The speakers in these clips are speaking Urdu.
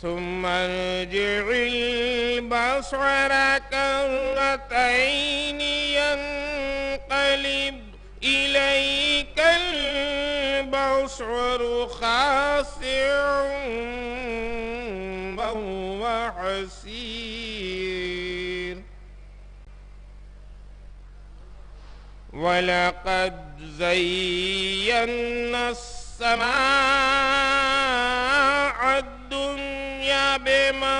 ثم ارجع البصر كرتين ينقلب إليك البصر خاسع وهو حسير ولقد زينا السماء الدنيا بمصابيح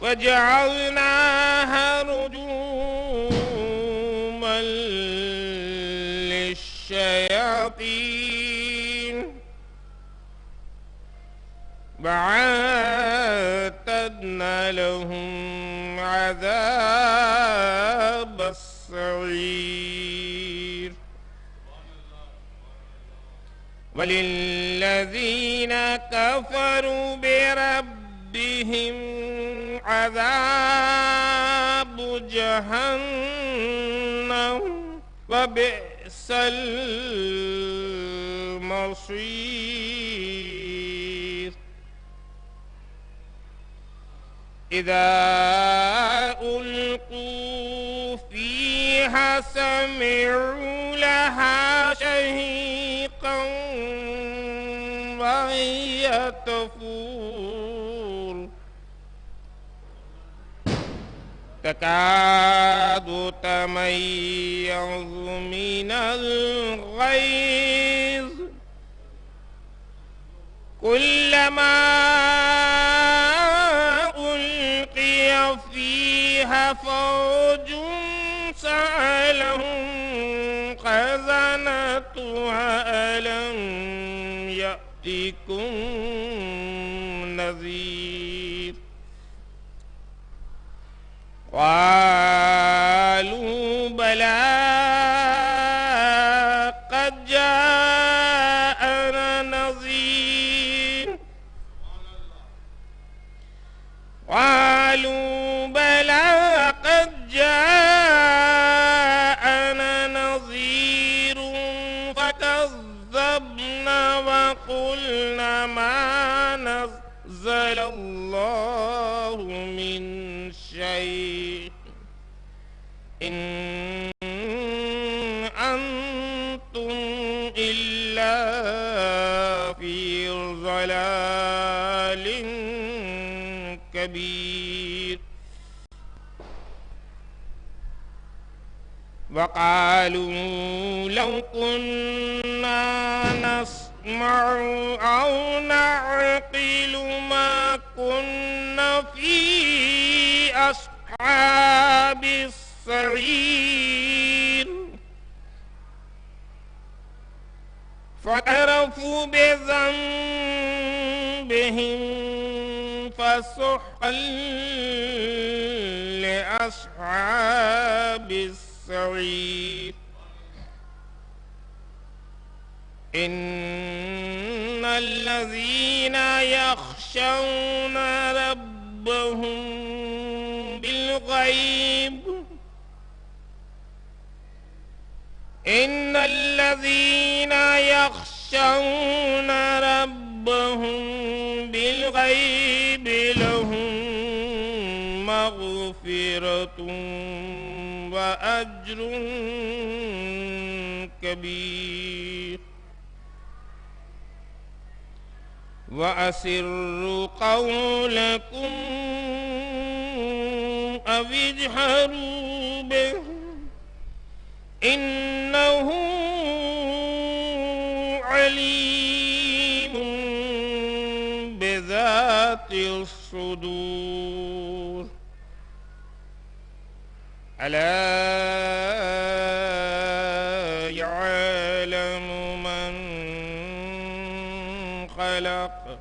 وجعلناها رجوما للشياطين وأعتدنا لهم عذاب السعير وللذين كفروا بربهم عذاب جهنم وبئس المصير إذا ألقوا فيها سمعوا لها شهيقا وهي تفور تكاد تميز من الغيظ كلما ألقي فيها فوج سألهم خزنتها ألم يأتكم نذير قالوا بلى قد جاءنا نذير قالوا بلى قد جاءنا نذير فكذبنا وقلنا ما نزل الله من شيء إن أنتم إلا في ضلال كبير وقالوا لو كنا نسمع أو نعقل ما كنا في أصحاب السعير فاعترفوا بذنبهم فسحقا لأصحاب السعير إن الذين يخشون ربهم بالغيب إن الذين يخشون ربهم بالغيب لهم مغفرة وأجر كبير وأسروا قولكم أو اجهروا به إنه عليم بذات الصدور ألا يعلم من خلق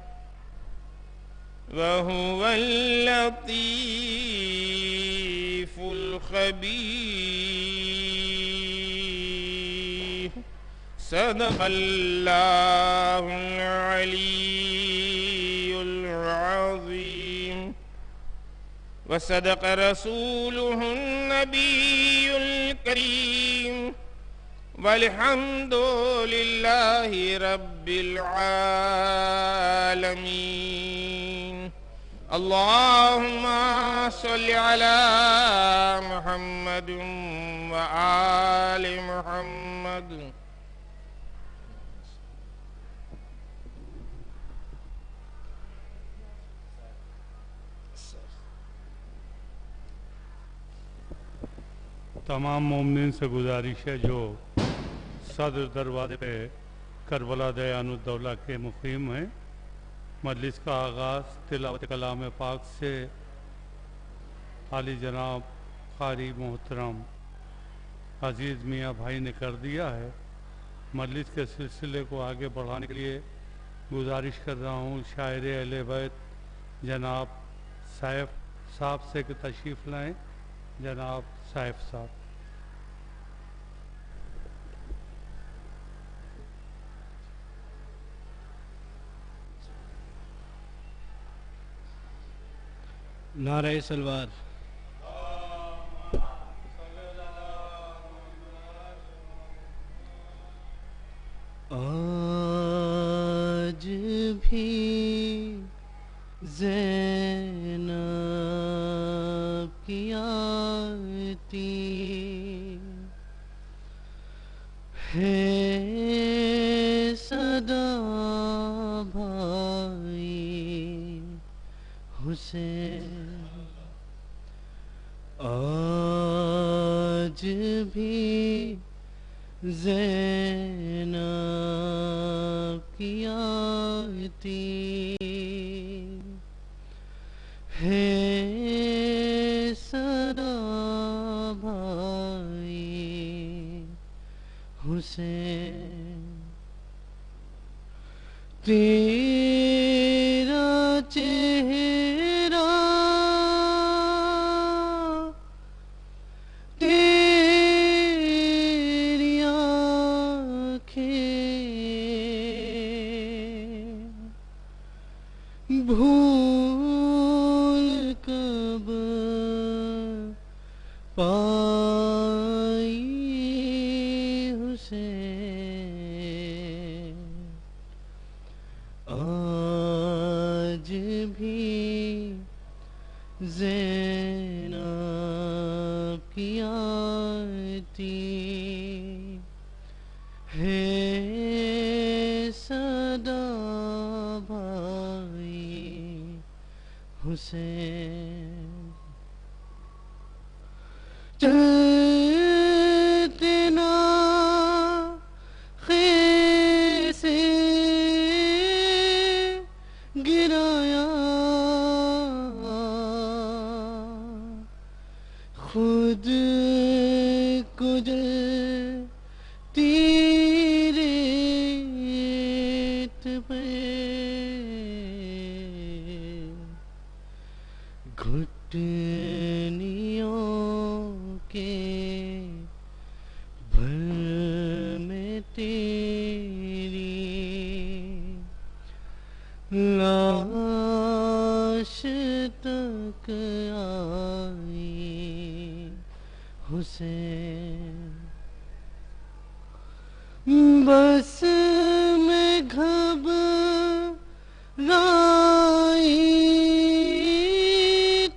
وهو اللطيف الخبير صدق الله العلي العظيم وصدق رسوله النبي الكريم والحمد لله رب العالمين. اللهم صل على محمد وآل محمد. تمام مومنین سے گزارش ہے جو صدر دروازے پہ کربلا دیان الدولہ کے مقیم ہیں، مجلس کا آغاز تلاوت کلام پاک سے عالی جناب قاری محترم عزیز میاں بھائی نے کر دیا ہے۔ مجلس کے سلسلے کو آگے بڑھانے کے لیے گزارش کر رہا ہوں شاعر اہل بیت جناب سیف صاحب سے کہ تشریف لائیں۔ جناب سیف صاحب۔ نعرہ سلوات۔ آج بھی زینب کی آتی ہے صدا بھائی حسین، آج بھی زینب کی آتی ہے صدا بھائی حسین، تیرا چہرہ تیری آنکھیں بھول کب پائی حسین، آج بھی زینب کی آتی ہے صدا بھائی حسین، چلتے نا خیر سے گرایا خود کو تیریت پہ گھٹنیوں کے بھر میں تیری لاش تک آئی حسین، بس میں گھبرائی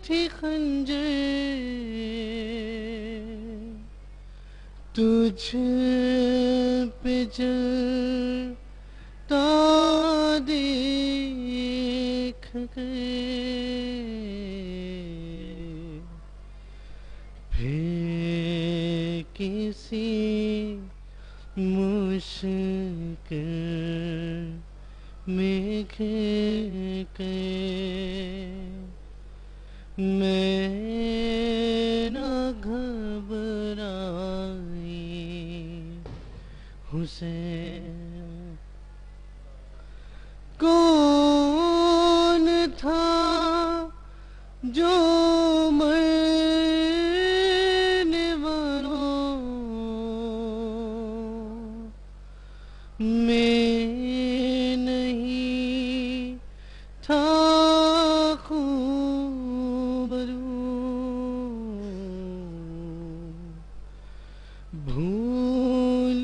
تھی خنجر تجھ پہ جلتا دیکھ کے، پھر کسی مشکل میں گھر کے میں نہ گھبرائی حسین، کون تھا جو مرنے والوں میں نہیں تھا خوبرو، بھول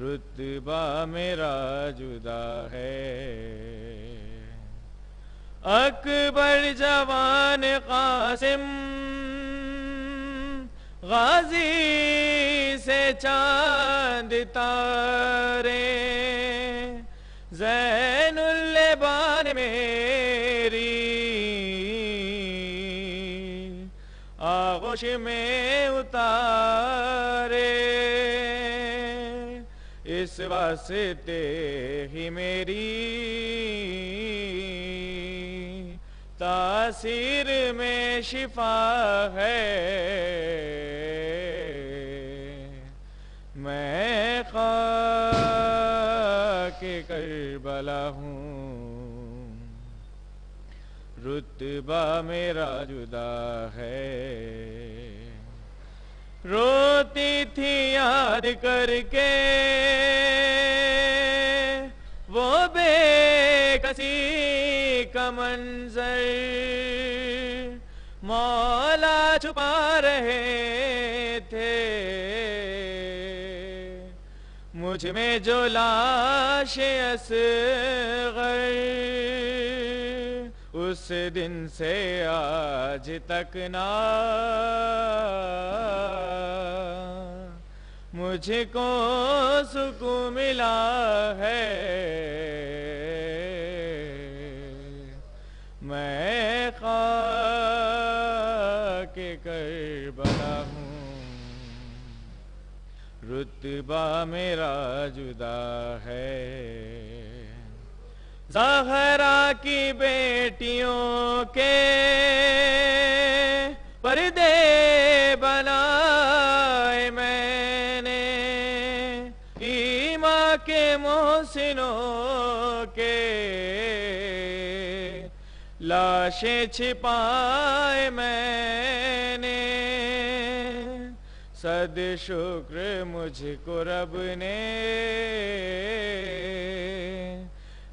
رتبہ میرا جدا ہے۔ اکبر جوان قاسم غازی سے چاند تارے، زین اللبان میری آغوش میں اتارے، اس واسطے ہی میری تاثیر میں شفا ہے۔ میں خاک کربلا ہوں، رتبہ میرا جدا ہے۔ روتی تھی یاد کر کے وہ بے کسی کا منظر، مولا چھپا رہے تھے مجھ میں جو لاش اصغر۔ اس دن سے آج تک نہ مجھ کو سکون ملا ہے۔ میں خاک کربلا ہوں، رتبہ میرا جدا ہے۔ زہرا کی بیٹیوں کے پردے بنائے میں نے، ایماں کے محسنوں کے لاشیں چھپائے میں نے۔ صد شکر مجھ کو رب نے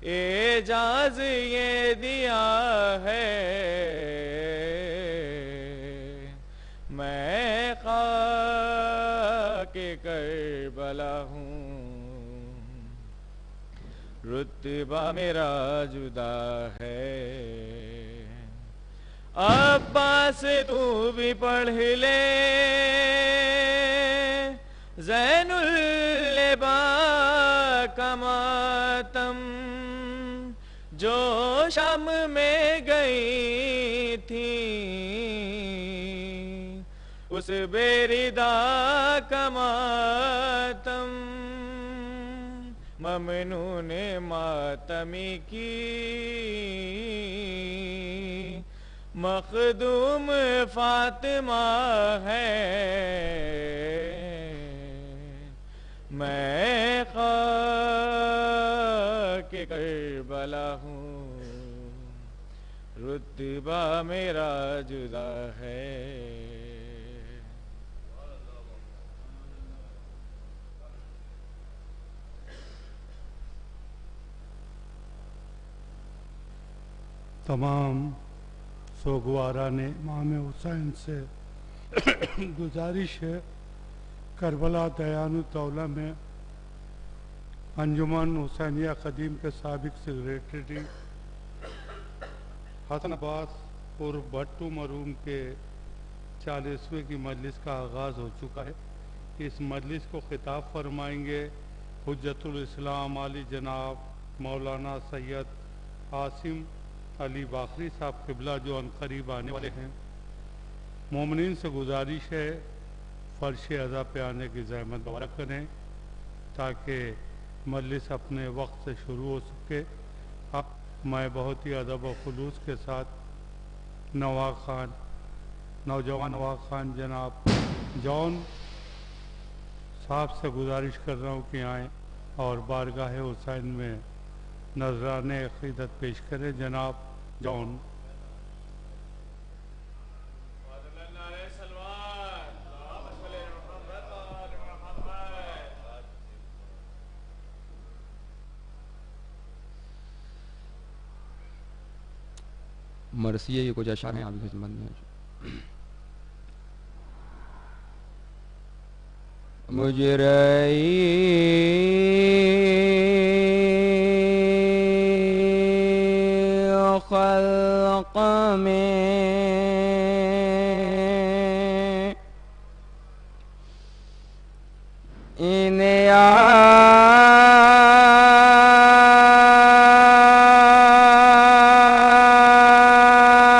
اعجاز یہ دیا ہے۔ میں خاک کربلا ہوں، رتبہ میرا جدا ہے۔ عباس تو بھی پڑھ لے زین اللبا کا ماتم، جو شام میں گئی تھی اس بے ردا کا ماتم، ممنون ماتمی کی مخدوم فاطمہ ہے۔ میں خاک کربلا ہوں، رتبہ میرا جدا ہے۔ تمام سوگواران امام حسین سے گزارش ہے کربلا دیان الدولہ میں انجمن حسینیہ قدیم کے سابق سیکریٹری حسن عباس عرف بھٹو مرحوم کے 40ویں کی مجلس کا آغاز ہو چکا ہے۔ اس مجلس کو خطاب فرمائیں گے حجت الاسلام علی جناب مولانا سید عاصم علی باقری صاحب قبلہ، جو عنقریب آنے والے ہیں۔ مومنین سے گزارش ہے فرش ازا پہ آنے کی زحمت گوارا کریں تاکہ مجلس اپنے وقت سے شروع ہو سکے۔ اب میں بہت ہی ادب و خلوص کے ساتھ نوجوان نواز خان جناب جون صاحب سے گزارش کر رہا ہوں کہ آئیں اور بارگاہ حسین میں نذرانِ عقیدت پیش کریں۔ جناب جون۔ مرثیے کی کچھ اشعار ہیں آپ کی خدمت میں۔ مجرئی خلق میں ان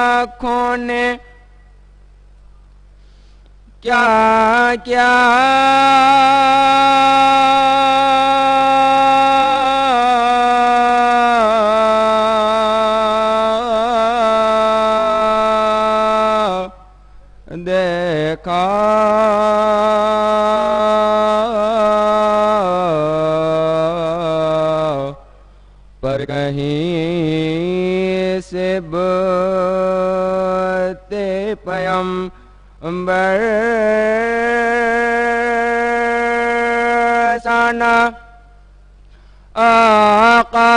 آنکھوں نے کیا کیا دیکھا پر کہیں سے بتے پیغمبر سانا آقا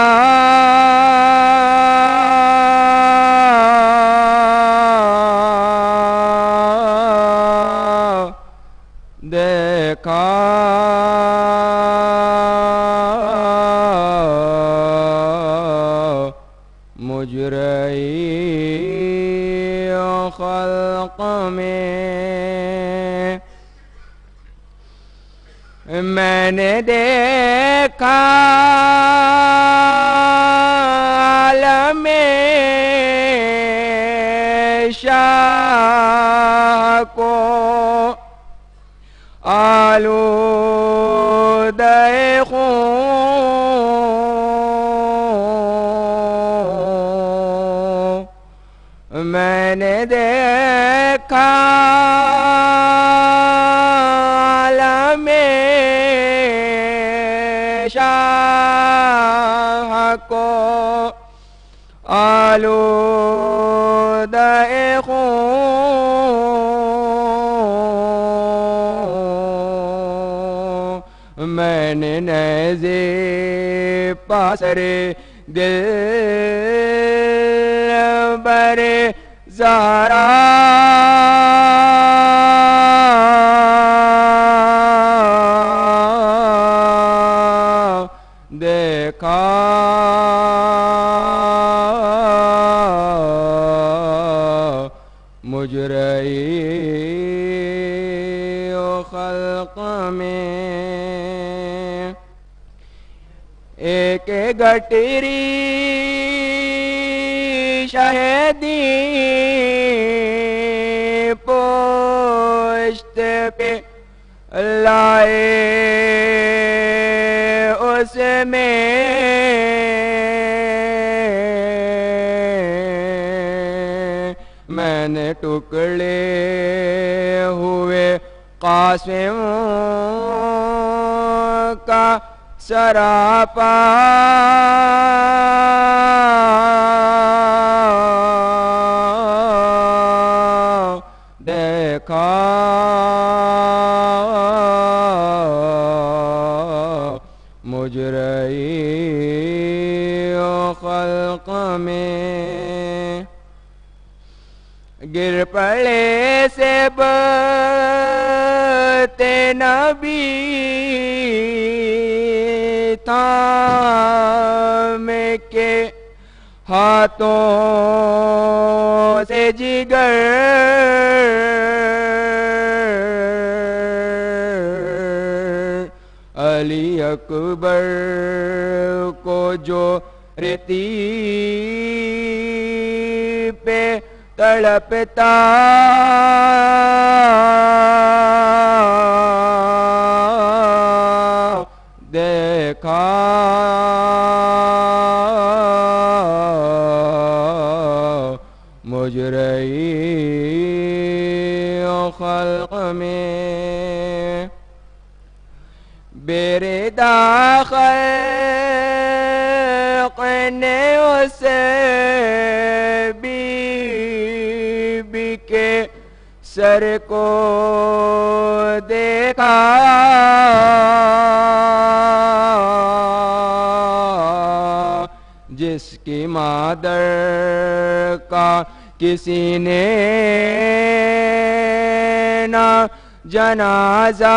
دیکھا مجرئی خلق میں نے دیکھا عالم شاہ کو آلودہ خون میں نے دیکھا عالم شاہ کو آلودہ خون میں نے نیزے پاسر دل بر زہرا دیکھا مجرئی خلق میں ایک گٹری شہدی پشت پہ لائے اس میں میں نے ٹکڑے ہوئے قاسم کا سراپا دیکھا مجرئی خلق میں گر پڑے سے بتے نبی تھام کے ہاتھوں سے جگر علی اکبر کو جو ریتی پہ تڑپتا دیکھا مجرئی خلق میں میرے داخل نے اسے بی کے سر کو دیکھا جس کی مادر کا کسی نے نہ جنازہ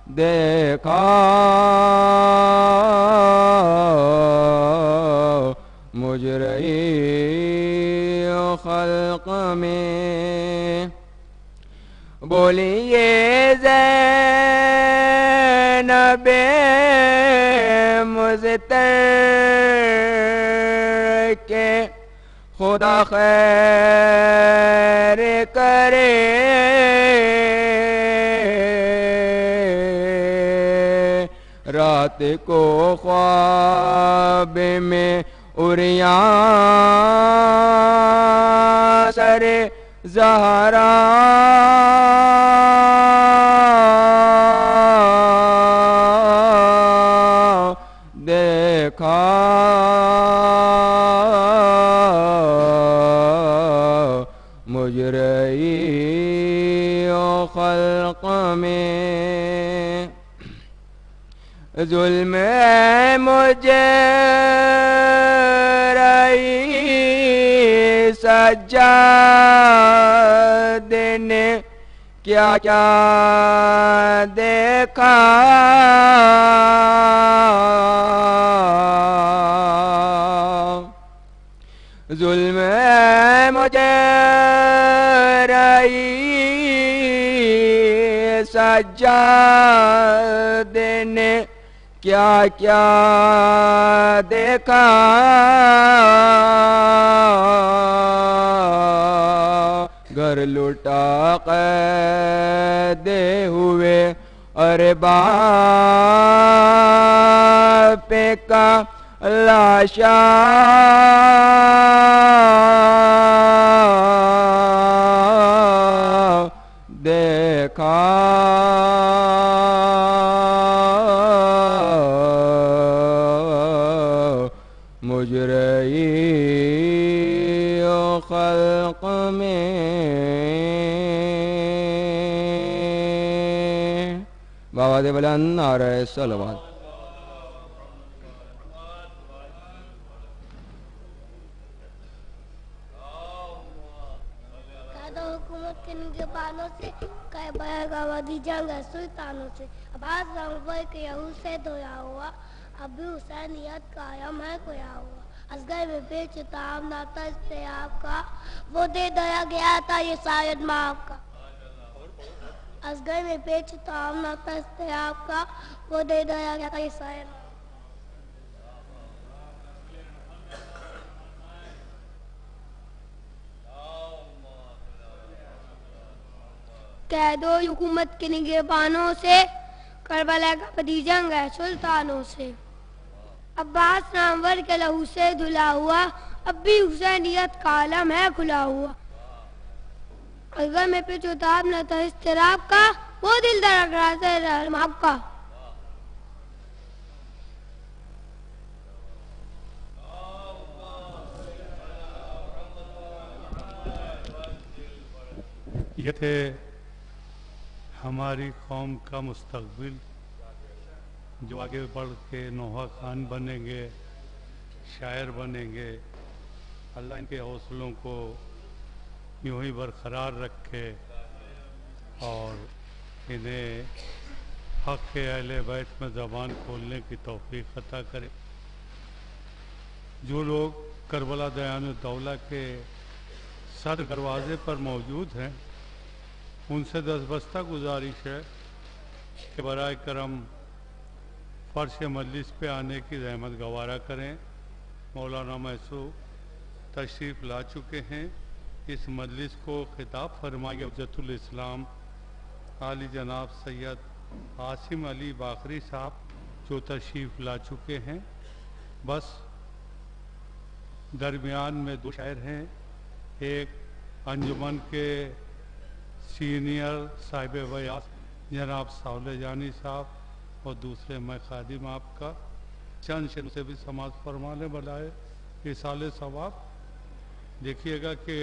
دیکھا مجرئی خلق میں بولیے زینب مزتر کے خدا خیر کرے رات کو خواب میں عریاں سر زہرا دیکھا مجرئی خلق میں ظلم مجرئی سجاد نے کیا کیا دیکھا ظلم مجرئی سجاد نے کیا کیا دیکھا گھر لٹا قید ہوئے ارباب کا لاشا دیکھا مجرئی خلق میں بآواز بلند نعرہ صلوات حکومت کے نگہبانوں سے کعبہ کا وادی جنگ ہے سلطانوں سے عباس رنگور کے یہود سے دھویا ہوا ابھی حسینیت قائم ہے کھویا ہوا اصغر میں پیچ تام نہ تھا استیاب کا وہ دے دیا گیا تھا یہ شاید معاف کا اصغر میں پیچ تام نہ تھا استیاب کا وہ دے دیا گیا تھا یہ شاید کہہ دو حکومت کے نگہبانوں سے کربلا کا وادی جنگ ہے سلطانوں سے عباس نامور کے لہو سے دھلا ہوا اب بھی حسینیت کا عالم ہے کھلا ہوا اگر میں پہ چوتاب نہ تھا اضطراب کا وہ دل درک رہا سے رحماب کا یہ تھے ہماری قوم کا مستقبل جو آگے بڑھ کے نوحہ خان بنیں گے شاعر بنیں گے اللہ ان کے حوصلوں کو یوں ہی برقرار رکھے اور انہیں حق کے اہل بیت میں زبان کھولنے کی توفیق عطا کرے جو لوگ کربلا دیان الدولہ کے صدر دروازے پر موجود ہیں ان سے دستبستہ گزارش ہے کہ برائے کرم فرش مجلس پہ آنے کی زحمت گوارا کریں مولانا محسوب تشریف لا چکے ہیں اس مجلس کو خطاب فرمائے حجت الاسلام عالی جناب سید عاصم علی باقری صاحب جو تشریف لا چکے ہیں بس درمیان میں دو شاعر ہیں ایک انجمن کے سینئر صاحب بیاس جناب صالح جانی صاحب اور دوسرے میں خادم آپ کا چند شعر سے بھی سماعت فرمانے بلائے اصال ثواب دیکھیے گا کہ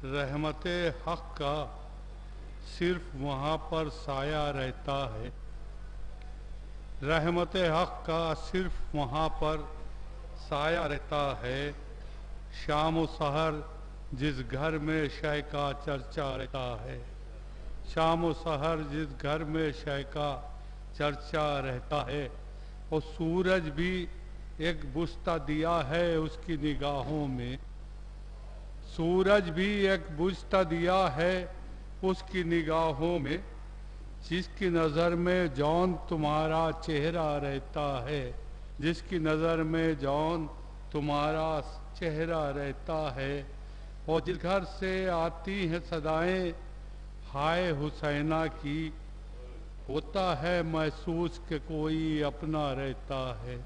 رحمت حق کا صرف وہاں پر سایہ رہتا ہے رحمت حق کا صرف وہاں پر سایہ رہتا ہے شام و سحر جس گھر میں شے کا چرچا رہتا ہے، شام و سحر جس گھر میں شے کا چرچا رہتا ہے، اور سورج بھی ایک بجھتا دیا ہے اس کی نگاہوں میں، سورج بھی ایک بجھتا دیا ہے اس کی نگاہوں میں، جس کی نظر میں جون تمہارا چہرہ رہتا ہے، جس کی نظر میں جون تمہارا چہرہ رہتا ہے، اور جس گھر سے آتی ہیں صدائیں ہائے حسینہ کی، ہوتا ہے محسوس کہ کوئی اپنا رہتا ہے،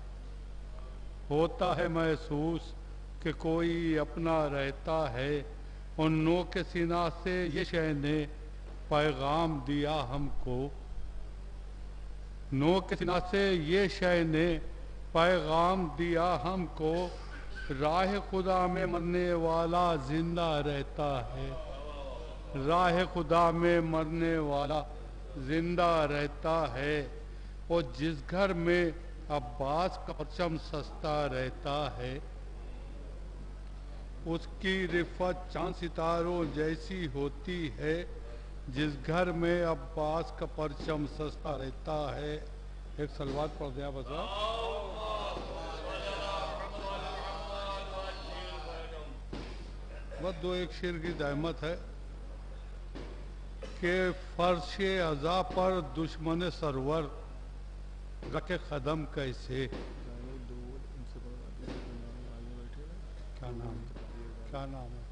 ہوتا ہے محسوس کہ کوئی اپنا رہتا ہے، ان نو کے سینہ سے یہ شے نے پیغام دیا ہم کو، نو کے سینہ سے یہ شے نے پیغام دیا ہم کو، راہ خدا میں مرنے والا زندہ رہتا ہے، راہ خدا میں مرنے والا زندہ رہتا ہے، اور جس گھر میں عباس کا پرچم سستا رہتا ہے، اس کی رفت چاند ستاروں جیسی ہوتی ہے، جس گھر میں عباس کا پرچم سستا رہتا ہے۔ ایک صلوات پڑھ دیا بس دو ایک شعر کی زحمت ہے کہ فرش عزا پر دشمن سرور رکھے قدم کیسے، کیا نام ہے؟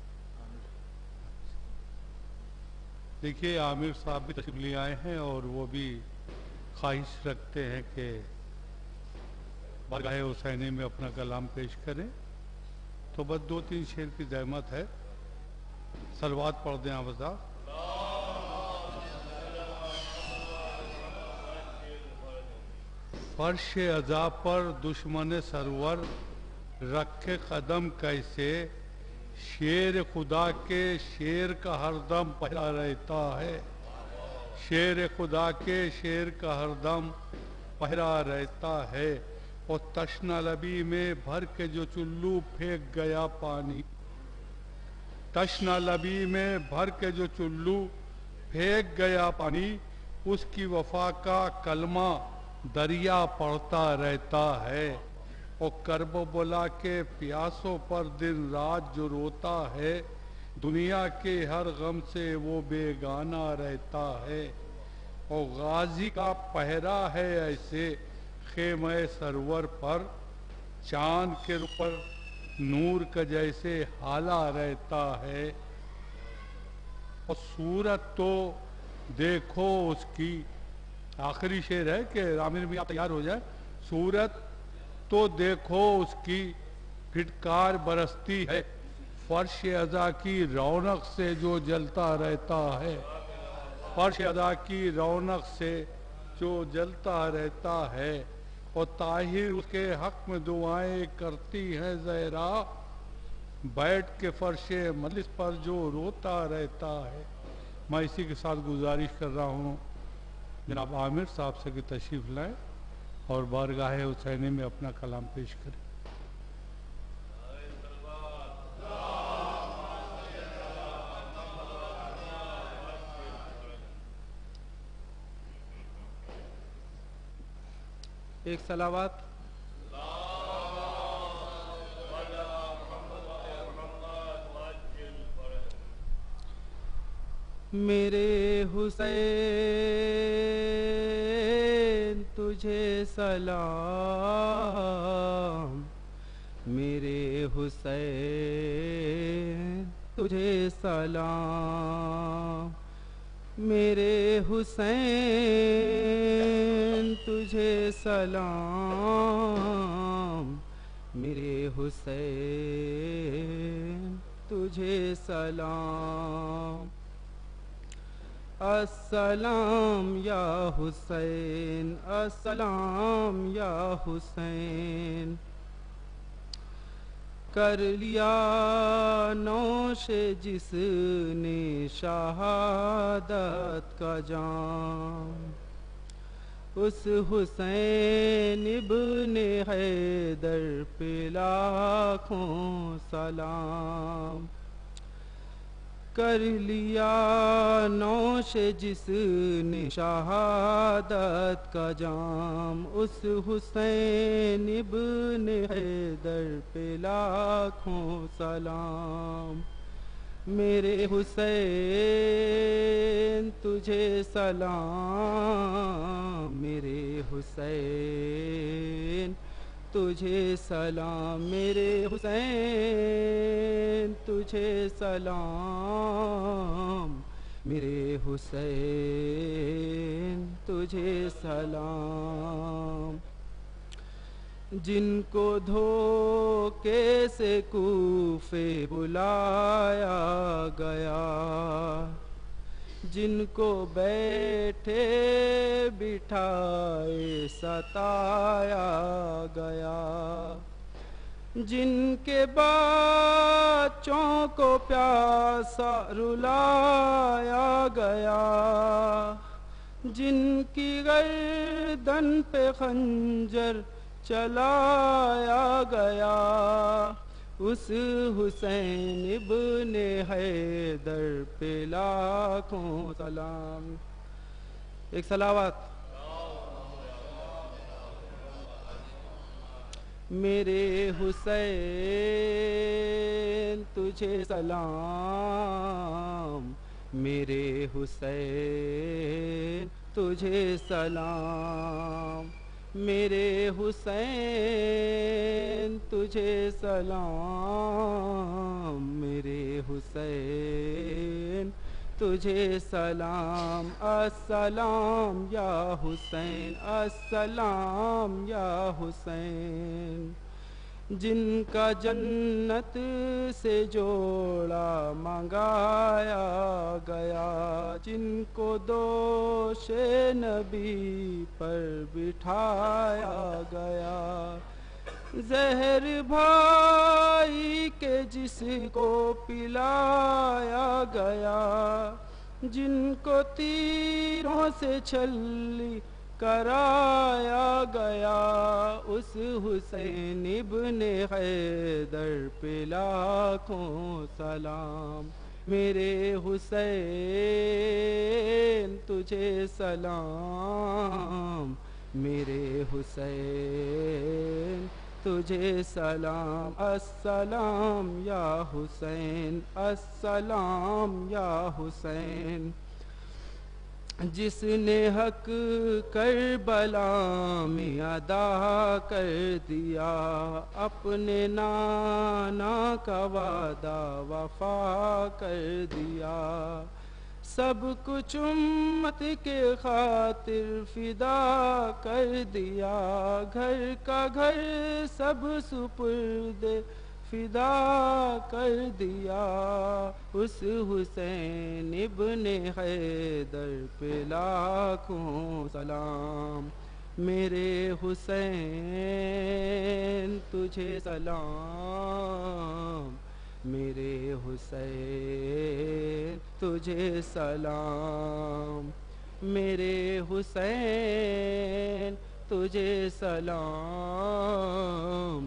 دیکھیے عامر صاحب بھی تشریف لے آئے ہیں اور وہ بھی خواہش رکھتے ہیں کہ بارگاہ حسینی میں اپنا کلام پیش کریں، تو بس دو تین شعر کی زحمت ہے، صلوات پڑھ دیں آپ صاحب۔ فرش عزا پر دشمن سرور رکھے قدم کیسے، شیر خدا کے شیر کا ہر دم پہرا رہتا ہے، شیر خدا کے شیر کا ہر دم پہرا رہتا ہے، اور تشنہ لبی میں بھر کے جو چلو پھینک گیا پانی، تشنہ لبی میں بھر کے جو چلو پھینک گیا پانی، اس کی وفا کا کلمہ دریا پڑتا رہتا ہے، اور کرب و بلا کے پیاسوں پر دن رات جو روتا ہے، دنیا کے ہر غم سے وہ بیگانہ رہتا ہے، اور غازی کا پہرا ہے ایسے خیمہ سرور پر، چاند کے اوپر نور کا جیسے ہالہ رہتا ہے، اور صورت تو دیکھو اس کی، آخری شعر ہے کہ عامر بھی آپ تیار ہو جائے، صورت تو دیکھو اس کی پھٹکار برستی ہے، فرش عزا کی رونق سے جو جلتا رہتا ہے، فرش عزا کی رونق سے جو جلتا رہتا ہے، اور طاہر اس کے حق میں دعائیں کرتی ہیں زہرا، بیٹھ کے فرش مجلس پر جو روتا رہتا ہے۔ میں اسی کے ساتھ گزارش کر رہا ہوں جناب عامر صاحب سے کہ تشریف لائیں اور بارگاہ حسینی میں اپنا کلام پیش کریں۔ ایک صلوات۔ میرے حسین تجھے سلام، میرے حسین تجھے سلام، میرے حسین تجھے سلام، میرے حسین تجھے سلام، السلام یا حسین، السلام یا حسین، کر لیا نوش جس نے شہادت کا جام، اس حسین ابن حیدر پہ لاکھوں سلام۔ کر لیا نوش جس نے شہادت کا جام، اس حسین ابن حیدر پہ لاکھوں سلام۔ میرے حسین تجھے سلام، میرے حسین تجھے سلام، میرے حسین تجھے سلام، میرے حسین تجھے سلام۔ جن کو دھوکے سے کوفے بلایا گیا، جن کو بیٹھے بٹھائے ستایا گیا، جن کے بچوں کو پیاسا رلایا گیا، جن کی گردن پہ خنجر چلایا گیا، اس حسین ابن حیدر پہ لاکھوں سلام۔ ایک صلوات۔ میرے حسین تجھے سلام، میرے حسین تجھے سلام، میرے حسین تجھے سلام، میرے حسین تجھے سلام۔ السلام یا حسین، السلام یا حسین، جن کا جنت سے جوڑا منگایا گیا، جن کو دوش نبی پر بٹھایا گیا، زہر بھائی کے جس کو پلایا گیا، جن کو تیروں سے چھلی کرایا گیا، اس حسین ابن حیدر پہ لاکھوں سلام۔ میرے حسین تجھے سلام، میرے حسین تجھے سلام۔ السلام یا حسین، السلام یا حسین، جس نے حق کربلا میں ادا کر دیا، اپنے نانا کا وعدہ وفا کر دیا، سب کچھ امت کے خاطر فدا کر دیا، گھر کا گھر سب سپرد فدا کر دیا، اس حسین ابن حیدر پہ لاکھوں سلام۔ میرے حسین تجھے سلام، میرے حسین تجھے سلام، میرے حسین تجھے سلام،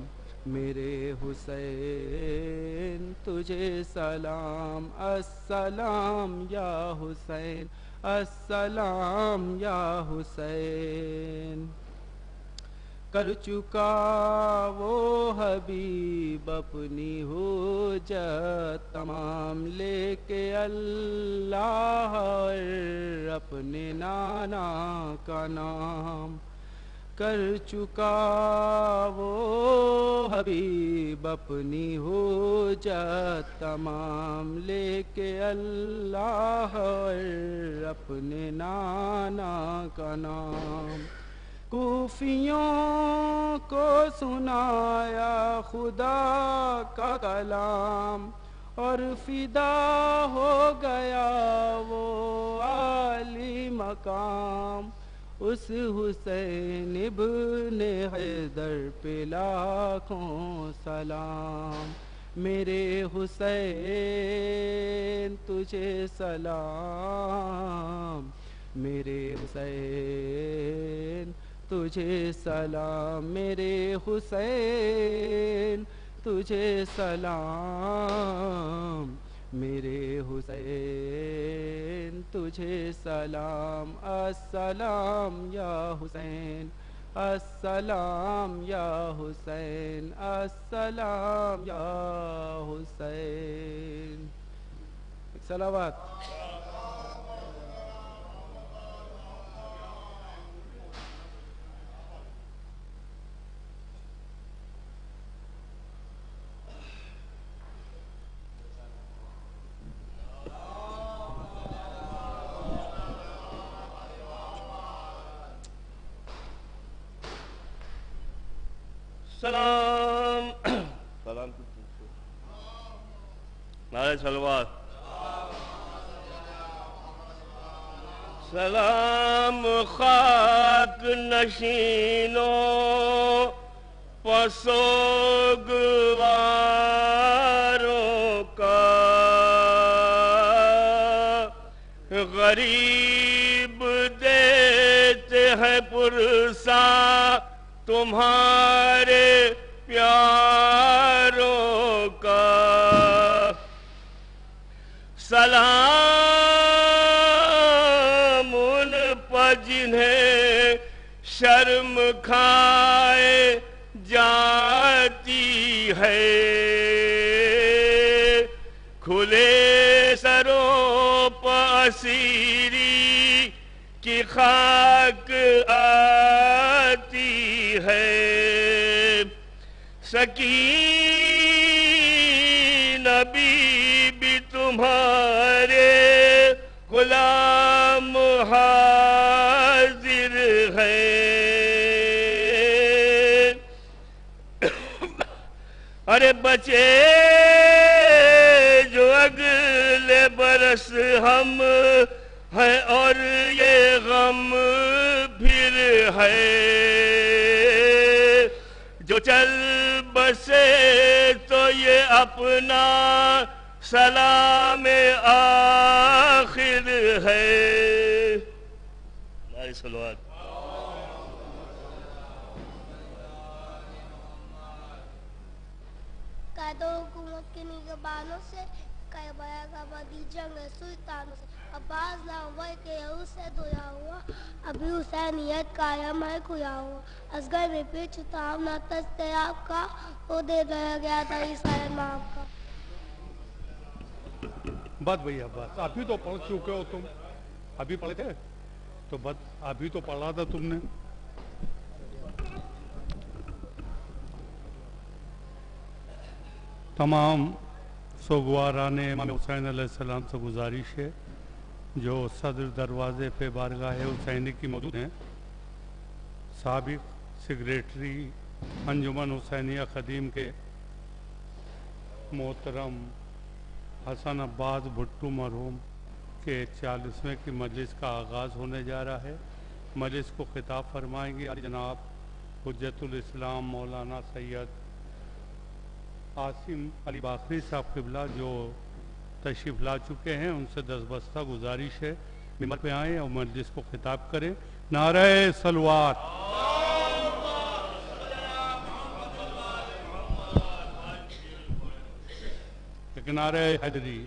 میرے حسین تجھے سلام۔ السلام یا حسین، السلام یا حسین، کر چکا وہ حبیب اپنی حجت تمام، لے کے اللہ اور اپنے نانا کا نام، کر چکا وہ حبیب اپنی حجت تمام، لے کے اللہ اور اپنے نانا کا نام، کوفیوں کو سنایا خدا کا کلام، اور فدا ہو گیا وہ عالی مقام، اس حسین ابن حیدر پہ لاکھوں سلام۔ میرے حسین تجھے سلام، میرے حسین تجھے سلام، میرے حسین تجھے سلام، میرے حسین تجھے سلام، السلام یا حسین، السلام یا حسین، السلام یا حسین. صلوات. سلام سلام نعرہ صلوات. سلام خاک نشینوں پسوگواروں کا، غریب دیتے ہیں پرسا تمہارے پیاروں کا. سلام ان پر جنہیں شرم کھائے جاتی ہے، کھلے سروں پر اسیری کی خاک آتی ہے. سکینہ بی بی تمہارے غلام حاضر ہے. ارے بچے جو اگلے برس ہم ہیں اور یہ غم پھر ہے، جو چل بسے تو یہ اپنا سلام آخر ہے. نعرہ صلوات. قیدوں حکومت کے نگہبانوں سے، کئی بیگابادی جنگ سلطانوں سے، عباس لاہور کے یہود سے دھویا ہوا، ابھی حسینیت قائم ہے کھویا ہوا. اصغر میں پھر چھتاؤ نہ تستیاب کا، وہ دے رہ گیا تھا عیسائی ماں کا. بس بھیا بس، ابھی تو پڑھ چکے ہو تم، ابھی پڑھے تھے تو بس ابھی تو پڑھا تھا تم نے. تمام سوگواران امام حسین علیہ السلام سے گزارش ہے جو صدر دروازے پہ بارگاہ حسینی کی موجود ہیں، سابق سیکریٹری انجمن حسینیہ قدیم کے محترم حسن عباس بھٹو مرحوم کے 40ویں کی مجلس کا آغاز ہونے جا رہا ہے. مجلس کو خطاب فرمائیں گے جناب حجت الاسلام مولانا سید عاصم علی باقری صاحب قبلہ جو تشریف لا چکے ہیں. ان سے دستبستہ گزارش ہے ممبر پہ آئیں اور مجلس کو خطاب کریں. نعرہ صلوات. ایک نعرہ حیدری.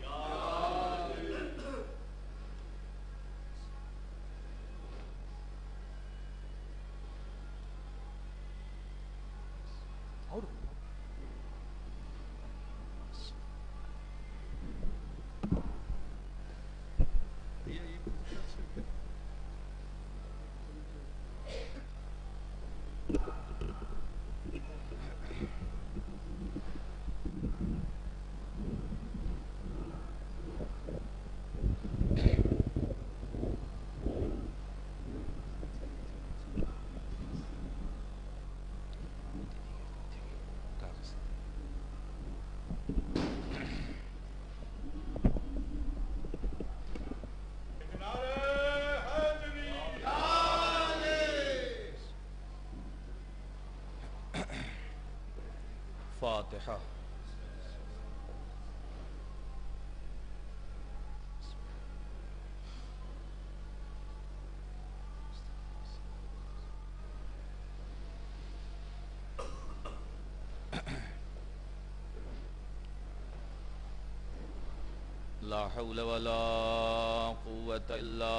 فاتحہ. لا حول ولا قوة إلا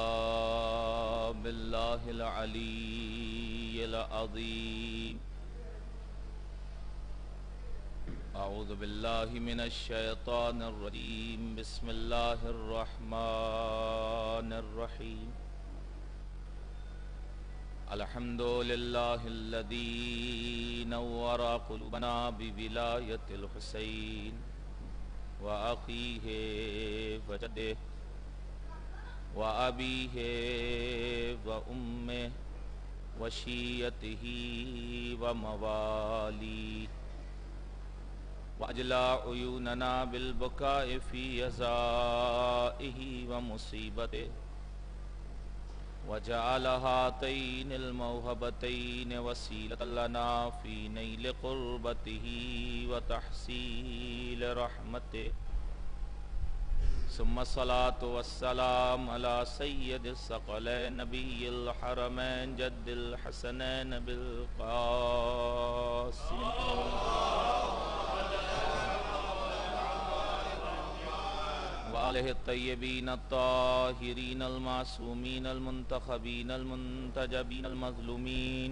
بالله العلي العظيم أعوذ بالله من الشيطان الرجيم بسم الله الرحمن الرحيم الحمد لله الذي نور قلوبنا بولاية الحسين وأخيه وجده وأبيه وأمه وشيته ومواليه وأجلى عيوننا بالبكاء في يزائه ومصيبته وجعل هاتين الموهبتين وسيلة لنا في نيل قربته وتحصيل رحمته ثم الصلاة والسلام على سيد الثقلين نبي الحرمين جد الحسنين بالقاسم وآله الطيبين الطاهرين المعصومين المنتخبين المنتجبين المظلومين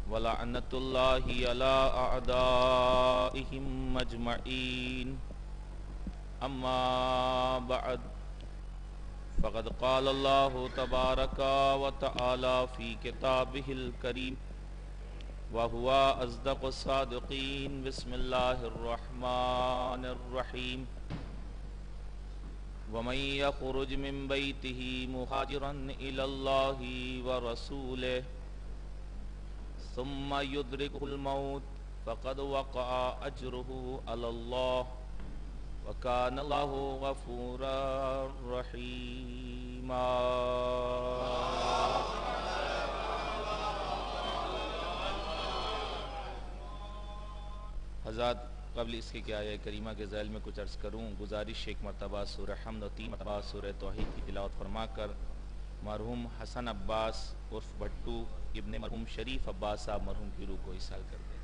ولعنة الله على أعدائهم أجمعين أما بعد فقد قال الله تبارك وتعالى في كتابه الكريم وهو أصدق الصادقين بسم الله الرحمن الرحيم ومن يخرج من بيته مهاجرا إلى الله ورسوله ثم يدركه الموت فقد وقع أجره على الله وكان الله غفورا رحيما حضرات قبل اس کے کہ آیہ کریمہ کے ذیل میں کچھ عرض کروں گزارش ایک مرتبہ سورہ حمد و 3 مرتبہ سورہ توحید کی تلاوت فرما کر مرحوم حسن عباس عرف بھٹو ابن مرحوم شریف عباس صاحب مرحوم کی روح کو ایصال کر دیں۔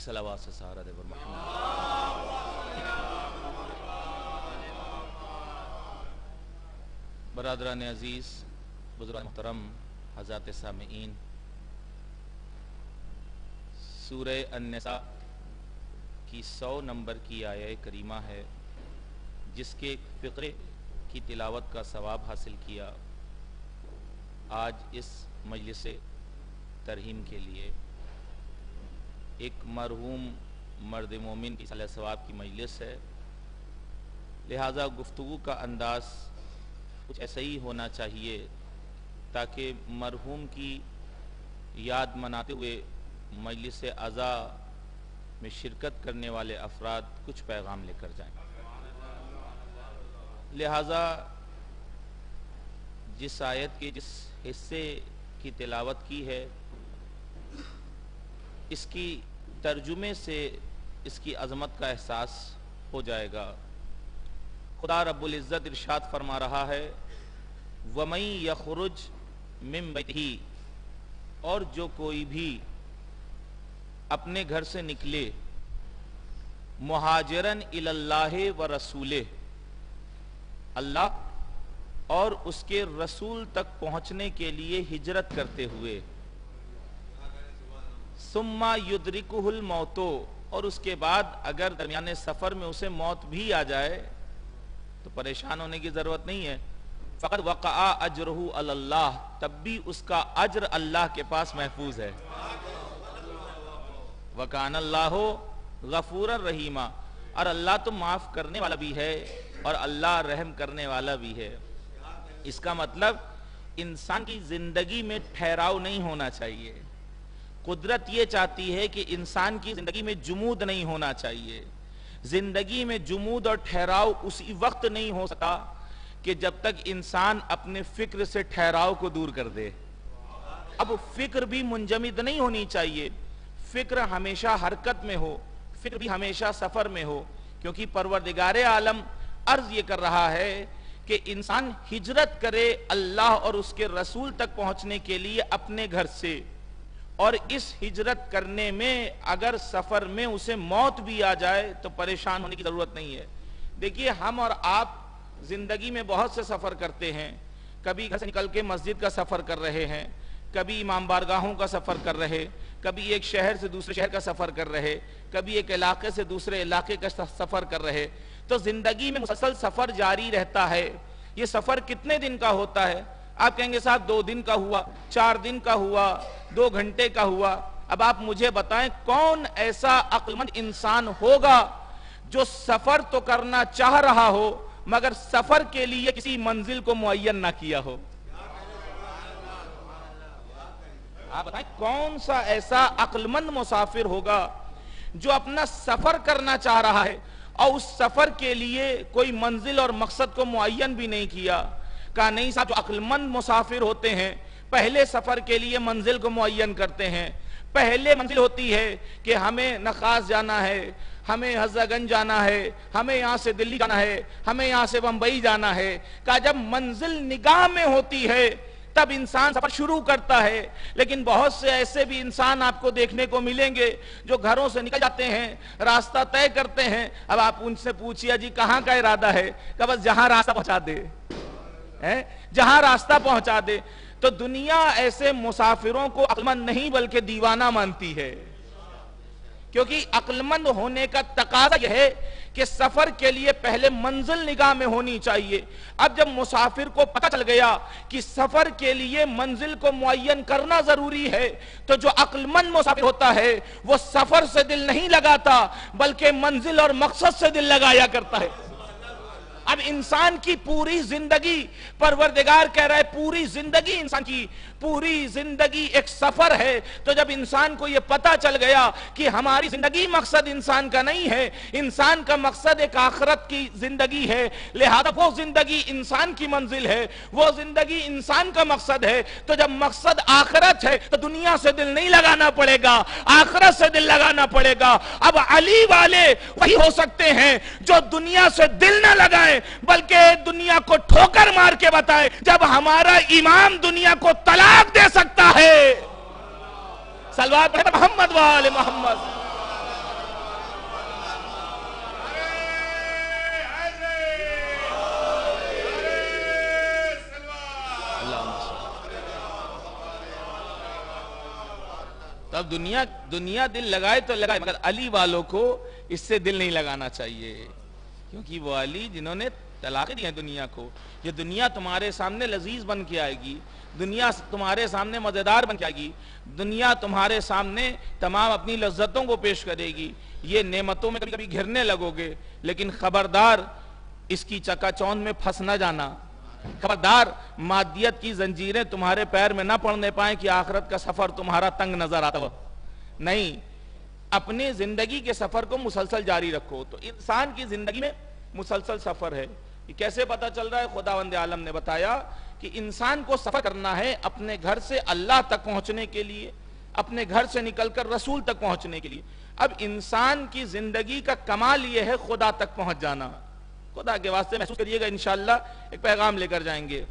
صلوات سے سہارا دے محمد۔ برادران عزیز، بزرگان محترم، حضرات سامعین، سورہ النساء کی 100 نمبر کی آیہ کریمہ ہے جس کے فقرے کی تلاوت کا ثواب حاصل کیا۔ آج اس مجلس ترحیم کے لیے ایک مرحوم مرد مومن کی صالح ثواب کی مجلس ہے، لہٰذا گفتگو کا انداز کچھ ایسا ہی ہونا چاہیے تاکہ مرحوم کی یاد مناتے ہوئے مجلس عزا میں شرکت کرنے والے افراد کچھ پیغام لے کر جائیں۔ لہٰذا جس آیت کے جس حصے کی تلاوت کی ہے اس کی ترجمے سے اس کی عظمت کا احساس ہو جائے گا۔ خدا رب العزت ارشاد فرما رہا ہے وَمَن يَخْرُجْ مِن بَيْتِهِ، اور جو کوئی بھی اپنے گھر سے نکلے مہاجرن الی اللہ ورسولہ، اللہ اور اس کے رسول تک پہنچنے کے لیے ہجرت کرتے ہوئے، ثم یدرکہ الموت، اور اس کے بعد اگر درمیان سفر میں اسے موت بھی آ جائے تو پریشان ہونے کی ضرورت نہیں ہے، فقد وقع اجرہ علی اللہ، تب بھی اس کا اجر اللہ کے پاس محفوظ ہے۔ وکان اللہ غفور الرحیم، اور اللہ تو معاف کرنے والا بھی ہے اور اللہ رحم کرنے والا بھی ہے۔ اس کا مطلب انسان کی زندگی میں ٹھہراؤ نہیں ہونا چاہیے۔ قدرت یہ چاہتی ہے کہ انسان کی زندگی میں جمود نہیں ہونا چاہیے، زندگی میں جمود اور ٹھہراؤ اسی وقت نہیں ہو سکتا کہ جب تک انسان اپنے فکر سے ٹھہراؤ کو دور کر دے. اب فکر بھی منجمد نہیں ہونی چاہیے، فکر ہمیشہ حرکت میں ہو، فکر بھی ہمیشہ سفر میں ہو، کیونکہ پروردگار عالم عرض یہ کر رہا ہے کہ انسان ہجرت کرے اللہ اور اس کے رسول تک پہنچنے کے لیے اپنے گھر سے، اور اس ہجرت کرنے میں اگر سفر میں اسے موت بھی آ جائے تو پریشان ہونے کی ضرورت نہیں ہے. دیکھیے ہم اور آپ زندگی میں بہت سے سفر کرتے ہیں، کبھی گھر سے نکل کے مسجد کا سفر کر رہے ہیں، کبھی امام بارگاہوں کا سفر کر رہے، کبھی ایک شہر سے دوسرے شہر کا سفر کر رہے، کبھی ایک علاقے سے دوسرے علاقے کا سفر کر رہے. تو زندگی میں مسلسل سفر جاری رہتا ہے. یہ سفر کتنے دن کا ہوتا ہے؟ آپ کہیں گے صاحب 2 دن کا ہوا، 4 دن کا ہوا، 2 گھنٹے کا ہوا. اب آپ مجھے بتائیں کون ایسا عقل مند انسان ہوگا جو سفر تو کرنا چاہ رہا ہو مگر سفر کے لیے کسی منزل کو معین نہ کیا ہو؟ آپ بتائیں کون سا ایسا عقل مند مسافر ہوگا جو اپنا سفر کرنا چاہ رہا ہے اور اس سفر کے لیے کوئی منزل اور مقصد کو معین بھی نہیں کیا؟ کہا نہیں صاحب، جو عقل مند مسافر ہوتے ہیں پہلے سفر کے لیے منزل کو معین کرتے ہیں. پہلے منزل ہوتی ہے کہ ہمیں نخاس جانا ہے، ہمیں حضرت گنج جانا ہے، ہمیں یہاں سے دلی جانا ہے، ہمیں یہاں سے بمبئی جانا ہے. کہا جب منزل نگاہ میں ہوتی ہے تب انسان سفر شروع کرتا ہے. لیکن بہت سے ایسے بھی انسان آپ کو دیکھنے کو ملیں گے جو گھروں سے نکل جاتے ہیں، راستہ طے کرتے ہیں. اب آپ ان سے پوچھئے جی کہاں کا ارادہ ہے؟ کہ بس جہاں راستہ پہنچا دے، جہاں راستہ پہنچا دے. تو دنیا ایسے مسافروں کو عقل مند نہیں بلکہ دیوانہ مانتی ہے، کیونکہ عقل مند ہونے کا تقاضا یہ ہے کہ سفر کے لیے پہلے منزل نگاہ میں ہونی چاہیے. اب جب مسافر کو پتہ چل گیا کہ سفر کے لیے منزل کو معین کرنا ضروری ہے تو جو عقل مند مسافر ہوتا ہے وہ سفر سے دل نہیں لگاتا بلکہ منزل اور مقصد سے دل لگایا کرتا ہے. اب انسان کی پوری زندگی، پروردگار کہہ رہا ہے پوری زندگی انسان کی پوری زندگی ایک سفر ہے. تو جب انسان کو یہ پتا چل گیا کہ ہماری زندگی مقصد انسان کا نہیں ہے، انسان کا مقصد ایک آخرت کی زندگی ہے، لہذا وہ زندگی انسان کی منزل ہے، وہ زندگی انسان کا مقصد ہے. تو جب مقصد آخرت ہے تو دنیا سے دل نہیں لگانا پڑے گا، آخرت سے دل لگانا پڑے گا. اب علی والے وہی ہو سکتے ہیں جو دنیا سے دل نہ لگائیں بلکہ دنیا کو ٹھوکر مار کے بتائے جب ہمارا امام دنیا کو طلاق دے سکتا ہے. صلوات پڑھیں محمد وآل محمد. تب دنیا دل لگائے تو لگائے مگر علی والوں کو اس سے دل نہیں لگانا چاہیے، کیونکہ وہ علی جنہوں نے طلاق دی ہے دنیا کو. یہ دنیا تمہارے سامنے لذیذ بن کے آئے گی، دنیا تمہارے سامنے مزیدار بن کے آئے گی، دنیا تمہارے سامنے تمام اپنی لذتوں کو پیش کرے گی. یہ نعمتوں میں کبھی کبھی گھرنے لگو گے، لیکن خبردار اس کی چکا چوند میں پھنس نہ جانا. خبردار مادیت کی زنجیریں تمہارے پیر میں نہ پڑنے پائیں کہ آخرت کا سفر تمہارا تنگ نظر آتا ہو. نہیں، اپنے زندگی کے سفر کو مسلسل جاری رکھو. تو انسان کی زندگی میں مسلسل سفر ہے. یہ کیسے پتا چل رہا ہے؟ خداوند عالم نے بتایا کہ انسان کو سفر کرنا ہے اپنے گھر سے اللہ تک پہنچنے کے لیے، اپنے گھر سے نکل کر رسول تک پہنچنے کے لیے. اب انسان کی زندگی کا کمال یہ ہے خدا تک پہنچ جانا. خدا کے واسطے محسوس کریے گا، انشاءاللہ ایک پیغام لے کر جائیں گے.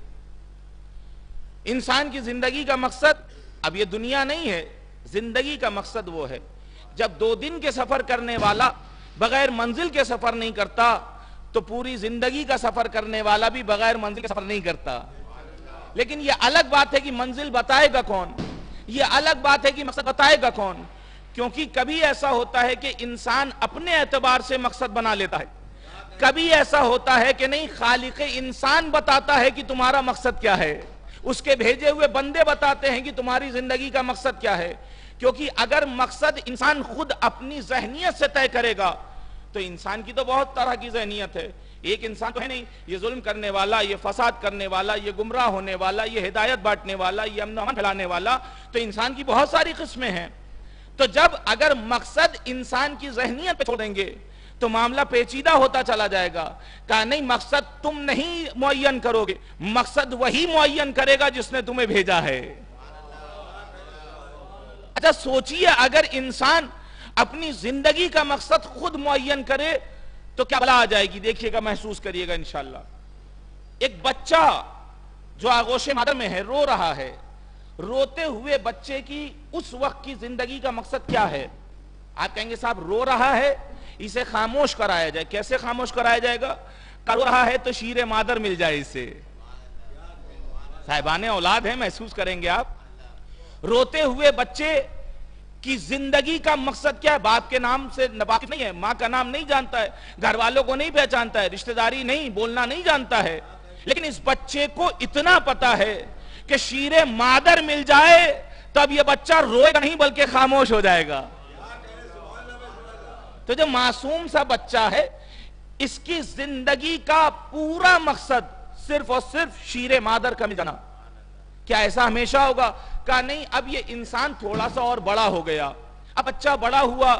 انسان کی زندگی کا مقصد اب یہ دنیا نہیں ہے، زندگی کا مقصد وہ ہے. جب 2 دن کے سفر کرنے والا بغیر منزل کے سفر نہیں کرتا تو پوری زندگی کا سفر کرنے والا بھی بغیر منزل کے سفر نہیں کرتا. لیکن یہ الگ بات ہے کہ منزل بتائے گا کون، یہ الگ بات ہے کہ مقصد بتائے گا کون. کیونکہ کبھی ایسا ہوتا ہے کہ انسان اپنے اعتبار سے مقصد بنا لیتا ہے، کبھی ایسا ہوتا ہے کہ نہیں، خالق انسان بتاتا ہے کہ تمہارا مقصد کیا ہے، اس کے بھیجے ہوئے بندے بتاتے ہیں کہ تمہاری زندگی کا مقصد کیا ہے. کیونکہ اگر مقصد انسان خود اپنی ذہنیت سے طے کرے گا تو انسان کی تو بہت طرح کی ذہنیت ہے. ایک انسان تو ہے نہیں، یہ ظلم کرنے والا، یہ فساد کرنے والا، یہ گمراہ ہونے والا، یہ ہدایت بانٹنے والا، یہ امن و امان پھیلانے والا. تو انسان کی بہت ساری قسمیں ہیں. تو جب اگر مقصد انسان کی ذہنیت پہ چھوڑ دیں گے تو معاملہ پیچیدہ ہوتا چلا جائے گا. کہا نہیں، مقصد تم نہیں معین کرو گے، مقصد وہی معین کرے گا جس نے تمہیں بھیجا ہے. اچھا سوچئے، اگر انسان اپنی زندگی کا مقصد خود معین کرے تو کیا بلا آ جائے گی. دیکھیے گا، محسوس کریے گا انشاءاللہ. ایک بچہ جو آغوش مادر میں ہے، رو رہا ہے. روتے ہوئے بچے کی اس وقت کی زندگی کا مقصد کیا ہے؟ آپ کہیں گے صاحب رو رہا ہے، اسے خاموش کرایا جائے. کیسے خاموش کرایا جائے گا؟ رو رہا ہے تو شیر مادر مل جائے اسے. صاحبان اولاد ہیں، محسوس کریں گے آپ. روتے ہوئے بچے کی زندگی کا مقصد کیا ہے؟ باپ کے نام سے واقف نہیں ہے، ماں کا نام نہیں جانتا ہے، گھر والوں کو نہیں پہچانتا ہے، رشتہ داری نہیں، بولنا نہیں جانتا ہے. لیکن اس بچے کو اتنا پتا ہے کہ شیر مادر مل جائے تب یہ بچہ روئے گا نہیں بلکہ خاموش ہو جائے گا. تو جو معصوم سا بچہ ہے، اس کی زندگی کا پورا مقصد صرف اور صرف شیر مادر کا مل جانا. کیا ایسا ہمیشہ ہوگا؟ کہا نہیں، اب یہ انسان تھوڑا سا اور بڑا ہو گیا، اب بچہ بڑا ہوا،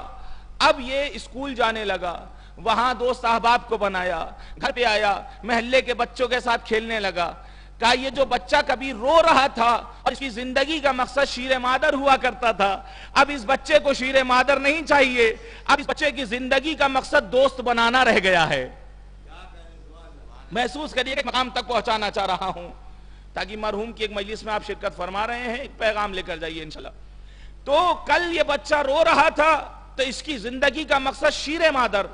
اب یہ اسکول جانے لگا، وہاں دوست احباب کو بنایا، گھر پہ آیا، محلے کے بچوں کے ساتھ کھیلنے لگا. کہا یہ جو بچہ کبھی رو رہا تھا اور اس کی زندگی کا مقصد شیر مادر ہوا کرتا تھا، اب اس بچے کو شیر مادر نہیں چاہیے، اب اس بچے کی زندگی کا مقصد دوست بنانا رہ گیا ہے. محسوس کریے کہ مقام تک پہنچانا چاہ رہا ہوں تاکہ مرحوم کی ایک مجلس میں آپ شرکت فرما رہے ہیں، ایک پیغام لے کر جائیے انشاءاللہ. تو کل یہ بچہ رو رہا تھا تو اس کی زندگی کا مقصد شیر مادر.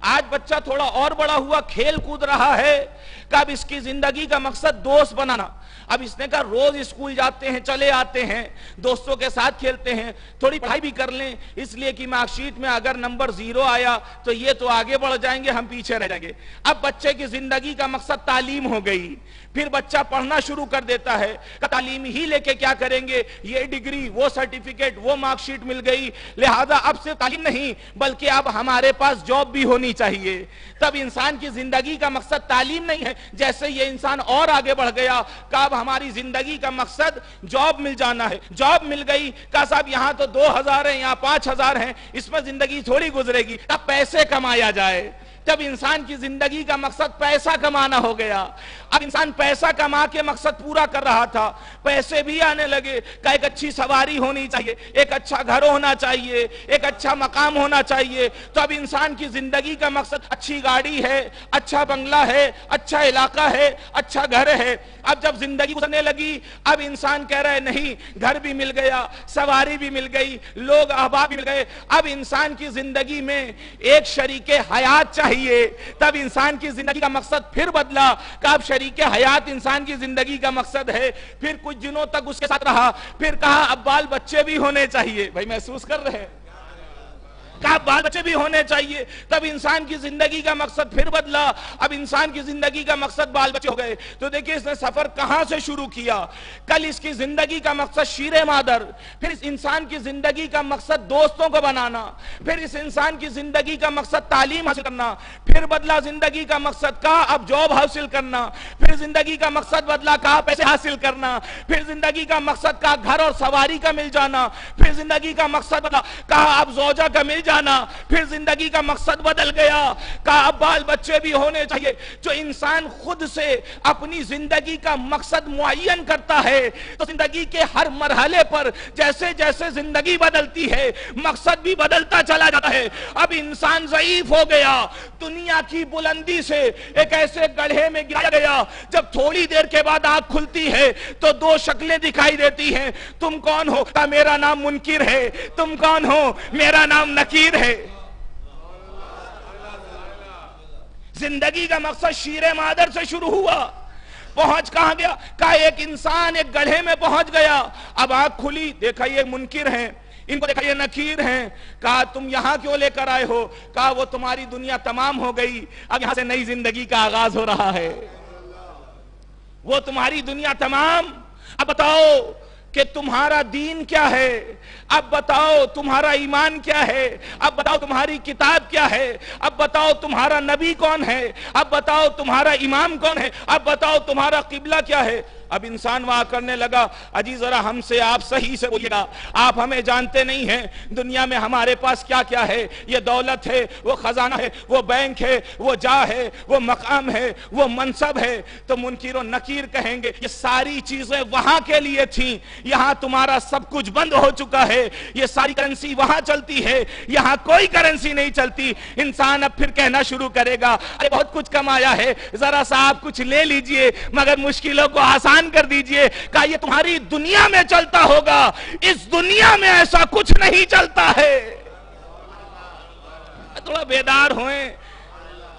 آج بچہ تھوڑا اور بڑا ہوا، کھیل کود رہا ہے، کہ اب اس کی زندگی کا مقصد دوست بنانا. اب اس نے کہا روز اسکول جاتے ہیں، چلے آتے ہیں، دوستوں کے ساتھ کھیلتے ہیں، تھوڑی پڑھائی بھی کر لیں، اس لیے کہ مارک شیٹ میں اگر نمبر 0 آیا تو یہ تو آگے بڑھ جائیں گے، ہم پیچھے رہ جائیں گے. اب بچے کی زندگی کا مقصد تعلیم ہو گئی. پھر بچہ پڑھنا شروع کر دیتا ہے کہ تعلیم ہی لے کے کیا کریں گے، یہ ڈگری، وہ سرٹیفکیٹ، وہ مارک شیٹ مل گئی، لہذا اب صرف تعلیم نہیں بلکہ اب ہمارے پاس جاب بھی ہونی چاہیے. تب انسان کی زندگی کا مقصد تعلیم نہیں ہے. جیسے یہ انسان اور آگے بڑھ گیا کہ اب ہماری زندگی کا مقصد جاب مل جانا ہے. جاب مل گئی، کہا صاحب یہاں تو 2000 ہیں، یہاں 5000 ہیں، اس میں زندگی تھوڑی گزرے گی، اب پیسے کمایا جائے. جب انسان کی زندگی کا مقصد پیسہ کمانا ہو گیا، اب انسان پیسہ کما کے مقصد پورا کر رہا تھا، پیسے بھی آنے لگے. کہ ایک اچھی سواری ہونی چاہیے، ایک اچھا گھر ہونا چاہیے، ایک اچھا مقام ہونا چاہیے. تو اب انسان کی زندگی کا مقصد اچھی گاڑی ہے، اچھا بنگلہ ہے، اچھا علاقہ ہے، اچھا گھر ہے. اب جب زندگی گزرنے لگی، اب انسان کہہ رہا ہے نہیں، گھر بھی مل گیا، سواری بھی مل گئی، لوگ احباب بھی مل گئے. اب انسان کی زندگی میں ایک شریک حیات چاہیے. تب انسان کی زندگی کا مقصد پھر بدلا کہ اب شریک حیات انسان کی زندگی کا مقصد ہے. پھر کچھ دنوں تک اس کے ساتھ رہا، پھر کہا اب بال بچے بھی ہونے چاہیے. بھائی محسوس کر رہے ہیں؟ کہا بال بچے بھی ہونے چاہیے. تب انسان کی زندگی کا مقصد پھر بدلا، اب انسان کی زندگی کا مقصد بال بچے ہو گئے. تو دیکھیں اس نے سفر کہاں سے شروع کیا. کل اس کی زندگی کا مقصد شیر مادر، پھر اس انسان کی زندگی کا مقصد دوستوں کو بنانا، پھر اس انسان کی زندگی کا مقصد تعلیم حاصل کرنا، پھر بدلا زندگی کا مقصد کہا اب جاب حاصل کرنا، پھر زندگی کا مقصد بدلا کہا پیسے حاصل کرنا، پھر زندگی کا مقصد کہا گھر اور سواری کا مل جانا، پھر زندگی کا مقصد بدلا کہا اب زوجہ کا مل جانا، پھر زندگی کا مقصد بدل گیا کہا اب بال بچے بھی ہونے چاہیے. جو انسان خود سے اپنی زندگی کا مقصد معین کرتا ہے تو زندگی کے ہر مرحلے پر جیسے جیسے زندگی بدلتی ہے مقصد بھی بدلتا چلا جاتا ہے. اب انسان ضعیف ہو گیا، دنیا کی بلندی سے ایک ایسے گڑھے میں گرایا گیا جب تھوڑی دیر کے بعد آنکھ کھلتی ہے تو 2 شکلیں دکھائی دیتی ہیں. تم کون ہو؟ میرا نام منکر ہے. تم کون ہو؟ میرا نام نکیر ہے. زندگی کا مقصد شیر مادر سے شروع ہوا، پہنچ کہاں گیا؟ کہا ایک انسان ایک گڑھے میں پہنچ گیا. اب آنکھ کھلی، دیکھا یہ منکر ہیں، ان کو دیکھا یہ نکیر ہیں. کہا تم یہاں کیوں لے کر آئے ہو؟ کہا وہ تمہاری دنیا تمام ہو گئی، اب یہاں سے نئی زندگی کا آغاز ہو رہا ہے. وہ تمہاری دنیا تمام، اب بتاؤ کہ تمہارا دین کیا ہے، اب بتاؤ تمہارا ایمان کیا ہے، اب بتاؤ تمہاری کتاب کیا ہے، اب بتاؤ تمہارا نبی کون ہے، اب بتاؤ تمہارا امام کون ہے، اب بتاؤ تمہارا قبلہ کیا ہے. اب انسان وہاں کرنے لگا اجی ذرا ہم سے آپ صحیح سے بولیے گا، آپ ہمیں جانتے نہیں ہیں، دنیا میں ہمارے پاس کیا کیا ہے، یہ دولت ہے، وہ خزانہ ہے، وہ بینک ہے، وہ جا ہے، وہ مقام ہے، وہ منصب ہے۔ تو منکر و نکیر کہیں گے یہ ساری چیزیں وہاں کے لیے تھیں، یہاں تمہارا سب کچھ بند ہو چکا ہے، یہ ساری کرنسی وہاں چلتی ہے، یہاں کوئی کرنسی نہیں چلتی۔ انسان اب پھر کہنا شروع کرے گا ارے بہت کچھ کمایا ہے، ذرا سا آپ کچھ لے لیجئے مگر مشکلوں کو آسان کر دیجئے۔ کہا یہ تمہاری دنیا میں چلتا ہوگا، اس دنیا میں ایسا کچھ نہیں چلتا ہے۔ تھوڑا بیدار ہوئیں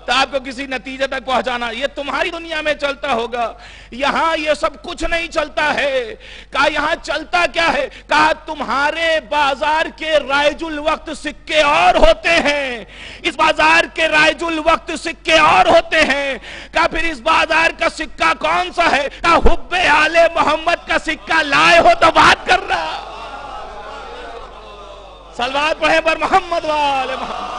تو آپ کو کسی نتیجے تک پہنچانا، یہ تمہاری دنیا میں چلتا ہوگا، یہاں یہ سب کچھ نہیں چلتا ہے۔ کہا یہاں چلتا کیا ہے؟ کہا تمہارے بازار کے رائج الوقت سکے اور ہوتے ہیں، اس بازار کے رائج الوقت سکے اور ہوتے ہیں۔ کہا پھر اس بازار کا سکہ کون سا ہے؟ کہا حب آل محمد کا سکہ لائے ہو تو بات کر رہا۔ صلوات پڑھیں پر محمد و آل محمد۔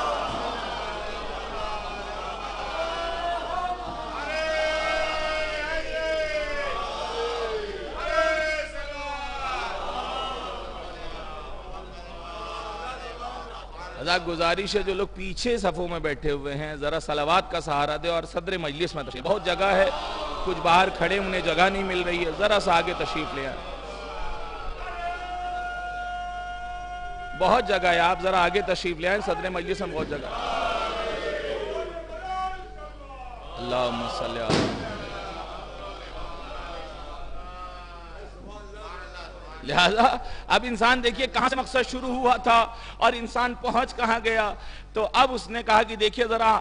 گزارش ہے جو لوگ پیچھے صفوں میں بیٹھے ہوئے ہیں ذرا صلوات کا سہارا دے اور صدر مجلس میں تشریف، بہت جگہ ہے، کچھ باہر کھڑے انہیں جگہ نہیں مل رہی ہے، ذرا سا آگے تشریف لے آئیں، بہت جگہ ہے، آپ ذرا آگے تشریف لے آئیں، صدر مجلس میں بہت جگہ ہے۔ اللہم صلی اللہ لہذا اب انسان دیکھیے کہاں سے مقصد شروع ہوا تھا اور انسان پہنچ کہاں گیا۔ تو اب اس نے کہا کہ دیکھیے ذرا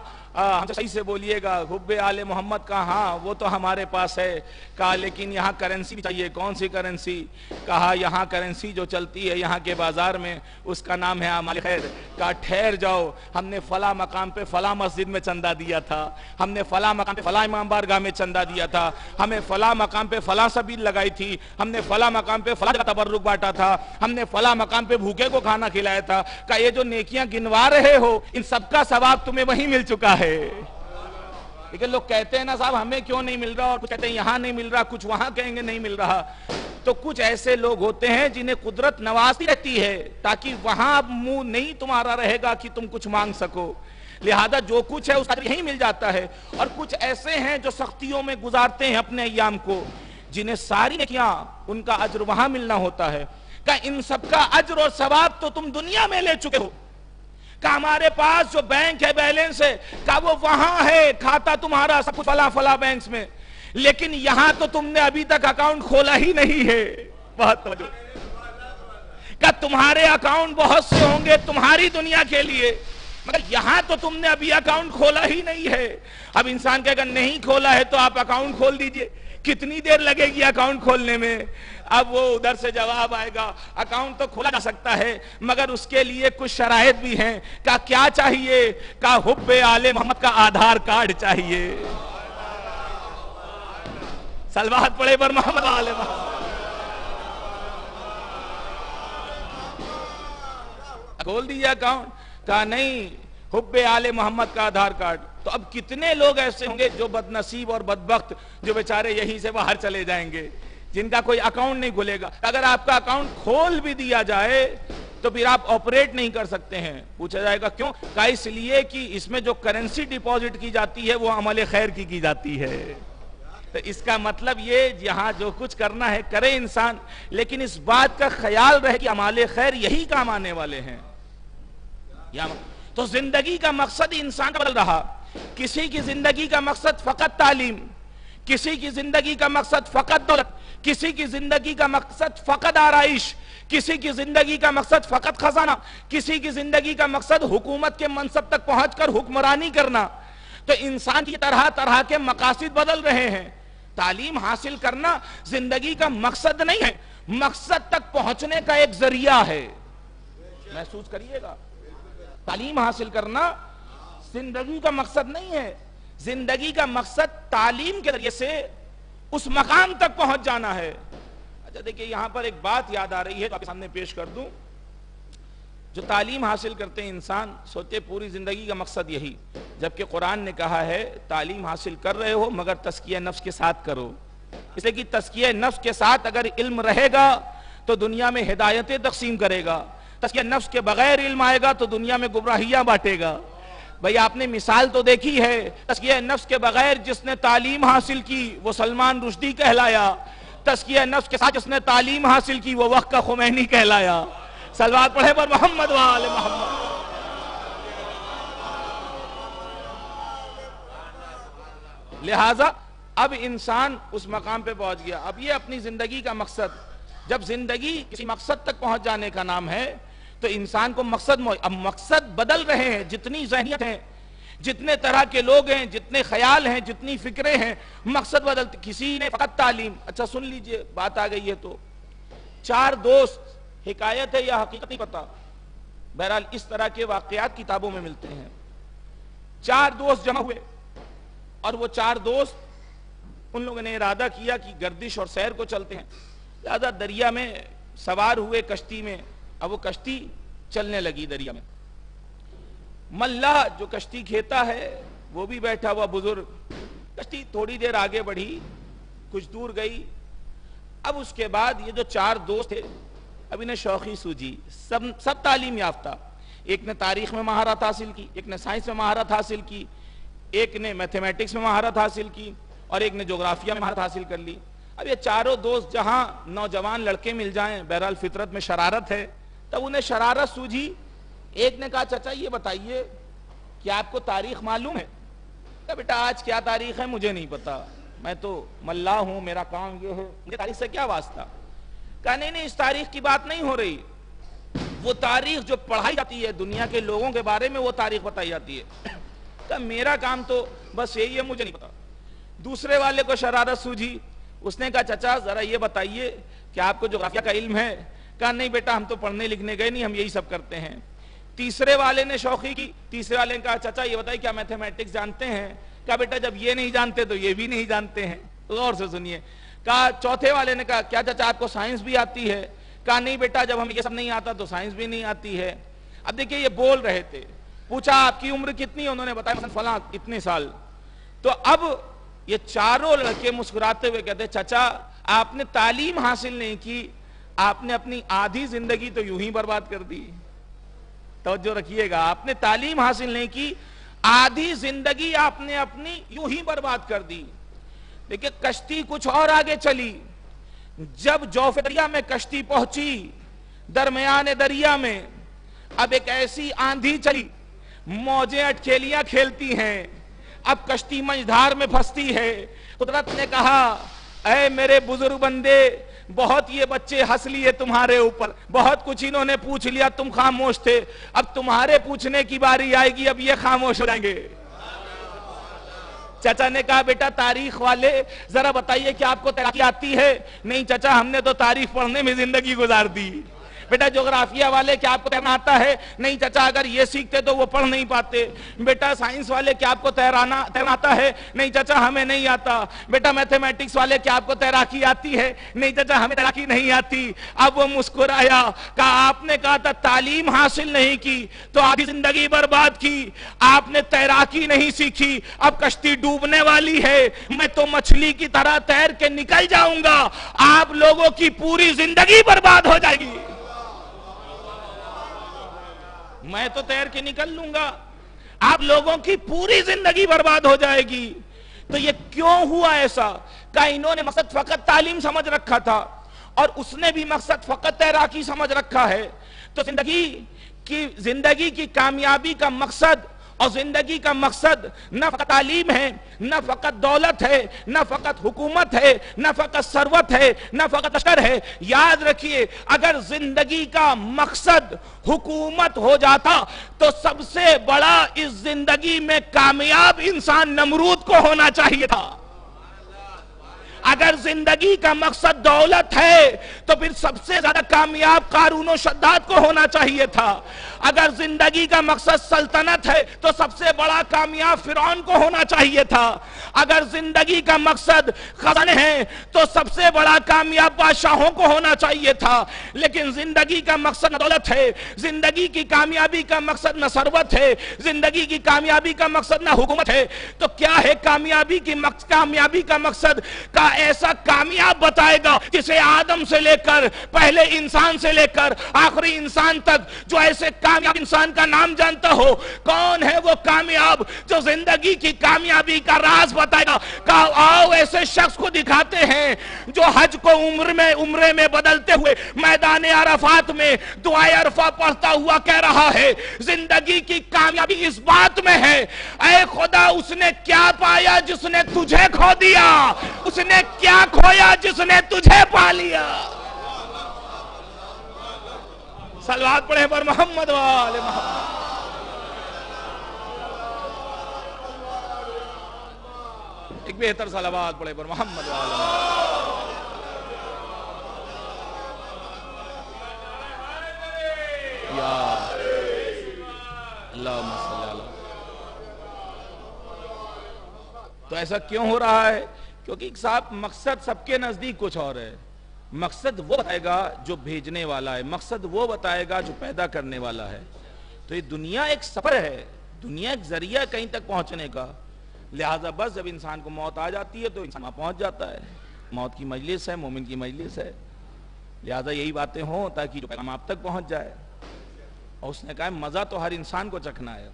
صحیح سے بولیے گا، حب آل محمد کا ہاں وہ تو ہمارے پاس ہے۔ کہا لیکن یہاں کرنسی بھی چاہیے، کون سی کرنسی؟ کہا یہاں کرنسی جو چلتی ہے یہاں کے بازار میں اس کا نام ہے اعمال خیر۔ کہا ٹھہر جاؤ، ہم نے فلاں مقام پہ فلاں مسجد میں چندہ دیا تھا، ہم نے فلاں مقام پہ فلاں امام بارگاہ میں چندہ دیا تھا، ہمیں فلاں مقام پہ فلاں سبیل لگائی تھی، ہم نے فلاں مقام پہ فلاں تبرک بانٹا تھا، ہم نے فلاں مقام پہ بھوکے کو کھانا کھلایا تھا۔ کہا یہ جو نیکیاں گنوا رہے ہو ان سب کا ثواب تمہیں وہیں مل چکا ہے۔ لیکن لوگ کہتے ہیں نا صاحب ہمیں کیوں نہیں مل رہا، اور کچھ کہتے ہیں یہاں نہیں مل رہا، کچھ وہاں کہیں گے نہیں مل رہا۔ تو کچھ ایسے لوگ ہوتے ہیں جنہیں قدرت نوازتی رہتی ہے تاکہ وہاں منہ نہیں تمہارا رہے گا کہ تم کچھ مانگ سکو، لہذا جو کچھ ہے اس کا یہیں مل جاتا ہے۔ اور کچھ ایسے ہیں جو سختیوں میں گزارتے ہیں اپنے ایام کو، جنہیں ساری نیکیاں ان کا اجر وہاں ملنا ہوتا ہے۔ کہ ان سب کا اجر اور ثواب تو تم دنیا میں لے چکے ہو۔ کہ ہمارے پاس جو بینک ہے بیلنس ہے، کہ وہ وہاں ہے، کھاتا تمہارا سب کچھ فلاں فلاں بینکس میں، لیکن یہاں تو تم نے ابھی تک اکاؤنٹ کھولا ہی نہیں ہے۔ بہت توجہ۔ کہ تمہارے اکاؤنٹ بہت سے ہوں گے تمہاری دنیا کے لیے، مگر یہاں تو تم نے ابھی اکاؤنٹ کھولا ہی نہیں ہے۔ اب انسان کہے گا نہیں کھولا ہے تو آپ اکاؤنٹ کھول دیجئے، کتنی دیر لگے گی اکاؤنٹ کھولنے میں؟ اب وہ ادھر سے جواب آئے گا اکاؤنٹ تو کھولا جا سکتا ہے مگر اس کے لیے کچھ شرائط بھی ہیں۔ کہا کیا چاہیے؟ کہا حب آل محمد کا آدھار کارڈ چاہیے۔ صلوات پڑھے پر محمد آل محمد۔ کھول دیا اکاؤنٹ؟ کہا نہیں، حب آل محمد کا آدھار کارڈ۔ تو اب کتنے لوگ ایسے ہوں گے جو بد نصیب اور بدبخت جو بیچارے یہیں سے باہر چلے جائیں گے، جن کا کوئی اکاؤنٹ نہیں کھلے گا۔ اگر آپ کا اکاؤنٹ کھول بھی دیا جائے تو پھر آپ آپریٹ نہیں کر سکتے ہیں۔ پوچھا جائے گا کیوں؟ کہا اس لیے کہ اس میں جو کرنسی ڈیپوزٹ کی جاتی ہے وہ عمل خیر کی جاتی ہے۔ تو اس کا مطلب یہ یہاں جو کچھ کرنا ہے کرے انسان، لیکن اس بات کا خیال رہے کہ عمل خیر یہی کام آنے والے ہیں۔ تو زندگی کا مقصد انسان کا بدل رہا۔ کسی کی زندگی کا مقصد فقط تعلیم، کسی کی زندگی کا مقصد فقط دولت، کسی کی زندگی کا مقصد فقط آرائش، کسی کی زندگی کا مقصد فقط خزانہ، کسی کی زندگی کا مقصد حکومت کے منصب تک پہنچ کر حکمرانی کرنا۔ تو انسان کی طرح طرح کے مقاصد بدل رہے ہیں۔ تعلیم حاصل کرنا زندگی کا مقصد نہیں ہے، مقصد تک پہنچنے کا ایک ذریعہ ہے۔ محسوس کریے گا، تعلیم حاصل کرنا زندگی کا مقصد نہیں ہے، زندگی کا مقصد تعلیم کے ذریعے سے اس مقام تک پہنچ جانا ہے۔ اچھا دیکھیں یہاں پر ایک بات یاد آ رہی ہے تو آپ کے سامنے پیش کر دوں۔ جو تعلیم حاصل کرتے ہیں انسان سوچے پوری زندگی کا مقصد یہی، جبکہ قرآن نے کہا ہے تعلیم حاصل کر رہے ہو مگر تزکیہ نفس کے ساتھ کرو۔ اس لیے کہ تزکیہ نفس کے ساتھ اگر علم رہے گا تو دنیا میں ہدایتیں تقسیم کرے گا، تزکیہ نفس کے بغیر علم آئے گا تو دنیا میں گمراہیاں بانٹے گا۔ بھئی آپ نے مثال تو دیکھی ہے، تزکیہ نفس کے بغیر جس نے تعلیم حاصل کی وہ سلمان رشدی کہلایا، تزکیہ نفس کے ساتھ جس نے تعلیم حاصل کی وہ وقت کا خمینی کہلایا۔ صلوات پڑھے پر محمد و آل محمد۔ لہٰذا اب انسان اس مقام پہ پہنچ گیا۔ اب یہ اپنی زندگی کا مقصد، جب زندگی کسی مقصد تک پہنچ جانے کا نام ہے تو انسان کو اب مقصد بدل رہے ہیں، جتنی ذہنیت ہیں، جتنے طرح کے لوگ ہیں، جتنے خیال ہیں، جتنی فکریں ہیں، مقصد بدلتے۔ کسی نے فقط تعلیم، اچھا سن لیجئے، بات آ گئی ہے تو 4 دوست، حکایت ہے یا حقیقت نہیں پتا، بہرحال اس طرح کے واقعات کتابوں میں ملتے ہیں۔ 4 دوست جمع ہوئے اور وہ 4 دوست ان لوگوں نے ارادہ کیا کہ گردش اور سیر کو چلتے ہیں، لہذا دریا میں سوار ہوئے کشتی میں۔ اب وہ کشتی چلنے لگی دریا میں، ملہ جو کشتی کھیتا ہے وہ بھی بیٹھا ہوا بزرگ، کشتی تھوڑی دیر آگے بڑھی، کچھ دور گئی۔ اب اس کے بعد یہ جو 4 دوست تھے اب انہیں شوخی سوجی، سب تعلیم یافتہ، ایک نے تاریخ میں مہارت حاصل کی، ایک نے سائنس میں مہارت حاصل کی، ایک نے میتھمیٹکس میں مہارت حاصل کی اور ایک نے جغرافیہ میں مہارت حاصل کر لی۔ اب یہ 4 دوست جہاں نوجوان لڑکے مل جائیں، بہرحال فطرت میں شرارت ہے، تب انہیں شرارت سوجھی۔ ایک نے کہا چچا یہ بتائیے کہ آپ کو تاریخ معلوم ہے؟ کہا بیٹا آج کیا تاریخ ہے مجھے نہیں پتا، میں تو ملا ہوں، میرا کام یہ ہے، مجھے تاریخ سے کیا واسطہ؟ کہا نہیں اس تاریخ کی بات نہیں ہو رہی، وہ تاریخ جو پڑھائی جاتی ہے دنیا کے لوگوں کے بارے میں وہ تاریخ بتائی جاتی ہے۔ کہا میرا کام تو بس یہی ہے، مجھے نہیں پتا۔ دوسرے والے کو شرارت سوجھی، اس نے کہا چچا ذرا یہ بتائیے کہ آپ کو جغرافیہ کا علم ہے؟ کہا نہیں بیٹا ہم تو پڑھنے لکھنے گئے نہیں، ہم یہی سب کرتے ہیں۔ تیسرے والے نے شوخی کی، تیسرے والے نے کہا چچا یہ بتائیے کیا میتھمیٹکس جانتے ہیں؟ کہا بیٹا جب یہ نہیں جانتے تو یہ بھی نہیں جانتے ہیں، غور سے سنیے۔ کہا چوتھے والے نے کہا کیا چچا آپ کو سائنس بھی آتی ہے؟ کہا نہیں بیٹا جب ہمیں یہ سب نہیں آتا تو سائنس بھی نہیں آتی ہے۔ اب دیکھیے یہ بول رہے تھے، پوچھا آپ کی عمر کتنی ہے؟ انہوں نے بتایا مثلا فلاں اتنے سال۔ تو اب یہ 4 لڑکے مسکراتے ہوئے کہتے چچا آپ نے تعلیم حاصل نہیں کی، آپ نے اپنی آدھی زندگی تو یوں ہی برباد کر دی۔ توجہ رکھیے گا، آپ نے تعلیم حاصل نہیں کی، آدھی زندگی آپ نے اپنی یوں ہی برباد کر دی۔ دیکھیں کشتی کچھ اور آگے چلی، جب جوف دریا میں کشتی پہنچی، درمیان دریا میں اب ایک ایسی آندھی چلی، موجیں اٹکیلیاں کھیلتی ہیں، اب کشتی منجھدار میں پھنستی ہے۔ قدرت نے کہا اے میرے بزرگ بندے، بہت یہ بچے ہنس لیے تمہارے اوپر، بہت کچھ انہوں نے پوچھ لیا، تم خاموش تھے، اب تمہارے پوچھنے کی باری آئے گی، اب یہ خاموش ہو جائیں گے۔ چچا نے کہا بیٹا تاریخ والے ذرا بتائیے کہ آپ کو تیراکی آتی ہے؟ نہیں چچا ہم نے تو تاریخ پڑھنے میں زندگی گزار دی۔ بیٹا جغرافیہ والے کیا آپ کو تیرنا آتا ہے؟ نہیں چچا اگر یہ سیکھتے تو وہ پڑھ نہیں پاتے۔ بیٹا سائنس والے کیا آپ کو تیرنا آتا ہے؟ نہیں چچا ہمیں نہیں آتا۔ بیٹا میتھمیٹکس والے کیا آپ کو تیراکی آتی ہے؟ نہیں چچا ہمیں تیراکی نہیں آتی۔ اب وہ مسکرایا، کہا آپ نے کہا تھا تعلیم حاصل نہیں کی تو آدھی زندگی برباد کی، آپ نے تیراکی نہیں سیکھی، اب کشتی ڈوبنے والی ہے، میں تو مچھلی کی طرح تیر کے نکل جاؤں گا، آپ لوگوں کی پوری زندگی برباد ہو جائے گی۔ میں تو تیر کے نکل لوں گا، آپ لوگوں کی پوری زندگی برباد ہو جائے گی۔ تو یہ کیوں ہوا ایسا؟ کہ انہوں نے مقصد فقط تعلیم سمجھ رکھا تھا اور اس نے بھی مقصد فقط تیراکی سمجھ رکھا ہے۔ تو زندگی کی کامیابی کا مقصد اور زندگی کا مقصد نہ فقط تعلیم ہے، نہ فقط دولت ہے، نہ فقط حکومت ہے، نہ فقط ثروت ہے، نہ فقط عسکر ہے۔ یاد رکھیے اگر زندگی کا مقصد حکومت ہو جاتا تو سب سے بڑا اس زندگی میں کامیاب انسان نمرود کو ہونا چاہیے تھا۔ اگر زندگی کا مقصد دولت ہے تو پھر سب سے زیادہ کامیاب قارون و شداد کو ہونا چاہیے تھا۔ اگر زندگی کا مقصد سلطنت ہے تو سب سے بڑا کامیاب فرعون کو ہونا چاہیے تھا۔ اگر زندگی کا مقصد خزانے ہیں تو سب سے بڑا کامیاب بادشاہوں کو ہونا چاہیے تھا۔ لیکن زندگی کا مقصد نہ دولت ہے، زندگی کی کامیابی کا مقصد نہ ثروت ہے، زندگی کی کامیابی کا مقصد نہ حکومت ہے، تو کیا ہے کامیابی کا مقصد؟ ایسا کامیاب بتائے گا جسے آدم سے لے کر پہلے انسان سے لے کر آخری انسان تک جو ایسے کامیاب انسان کا نام جانتا ہو. کون ہے وہ کامیاب جو زندگی کی کامیابی کا راز بتائے گا؟ کہا آؤ ایسے شخص کو دکھاتے ہیں جو حج کو عمرے میں بدلتے ہوئے میدان عرفات میں دعائے عرفہ پڑھتا ہوا کہہ رہا ہے زندگی کی کامیابی اس بات میں ہے اے خدا اس نے کیا پایا جس نے تجھے کھو دیا، اس نے کیا کھویا جس نے تجھے پا لیا. صلوات پڑھیں پر محمد وآل محمد. ایک بہتر صلوات پڑھیں پر محمد وآل محمد. یا اللہم صلی اللہ. تو ایسا کیوں ہو رہا ہے؟ کیونکہ صاحب مقصد سب کے نزدیک کچھ اور ہے. مقصد وہ بتائے گا جو بھیجنے والا ہے، مقصد وہ بتائے گا جو پیدا کرنے والا ہے. تو یہ دنیا ایک سفر ہے، دنیا ایک ذریعہ کہیں تک پہنچنے کا. لہٰذا بس جب انسان کو موت آ جاتی ہے تو انسان وہاں پہنچ جاتا ہے. موت کی مجلس ہے، مومن کی مجلس ہے. لہٰذا یہی باتیں ہوں تاکہ جو پیغام آپ تک پہنچ جائے. اور اس نے کہا مزہ تو ہر انسان کو چکھنا ہے.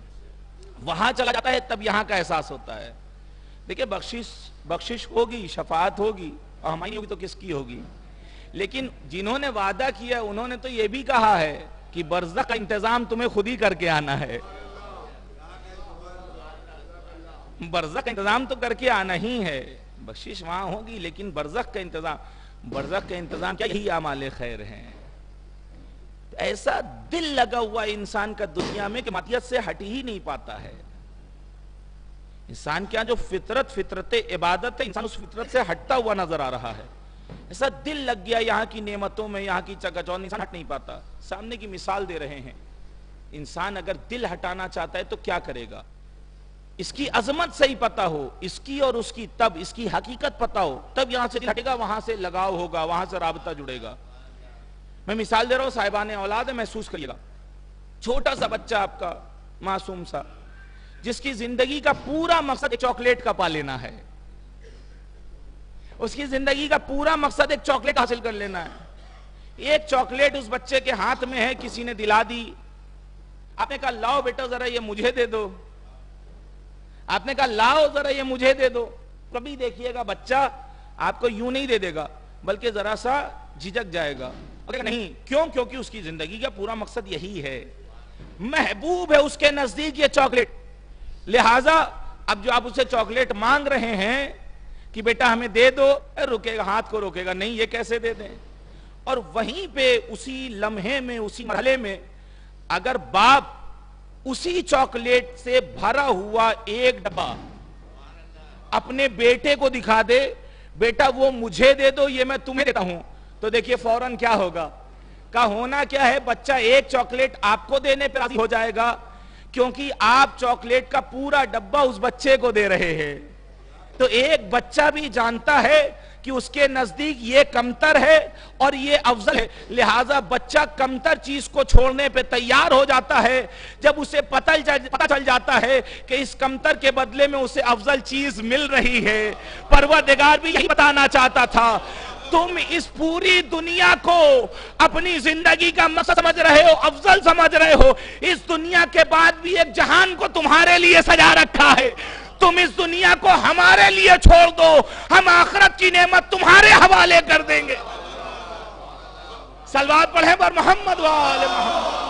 وہاں چلا جاتا ہے تب یہاں کا احساس ہوتا ہے. دیکھیں بخشش ہوگی، شفاعت ہوگی، اور ہماری ہوگی تو کس کی ہوگی؟ لیکن جنہوں نے وعدہ کیا انہوں نے تو یہ بھی کہا ہے کہ برزخ کا انتظام تمہیں خود ہی کر کے آنا ہے. برزخ کا انتظام تو کر کے آنا ہی ہے. بخشش وہاں ہوگی لیکن برزخ کا انتظام کیا؟ یہی اعمال خیر ہیں. ایسا دل لگا ہوا انسان کا دنیا میں کہ ماتیت سے ہٹ ہی نہیں پاتا ہے. انسان کیا جو فطرت عبادت ہے، انسان اس فطرت سے ہٹتا ہوا نظر آ رہا ہے. ایسا دل لگ گیا یہاں کی نعمتوں میں، یہاں کی چکاچوند، انسان ہٹ نہیں پاتا. سامنے کی مثال دے رہے ہیں. انسان اگر دل ہٹانا چاہتا ہے تو کیا کرے گا؟ اس کی عظمت صحیح پتا ہو، اس کی اور اس کی، تب اس کی حقیقت پتا ہو، تب یہاں سے دل ہٹے گا، وہاں سے لگاؤ ہوگا، وہاں سے رابطہ جڑے گا. میں مثال دے رہا ہوں، صاحبان اولاد ہے، محسوس کریے گا. چھوٹا سا بچہ آپ کا، معصوم سا، جس کی زندگی کا پورا مقصد ایک چاکلیٹ کا پا لینا ہے. اس کی زندگی کا پورا مقصد ایک چاکلیٹ حاصل کر لینا ہے. ایک چاکلیٹ اس بچے کے ہاتھ میں ہے، کسی نے دلا دی. آپ نے کہا لاؤ بیٹا ذرا یہ مجھے دے دو. آپ نے کہا لاؤ ذرا یہ مجھے دے دو. کبھی دیکھیے گا بچہ آپ کو یوں نہیں دے دے گا، بلکہ ذرا سا جھجک جائے گا. نہیں کیوں؟ کیونکہ اس کی زندگی کا پورا مقصد یہی ہے. محبوب ہے اس کے نزدیک یہ چاکلیٹ. لہٰذا اب جو آپ اسے چاکلیٹ مانگ رہے ہیں کہ بیٹا ہمیں دے دو، رکے گا، ہاتھ کو روکے گا، نہیں یہ کیسے دے دیں. اور وہیں پہ اسی لمحے میں، اسی مرحلے میں اگر باپ اسی چاکلیٹ سے بھرا ہوا ایک ڈبہ اپنے بیٹے کو دکھا دے، بیٹا وہ مجھے دے دو، یہ میں تمہیں دیتا ہوں، تو دیکھیے فوراً کیا ہوگا؟ کا ہونا کیا ہے؟ بچہ ایک چاکلیٹ آپ کو دینے پہ راضی ہو جائے گا کیونکہ آپ چاکلیٹ کا پورا ڈبہ اس بچے کو دے رہے ہیں. تو ایک بچہ بھی جانتا ہے کہ اس کے نزدیک یہ کمتر ہے اور یہ افضل ہے. لہٰذا بچہ کمتر چیز کو چھوڑنے پہ تیار ہو جاتا ہے جب اسے پتہ چل جاتا ہے کہ اس کمتر کے بدلے میں اسے افضل چیز مل رہی ہے. پروردگار بھی یہی بتانا چاہتا تھا، تم اس پوری دنیا کو اپنی زندگی کا مقصد سمجھ رہے ہو، افضل سمجھ رہے ہو. اس دنیا کے بعد بھی ایک جہان کو تمہارے لیے سجا رکھا ہے. تم اس دنیا کو ہمارے لیے چھوڑ دو، ہم آخرت کی نعمت تمہارے حوالے کر دیں گے. صلوات پڑھیں پر محمد وآل محمد.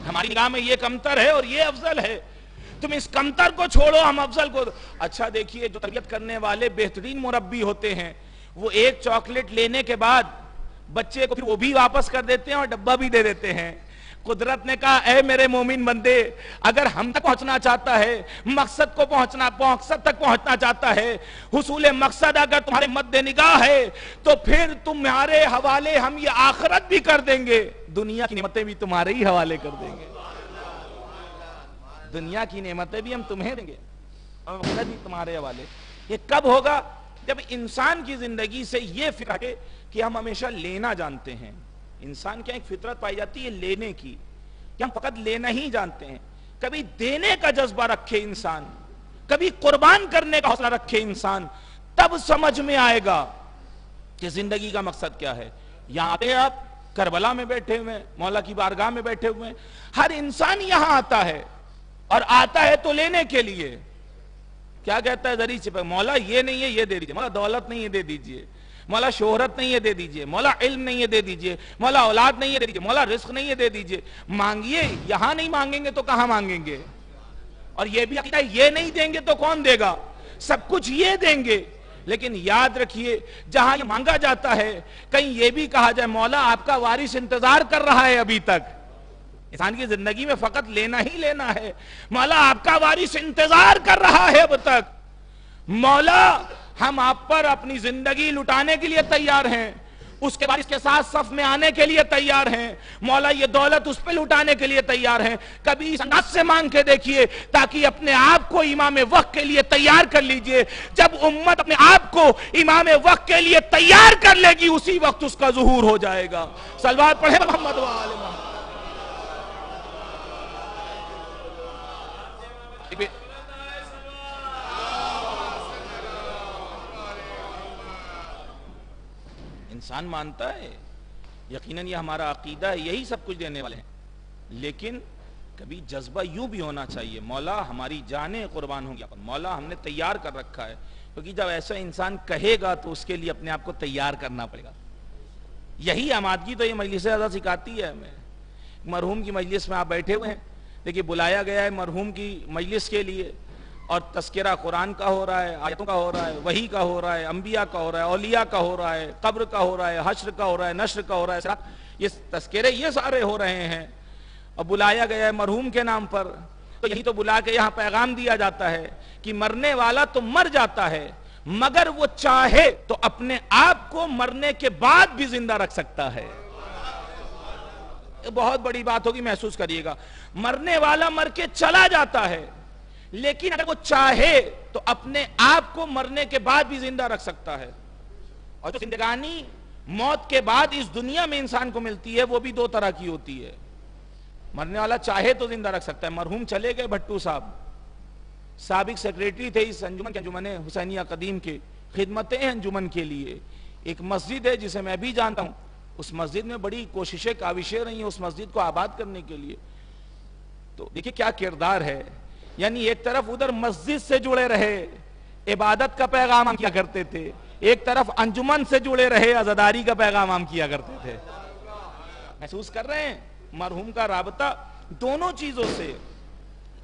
ہماری نگاہ میں یہ کمتر ہے اور یہ افضل ہے. تم اس کمتر کو چھوڑو، ہم افضل کو. اچھا دیکھیے جو تربیت کرنے والے بہترین مربی ہوتے ہیں وہ ایک چاکلیٹ لینے کے بعد بچے کو پھر وہ بھی واپس کر دیتے ہیں اور ڈبہ بھی دے دیتے ہیں. قدرت نے کہا اے میرے مومن بندے، اگر ہم تک پہنچنا چاہتا ہے، مقصد تک پہنچنا چاہتا ہے، حصول مقصد اگر تمہارے مد نگاہ ہے تو پھر تمہارے حوالے ہم یہ آخرت بھی کر دیں گے، دنیا کی نعمتیں بھی تمہارے ہی حوالے کر دیں گے. دنیا کی نعمتیں بھی ہم تمہیں دیں گے اور آخرت بھی تمہارے حوالے. یہ کب ہوگا؟ جب انسان کی زندگی سے یہ فکر ہے کہ ہم ہمیشہ لینا جانتے ہیں. انسان کیا ایک فطرت پائی جاتی ہے لینے کی، کہ ہم فقط لینا ہی جانتے ہیں. کبھی دینے کا جذبہ رکھے انسان، کبھی قربان کرنے کا حوصلہ رکھے انسان، تب سمجھ میں آئے گا کہ زندگی کا مقصد کیا ہے۔ یہاں آتے ہیں آپ، کربلا میں بیٹھے ہوئے ہیں، مولا کی بارگاہ میں بیٹھے ہوئے ہیں، ہر انسان یہاں آتا ہے، اور آتا ہے تو لینے کے لیے۔ کیا کہتا ہے ذریعہ چھپے، مولا یہ نہیں ہے یہ دے دیجئے، مولا دولت نہیں ہے دے دیجئے، مولا شہرت نہیں ہے دے دیجئے، مولا علم نہیں ہے دے دیجئے، مولا اولاد نہیں ہے دے دیجئے، مولا رزق نہیں ہے دے دیجئے۔ مانگیے، یہاں نہیں مانگیں گے تو کہاں مانگیں گے؟ اور یہ بھی عقیدہ ہے یہ نہیں دیں گے تو کون دے گا؟ سب کچھ یہ دیں گے۔ لیکن یاد رکھیے جہاں یہ مانگا جاتا ہے کہیں یہ بھی کہا جائے مولا آپ کا وارث انتظار کر رہا ہے ابھی تک۔ انسان کی زندگی میں فقط لینا ہی لینا ہے، مولا آپ کا وارث انتظار کر رہا ہے اب تک، مولا ہم آپ پر اپنی زندگی لٹانے کے لیے تیار ہیں، اس کے بعد اس کے ساتھ صف میں آنے کے لیے تیار ہیں، مولا یہ دولت اس پہ لٹانے کے لیے تیار ہیں۔ کبھی اس انداز سے مانگ کے دیکھیے تاکہ اپنے آپ کو امام وقت کے لیے تیار کر لیجئے۔ جب امت اپنے آپ کو امام وقت کے لیے تیار کر لے گی اسی وقت اس کا ظہور ہو جائے گا۔ صلوات پڑھیں محمد و آل محمد۔ انسان مانتا ہے یقیناً یہ ہمارا عقیدہ ہے، یہی سب کچھ دینے والے ہیں، لیکن کبھی جذبہ یوں بھی ہونا چاہیے مولا ہماری جانیں قربان ہوں گی، مولا ہم نے تیار کر رکھا ہے، کیونکہ جب ایسا انسان کہے گا تو اس کے لیے اپنے آپ کو تیار کرنا پڑے گا۔ یہی آمادگی تو یہ مجلس زیادہ سکھاتی ہے ہمیں۔ مرحوم کی مجلس میں آپ بیٹھے ہوئے ہیں، دیکھیے بلایا گیا ہے مرحوم کی مجلس کے لیے، اور تذکرہ قرآن کا ہو رہا ہے، آیتوں کا ہو رہا ہے، وحی کا ہو رہا ہے، انبیاء کا ہو رہا ہے، اولیاء کا ہو رہا ہے، قبر کا ہو رہا ہے، حشر کا ہو رہا ہے، نشر کا ہو رہا ہے، یہ تذکرے یہ سارے ہو رہے ہیں، اور بلایا گیا ہے مرحوم کے نام پر، تو یہی تو بلا کے یہاں پیغام دیا جاتا ہے کہ مرنے والا تو مر جاتا ہے مگر وہ چاہے تو اپنے آپ کو مرنے کے بعد بھی زندہ رکھ سکتا ہے۔ بہت بڑی بات ہوگی، محسوس کریے گا، مرنے والا مر کے چلا جاتا ہے لیکن اگر وہ چاہے تو اپنے آپ کو مرنے کے بعد بھی زندہ رکھ سکتا ہے۔ اور جو زندگانی موت کے بعد اس دنیا میں انسان کو ملتی ہے وہ بھی دو طرح کی ہوتی ہے۔ مرنے والا چاہے تو زندہ رکھ سکتا ہے۔ مرحوم چلے گئے بھٹو صاحب، سابق سیکریٹری تھے اس انجمن کے، انجمن حسینیہ قدیم کے، خدمتیں انجمن کے لیے۔ ایک مسجد ہے جسے میں بھی جانتا ہوں، اس مسجد میں بڑی کوششیں کاوشیں رہی ہیں اس مسجد کو آباد کرنے کے لیے۔ تو دیکھیں کیا کردار ہے، یعنی ایک طرف ادھر مسجد سے جڑے رہے، عبادت کا پیغام ہم کیا کرتے تھے، ایک طرف انجمن سے جڑے رہے، عزاداری کا پیغام ہم کیا کرتے تھے۔ محسوس کر رہے ہیں مرحوم کا رابطہ دونوں چیزوں سے۔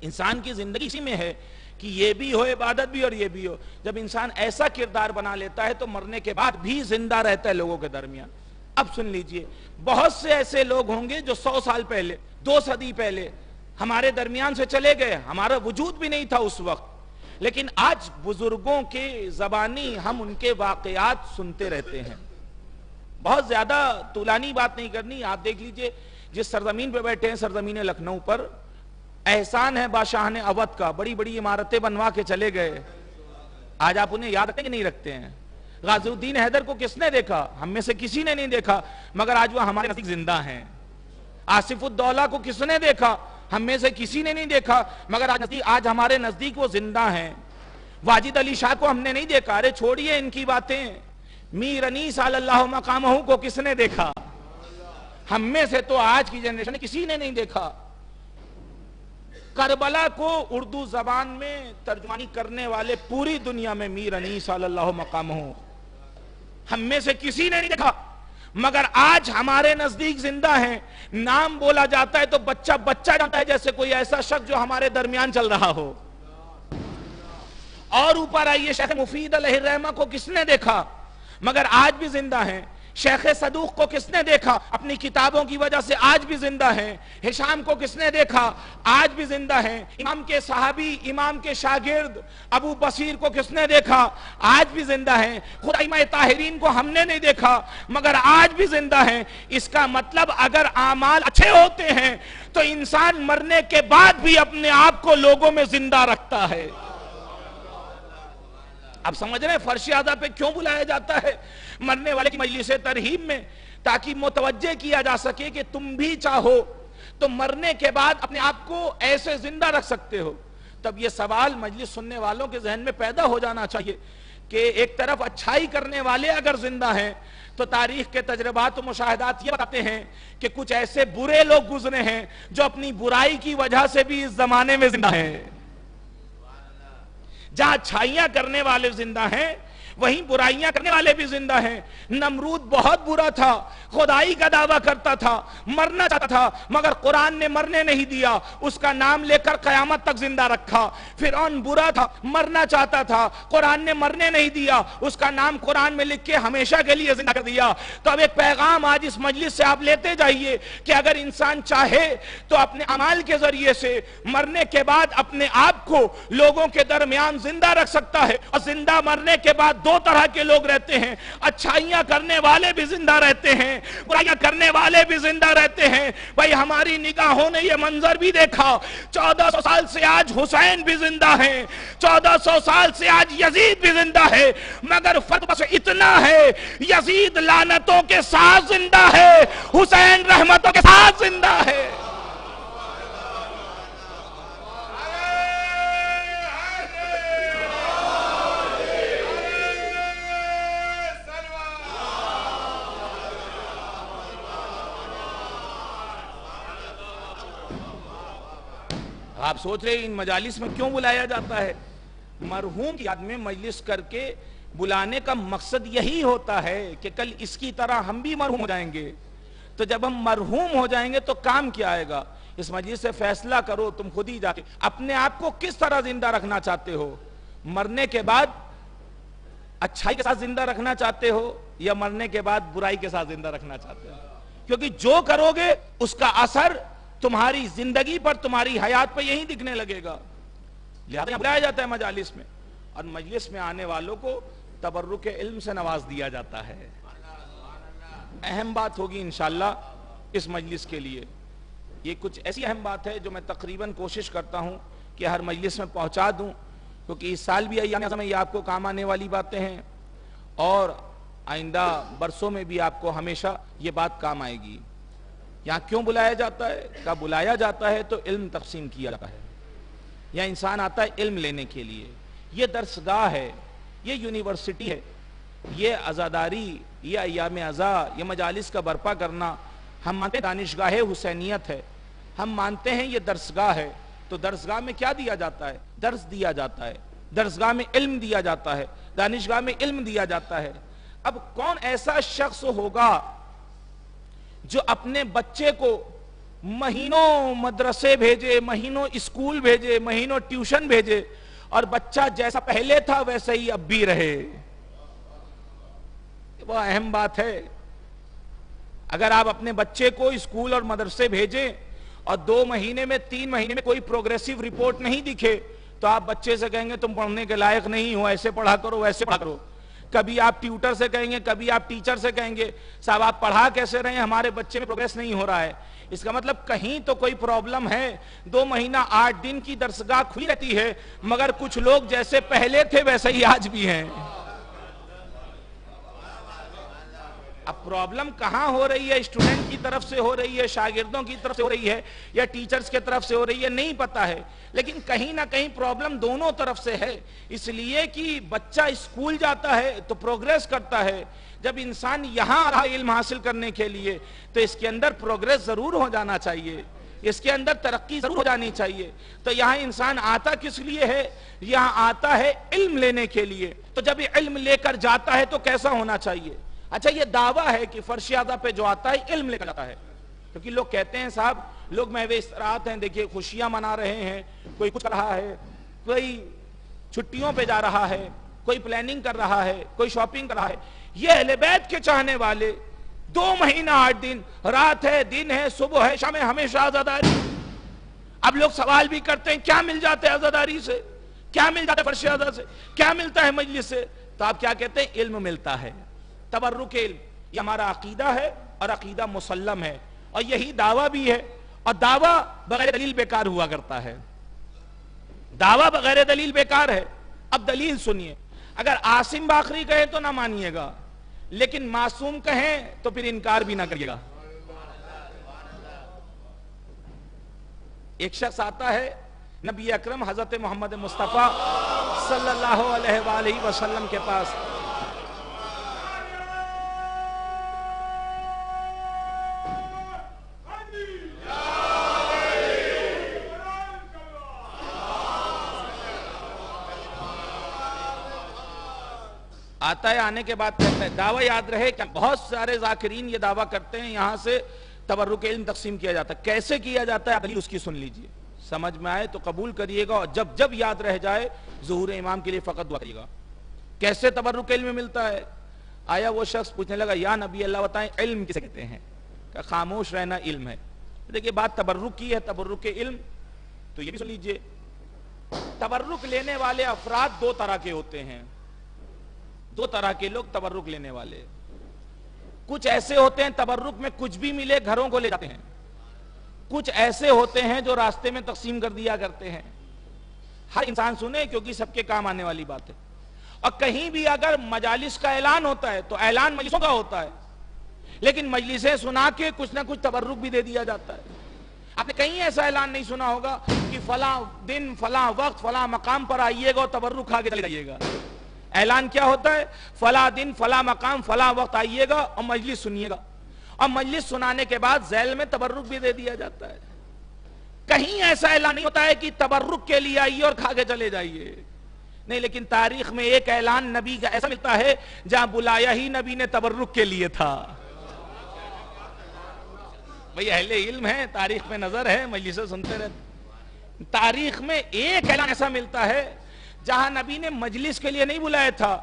انسان کی زندگی اسی میں ہے کہ یہ بھی ہو عبادت بھی اور یہ بھی ہو۔ جب انسان ایسا کردار بنا لیتا ہے تو مرنے کے بعد بھی زندہ رہتا ہے لوگوں کے درمیان۔ اب سن لیجئے، بہت سے ایسے لوگ ہوں گے جو 100 سال پہلے، 2 صدی پہلے ہمارے درمیان سے چلے گئے، ہمارا وجود بھی نہیں تھا اس وقت، لیکن آج بزرگوں کے زبانی ہم ان کے واقعات سنتے رہتے ہیں۔ بہت زیادہ طولانی بات نہیں کرنی، آپ دیکھ لیجئے جس سرزمین پہ بیٹھے ہیں، سرزمین لکھنؤ پر، احسان ہے بادشاہ نے اودھ کا، بڑی بڑی عمارتیں بنوا کے چلے گئے۔ آج آپ انہیں یاد رکھتے کہ نہیں رکھتے ہیں؟ غازی الدین حیدر کو کس نے دیکھا؟ ہم میں سے کسی نے نہیں دیکھا، مگر آج وہ ہمارے نزدیک زندہ ہیں۔ آصف الدولہ کو کس نے دیکھا؟ ہم میں سے کسی نے نہیں دیکھا، مگر آج ہمارے نزدیک وہ زندہ ہیں۔ واجد علی شاہ کو ہم نے نہیں دیکھا، ارے چھوڑیے ان کی باتیں۔ میر انیس اللہ مقامہ کو کس نے دیکھا؟ ہم میں سے تو آج کی جنریشن کسی نے نہیں دیکھا۔ کربلا کو اردو زبان میں ترجمانی کرنے والے پوری دنیا میں میر انیس اللہ مقامہ، ہم میں سے کسی نے نہیں دیکھا، مگر آج ہمارے نزدیک زندہ ہیں۔ نام بولا جاتا ہے تو بچہ بچہ جانتا ہے، جیسے کوئی ایسا شخص جو ہمارے درمیان چل رہا ہو۔ اور اوپر آئیے، شیخ مفید علیہ الرحمہ کو کس نے دیکھا؟ مگر آج بھی زندہ ہیں۔ شیخ صدوق کو کس نے دیکھا؟ اپنی کتابوں کی وجہ سے آج بھی زندہ ہیں۔ ہشام کو کس نے دیکھا؟ آج بھی زندہ ہیں۔ امام کے صحابی، امام کے شاگرد ابو بصیر کو کس نے دیکھا؟ آج بھی زندہ ہیں۔ خود ائمہ طاہرین کو ہم نے نہیں دیکھا، مگر آج بھی زندہ ہیں۔ اس کا مطلب اگر اعمال اچھے ہوتے ہیں تو انسان مرنے کے بعد بھی اپنے آپ کو لوگوں میں زندہ رکھتا ہے۔ اب سمجھ رہے ہیں فرش اعضا پہ کیوں بلایا جاتا ہے مرنے والے کی مجلس ترہیب میں؟ تاکہ متوجہ کیا جا سکے کہ تم بھی چاہو تو مرنے کے بعد اپنے آپ کو ایسے زندہ رکھ سکتے ہو؟ تب یہ سوال مجلس سننے والوں کے ذہن میں پیدا ہو جانا چاہیے کہ ایک طرف اچھائی کرنے والے اگر زندہ ہیں تو تاریخ کے تجربات و مشاہدات یہ بتاتے ہیں کہ کچھ ایسے برے لوگ گزرے ہیں جو اپنی برائی کی وجہ سے بھی اس زمانے میں زندہ ہیں۔ جہاں اچھائیاں کرنے والے زندہ ہیں وہیں برائیاں کرنے والے بھی زندہ ہیں۔ نمرود بہت برا تھا، خدائی کا دعویٰ کرتا تھا، مرنا چاہتا تھا، مگر قرآن نے مرنے نہیں دیا، اس کا نام لے کر قیامت تک زندہ رکھا۔ فرعون برا تھا، مرنا چاہتا تھا، قرآن نے مرنے نہیں دیا، اس کا نام قرآن میں لکھ کے ہمیشہ کے لیے زندہ کر دیا۔ تو اب ایک پیغام آج اس مجلس سے آپ لیتے جائیے کہ اگر انسان چاہے تو اپنے اعمال کے ذریعے سے مرنے کے بعد اپنے آپ کو لوگوں کے درمیان زندہ رکھ سکتا ہے۔ اور زندہ مرنے کے بعد دو طرح کے لوگ رہتے ہیں، اچھائیاں کرنے والے بھی زندہ رہتے ہیں، برائیاں کرنے والے بھی زندہ رہتے ہیں۔ بھائی ہماری نگاہوں نے یہ منظر بھی دیکھا، 1400 سال سے آج حسین بھی زندہ ہیں، 1400 سال سے آج یزید بھی زندہ ہے، مگر فرق بس اتنا ہے، یزید لعنتوں کے ساتھ زندہ ہے، حسین رحمتوں کے ساتھ زندہ ہے۔ آپ سوچ رہے ہیں ان مجالس میں کیوں بلایا جاتا ہے؟ مرحوم کی یاد میں مجلس کر کے بلانے کا مقصد یہی ہوتا ہے کہ کل اس کی طرح ہم بھی مرحوم ہو جائیں گے۔ تو جب ہم مرحوم ہو جائیں گے تو کام کیا آئے گا؟ اس مجلس سے فیصلہ کرو تم خود ہی جا کے اپنے آپ کو کس طرح زندہ رکھنا چاہتے ہو؟ مرنے کے بعد اچھائی کے ساتھ زندہ رکھنا چاہتے ہو یا مرنے کے بعد برائی کے ساتھ زندہ رکھنا چاہتے ہو؟ کیونکہ جو کرو گے اس کا اثر تمہاری زندگی پر، تمہاری حیات پر یہی دکھنے لگے گا۔ لہذا بلایا جاتا ہے مجالس میں، اور مجلس میں آنے والوں کو تبرک علم سے نواز دیا جاتا ہے۔ اہم بات ہوگی انشاءاللہ اس مجلس کے لیے، یہ کچھ ایسی اہم بات ہے جو میں تقریباً کوشش کرتا ہوں کہ ہر مجلس میں پہنچا دوں، کیونکہ اس سال بھی ایام میں یہ آپ کو کام آنے والی باتیں ہیں، اور آئندہ برسوں میں بھی آپ کو ہمیشہ یہ بات کام آئے گی۔ یہاں کیوں بلایا جاتا ہے؟ کہ بلایا جاتا ہے تو علم تقسیم کیا جاتا ہے، یا انسان آتا ہے علم لینے کے لیے۔ یہ درسگاہ ہے، یہ یونیورسٹی ہے، یہ عزاداری، یہ ایام عزا، یہ مجالس کا برپا کرنا، ہم مانتے ہیں دانشگاہ حسینیت ہے، ہم مانتے ہیں یہ درسگاہ ہے۔ تو درسگاہ میں کیا دیا جاتا ہے؟ درس دیا جاتا ہے، درسگاہ میں علم دیا جاتا ہے، دانشگاہ میں علم دیا جاتا ہے۔ اب کون ایسا شخص ہوگا جو اپنے بچے کو مہینوں مدرسے بھیجے، مہینوں اسکول بھیجے، مہینوں ٹیوشن بھیجے، اور بچہ جیسا پہلے تھا ویسے ہی اب بھی رہے؟ وہ اہم بات ہے۔ اگر آپ اپنے بچے کو اسکول اور مدرسے بھیجیں اور 2 مہینے میں 3 مہینے میں کوئی پروگریسو رپورٹ نہیں دکھے تو آپ بچے سے کہیں گے تم پڑھنے کے لائق نہیں ہو، ایسے پڑھا کرو، ویسے پڑھا کرو۔ کبھی آپ ٹیوٹر سے کہیں گے، کبھی آپ ٹیچر سے کہیں گے صاحب آپ پڑھا کیسے رہے ہیں، ہمارے بچے میں پروگریس نہیں ہو رہا ہے۔ اس کا مطلب کہیں تو کوئی پرابلم ہے۔ 2 مہینہ 8 دن کی درسگاہ کھلی رہتی ہے، مگر کچھ لوگ جیسے پہلے تھے ویسے ہی آج بھی ہیں۔ اب پرابلم کہاں ہو رہی ہے؟ اسٹوڈنٹ کی طرف سے ہو رہی ہے، شاگردوں کی طرف سے ہو رہی ہے، یا ٹیچرز کی طرف سے ہو رہی ہے، نہیں پتا ہے، لیکن کہیں نہ کہیں پرابلم دونوں طرف سے ہے۔ اس لیے کہ بچہ اسکول جاتا ہے تو پروگریس کرتا ہے، جب انسان یہاں آ رہا علم حاصل کرنے کے لیے تو اس کے اندر پروگریس ضرور ہو جانا چاہیے، اس کے اندر ترقی ضرور ہو جانی چاہیے۔ تو یہاں انسان آتا کس لیے ہے؟ یہاں آتا ہے علم لینے کے لیے۔ تو جب یہ علم لے کر جاتا ہے تو کیسا ہونا چاہیے؟ اچھا یہ دعویٰ ہے کہ فرش اعضا پہ جو آتا ہے علم لے کر جاتا ہے، کیونکہ لوگ کہتے ہیں صاحب لوگ محو استراحت ہیں، دیکھیے خوشیاں منا رہے ہیں، کوئی کچھ کر رہا ہے، کوئی چھٹیوں پہ جا رہا ہے، کوئی پلاننگ کر رہا ہے، کوئی شاپنگ کر رہا ہے۔ یہ اہل بیت کے چاہنے والے 2 مہینہ 8 دن، رات ہے، دن ہے، صبح ہے، شام ہے، ہمیشہ عزاداری۔ اب لوگ سوال بھی کرتے ہیں کیا مل جاتا ہے عزاداری سے، کیا مل جاتا ہے فرش اعضا سے، کیا ملتا ہے مجلس سے؟ تو آپ کیا کہتے ہیں؟ علم ملتا ہے، تبرک علم۔ یہ ہمارا عقیدہ ہے اور عقیدہ مسلم ہے، اور یہی دعویٰ بھی ہے، اور دعویٰ بغیر دلیل بیکار ہوا کرتا ہے۔ دعویٰ بغیر دلیل بیکار ہے۔ اب دلیل سنیے، اگر عاصم باقری کہے تو نہ مانیے گا، لیکن معصوم کہیں تو پھر انکار بھی نہ کریے گا۔ ایک شخص آتا ہے نبی اکرم حضرت محمد مصطفیٰ صلی اللہ علیہ وآلہ وسلم کے پاس. آتا ہے, آنے کے بعد کہتا ہے, دعویٰ یاد رہے کہ بہت سارے ذاکرین یہ دعویٰ کرتے ہیں یہاں سے تبرک علم تقسیم کیا جاتا ہے. کیسے کیا جاتا ہے دلیل اس کی سن لیجئے, سمجھ میں آئے تو قبول کریے گا, اور جب جب یاد رہ جائے ظہور امام کے لیے فقط دعا کریے گا. کیسے تبرک علم ملتا ہے؟ آیا وہ شخص پوچھنے لگا, یا نبی اللہ بتائیں علم کسے کہتے ہیں؟ کہ خاموش رہنا علم ہے. دیکھیے بات تبرک کی ہے, تبرک علم, تو یہ بھی سن لیجئے. تبرک لینے والے افراد دو طرح کے ہوتے ہیں, دو طرح کے لوگ تبرک لینے والے. کچھ ایسے ہوتے ہیں تبرک میں کچھ بھی ملے گھروں کو لے جاتے ہیں, کچھ ایسے ہوتے ہیں جو راستے میں تقسیم کر دیا کرتے ہیں. ہر انسان سنے کیونکہ سب کے کام آنے والی بات ہے. اور کہیں بھی اگر مجالس کا اعلان ہوتا ہے تو اعلان مجلسوں کا ہوتا ہے, لیکن مجلسیں سنا کے کچھ نہ کچھ تبرک بھی دے دیا جاتا ہے. آپ نے کہیں ایسا اعلان نہیں سنا ہوگا کہ فلاں دن فلاں وقت فلاں مقام پر آئیے گا اور تبرک کھا کے چلے جائیے گا. اعلان کیا ہوتا ہے؟ فلاں دن فلاں مقام فلاں وقت آئیے گا اور مجلس سنیے گا, اور مجلس سنانے کے بعد ذیل میں تبرک بھی دے دیا جاتا ہے. کہیں ایسا اعلان نہیں ہوتا ہے کہ تبرک کے لیے آئیے اور کھا کے چلے جائیے, نہیں. لیکن تاریخ میں ایک اعلان نبی کا ایسا ملتا ہے جہاں بلایا ہی نبی نے تبرک کے لیے تھا. بھئی اہل علم ہے, تاریخ میں نظر ہے, مجلسیں سنتے رہتے. تاریخ میں ایک اعلان ایسا ملتا ہے جہاں نبی نے مجلس کے لیے نہیں بلایا تھا,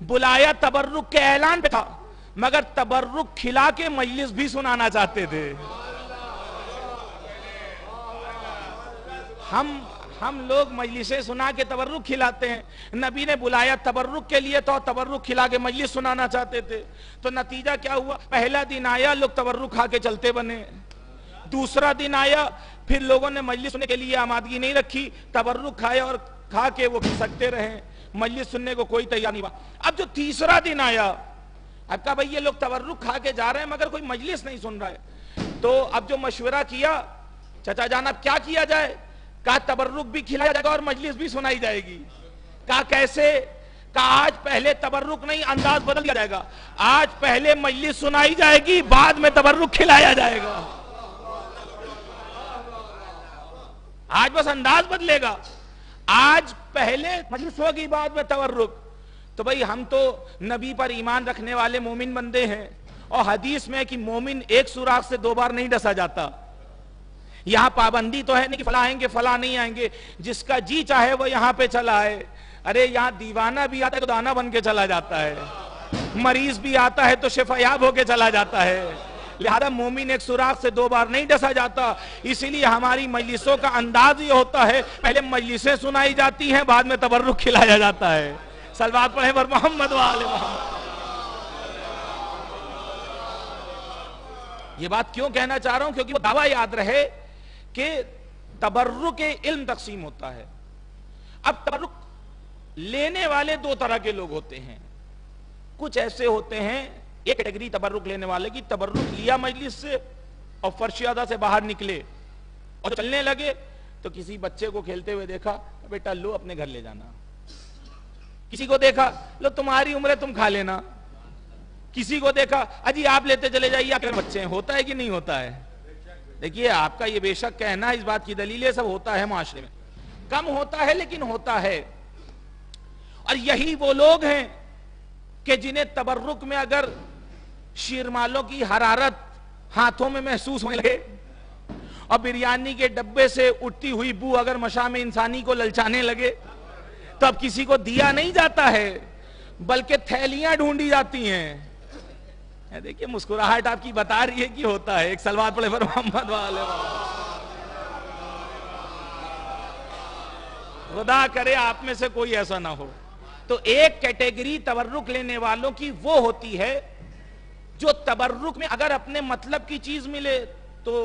بلایا تبرک کے اعلان پہ تھا, مگر تبرک کھلا کے مجلس بھی سنانا چاہتے تھے. ہم لوگ مجلسیں سنا کے تبرک کھلاتے ہیں, نبی نے بلایا تبرک کے لیے تو تبرک کھلا کے مجلس سنانا چاہتے تھے. تو نتیجہ کیا ہوا؟ پہلا دن آیا لوگ تبرک کھا کے چلتے بنے, دوسرا دن آیا پھر لوگوں نے مجلس سننے کے لیے آمادگی نہیں رکھی, تبرک کھایا اور کھا کے وہ سکتے رہے, مجلس سننے کو کوئی تیار نہیں ہوا. اب جو تیسرا دن آیا, اب کہا بھئی یہ لوگ تبرک کھا کے جا رہے ہیں مگر کوئی مجلس نہیں سن رہا ہے. تو اب جو مشورہ کیا, چچا جان اب کیا کیا جائے؟ کہا تبرک بھی کھلایا جائے گا اور مجلس بھی سنائی جائے گی. کہا کیسے؟ کہا آج پہلے تبرک نہیں, انداز بدل دیا جائے گا. آج پہلے مجلس سنائی جائے گی, بعد میں تبرک کھلایا جائے گا. آج بس انداز بدلے گا, آج پہلے مجلس ہوگی بعد میں تبرک. تو بھئی ہم تو نبی پر ایمان رکھنے والے مومن بندے ہیں, اور حدیث میں کہ مومن ایک سوراخ سے دو بار نہیں ڈسا جاتا. یہاں پابندی تو ہے نہیں کہ فلاں آئیں گے فلاں نہیں آئیں گے, جس کا جی چاہے وہ یہاں پہ چلا آئے. ارے یہاں دیوانہ بھی آتا ہے تو دانا بن کے چلا جاتا ہے, مریض بھی آتا ہے تو شفا یاب ہو کے چلا جاتا ہے. لہذا مومن ایک سوراخ سے دو بار نہیں ڈسا جاتا. اسی لیے ہماری مجلسوں کا انداز یہ ہوتا ہے, پہلے مجلسیں سنائی جاتی ہیں, بعد میں تبرک کھلایا جاتا ہے. صلوات پڑھیں پر محمد وآل محمد. یہ بات کیوں کہنا چاہ رہا ہوں؟ کیونکہ وہ دعویٰ یاد رہے کہ تبرک علم تقسیم ہوتا ہے. اب تبرک لینے والے دو طرح کے لوگ ہوتے ہیں. کچھ ایسے ہوتے ہیں, ایک کیٹیگری تبرک لینے والے کی, تبرک لیا مجلس سے اور فرش ادا سے باہر نکلے اور چلنے لگے تو کسی بچے کو کھیلتے ہوئے دیکھا, بیٹا لو اپنے گھر لے جانا. کسی کو دیکھا, لو تمہاری عمر ہے تم کھا لینا. کسی کو دیکھا, اجی آپ لیتے چلے جائیے, آپ کے بچے ہیں. ہوتا ہے کہ نہیں ہوتا ہے؟ دیکھیے آپ کا یہ بے شک کہنا اس بات کی دلیل ہے, سب ہوتا ہے معاشرے میں, کم ہوتا ہے لیکن ہوتا ہے. اور یہی وہ لوگ ہیں کہ جنہیں تبرک میں اگر شیرمالوں کی حرارت ہاتھوں میں محسوس ہونے لگے اور بریانی کے ڈبے سے اٹھتی ہوئی بو اگر مشام انسانی کو للچانے لگے تو اب کسی کو دیا نہیں جاتا ہے بلکہ تھیلیاں ڈھونڈی جاتی ہیں. دیکھیے مسکراہٹ آپ کی بتا رہی ہے کہ ہوتا ہے. ایک صلوات پڑھے پر محمد والے. خدا کرے آپ میں سے کوئی ایسا نہ ہو. تو ایک کیٹیگری تبرک لینے والوں کی وہ ہوتی ہے جو تبرک میں اگر اپنے مطلب کی چیز ملے تو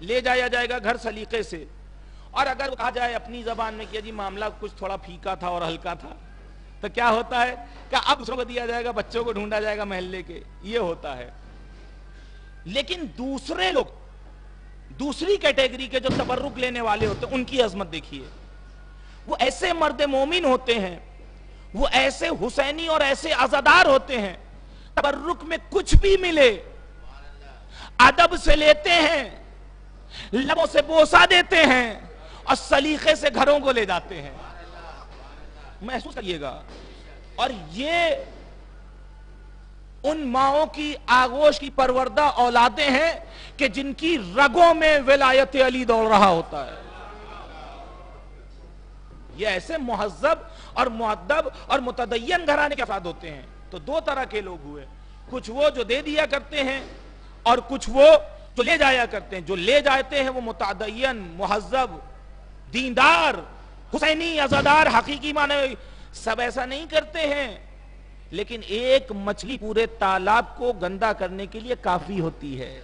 لے جایا جائے گا گھر سلیقے سے, اور اگر کہا جائے اپنی زبان میں کہ جی معاملہ کچھ تھوڑا پھیکا تھا اور ہلکا تھا تو کیا ہوتا ہے کہ اب دوسروں کو دیا جائے گا, بچوں کو ڈھونڈا جائے گا محلے کے. یہ ہوتا ہے. لیکن دوسرے لوگ دوسری کیٹیگری کے جو تبرک لینے والے ہوتے ہیں ان کی عظمت دیکھیے. وہ ایسے مرد مومن ہوتے ہیں, وہ ایسے حسینی اور ایسے عزادار ہوتے ہیں, تبرک میں کچھ بھی ملے ادب سے لیتے ہیں, لبوں سے بوسہ دیتے ہیں اور سلیقے سے گھروں کو لے جاتے ہیں. محسوس کریے گا. اور یہ ان ماؤں کی آغوش کی پروردہ اولادیں ہیں کہ جن کی رگوں میں ولایت علی دوڑ رہا ہوتا ہے. یہ ایسے مہذب اور مؤدب اور متدین گھرانے کے افراد ہوتے ہیں. تو دو طرح کے لوگ ہوئے, کچھ وہ جو دے دیا کرتے ہیں اور کچھ وہ جو لے جایا کرتے ہیں. جو لے جاتے ہیں وہ متدین, مہذب, دیندار, حسینی, عزادار, حقیقی معنی. سب ایسا نہیں کرتے ہیں, لیکن ایک مچھلی پورے تالاب کو گندا کرنے کے لیے کافی ہوتی ہے.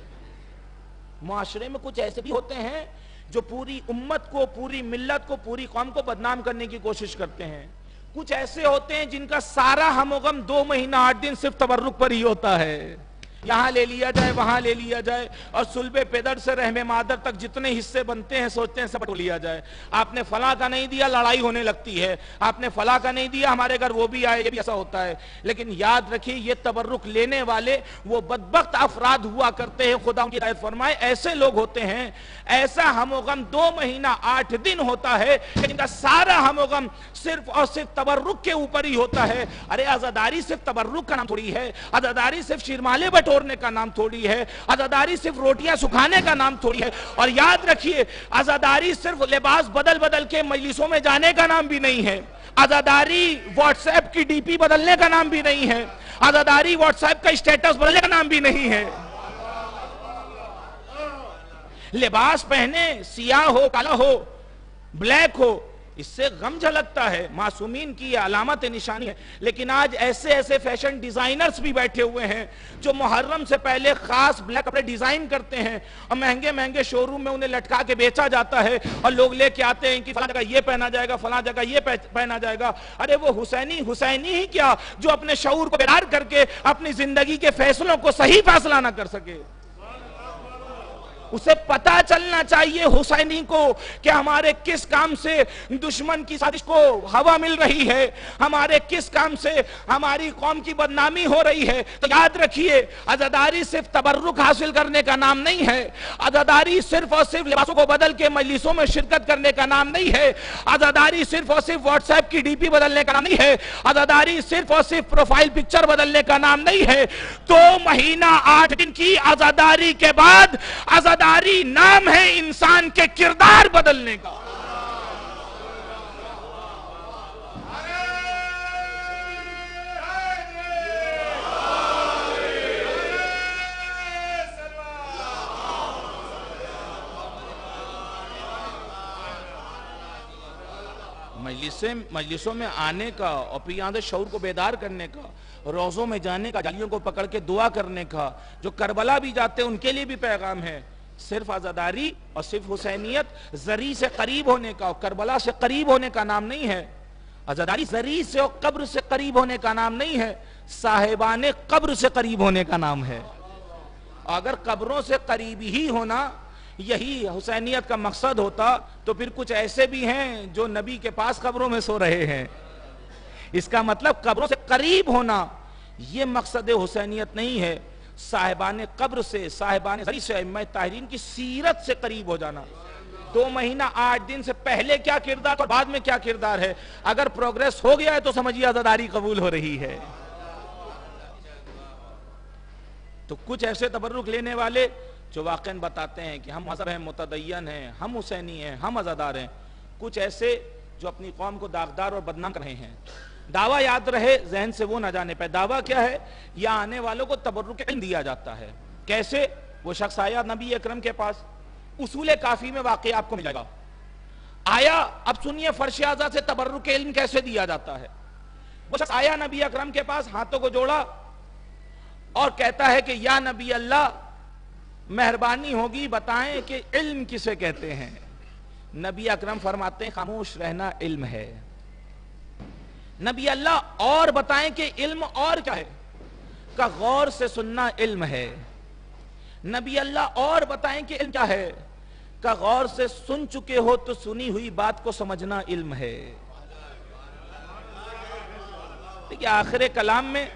معاشرے میں کچھ ایسے بھی ہوتے ہیں جو پوری امت کو, پوری ملت کو, پوری قوم کو بدنام کرنے کی کوشش کرتے ہیں. کچھ ایسے ہوتے ہیں جن کا سارا ہم و غم 2 مہینہ 8 دن صرف تبرک پر ہی ہوتا ہے. یہاں لے لیا جائے, وہاں لے لیا جائے, اور صلب پدر سے رحم مادر تک جتنے حصے بنتے ہیں سوچتے ہیں سب بٹو لیا جائے. آپ نے فلاں کا نہیں دیا, لڑائی ہونے لگتی ہے. آپ نے فلاں کا نہیں دیا, ہمارے گھر وہ بھی آئے, یہ بھی ایسا ہوتا ہے. لیکن یاد رکھیے یہ تبرک لینے والے وہ بدبخت افراد ہوا کرتے ہیں, خدا ان کی ہدایت فرمائے. ایسے لوگ ہوتے ہیں, ایسا ہم و غم 2 مہینہ 8 دن ہوتا ہے کہ جن کا سارا ہم و غم صرف اور صرف تبرک کے اوپر ہی ہوتا ہے. ارے عزاداری صرف تبرک کا نام تھوڑی ہے, عزاداری صرف شیرمالے بٹورنے کا نام تھوڑی ہے, عزاداری صرف روٹیاں سکھانے کا نام تھوڑی ہے. اور یاد رکھیے عزاداری صرف لباس بدل بدل کے مجلسوں میں جانے کا نام بھی نہیں ہے. عزاداری واٹس ایپ کی ڈی پی بدلنے کا نام بھی نہیں ہے. عزاداری واٹس ایپ کا اسٹیٹس بدلنے کا نام بھی نہیں ہے. لباس پہنے, سیاہ ہو, کالا ہو, بلیک ہو, اس سے غم جھلکتا ہے, معصومین کی یہ علامت نشانی ہے. لیکن آج ایسے ایسے فیشن ڈیزائنرز بھی بیٹھے ہوئے ہیں جو محرم سے پہلے خاص بلیک کپڑے ڈیزائن کرتے ہیں اور مہنگے مہنگے شو روم میں انہیں لٹکا کے بیچا جاتا ہے, اور لوگ لے کے آتے ہیں کہ فلاں جگہ یہ پہنا جائے گا, فلاں جگہ یہ پہنا جائے گا. ارے وہ حسینی ہی کیا جو اپنے شعور کو بیدار کر کے اپنی زندگی کے فیصلوں کو صحیح فیصلہ نہ کر سکے. اسے پتا چلنا چاہیے حسینی کو کہ ہمارے کس کام سے دشمن کی سازش کو ہوا مل رہی ہے, ہمارے کس کام سے ہماری قوم کی بدنامی ہو رہی ہے. تو یاد رکھیے عزاداری صرف تبرک حاصل کرنے کا نام نہیں ہے, عزاداری صرف اور صرف لباسوں کو بدل کے مجلسوں میں شرکت کرنے کا نام نہیں ہے, عزاداری صرف اور صرف واٹس ایپ کی ڈی پی بدلنے کا نام نہیں ہے, عزاداری صرف اور صرف پروفائل پکچر بدلنے کا نام نہیں ہے. 2 مہینہ 8 دن کی عزاداری کے بعد عزاداری نام ہے انسان کے کردار بدلنے کا. مجلسوں میں آنے کا اور پھر یہاں سے شعور کو بیدار کرنے کا, روزوں میں جانے کا, جالیوں کو پکڑ کے دعا کرنے کا, جو کربلا بھی جاتے ہیں ان کے لیے بھی پیغام ہے. صرف عزاداری اور صرف حسینیت زری سے قریب ہونے کا اور کربلا سے قریب ہونے کا نام نہیں ہے. عزاداری زری سے اور قبر سے قریب ہونے کا نام نہیں ہے, صاحبان قبر سے قریب ہونے کا نام ہے. اگر قبروں سے قریب ہی ہونا یہی حسینیت کا مقصد ہوتا تو پھر کچھ ایسے بھی ہیں جو نبی کے پاس قبروں میں سو رہے ہیں. اس کا مطلب قبروں سے قریب ہونا یہ مقصد حسینیت نہیں ہے. صاحبان قبر سے, صاحبان زری سے, ائمہ طاہرین کی سیرت سے قریب ہو جانا. 2 مہینہ 8 دن سے پہلے کیا کردار اور بعد میں کیا کردار ہے, اگر پروگریس ہو گیا ہے تو سمجھیے عزاداری قبول ہو رہی ہے. تو کچھ ایسے تبرک لینے والے جو واقعاً بتاتے ہیں کہ ہم مذہب ہیں, متدین ہیں, ہم حسینی ہیں, ہم عزادار ہیں. کچھ ایسے جو اپنی قوم کو داغدار اور بدنام کر رہے ہیں. دعویٰ یاد رہے, ذہن سے وہ نہ جانے پہ. دعویٰ کیا ہے, یا آنے والوں کو تبرک علم دیا جاتا ہے. کیسے؟ وہ شخص آیا نبی اکرم کے پاس, اصول کافی میں واقعہ آپ کو ملے گا. آیا, اب سنیے فرش اعضا سے تبرک علم کیسے دیا جاتا ہے. وہ شخص آیا نبی اکرم کے پاس, ہاتھوں کو جوڑا اور کہتا ہے کہ یا نبی اللہ مہربانی ہوگی بتائیں کہ علم کسے کہتے ہیں. نبی اکرم فرماتے ہیں خاموش رہنا علم ہے. نبی اللہ اور بتائیں کہ علم اور کیا ہے, غور سے سننا علم ہے. نبی اللہ اور بتائیں کہ علم کیا ہے, کہ غور سے سن چکے ہو تو سنی ہوئی بات کو سمجھنا علم ہے. دیکھیں آخر کلام میں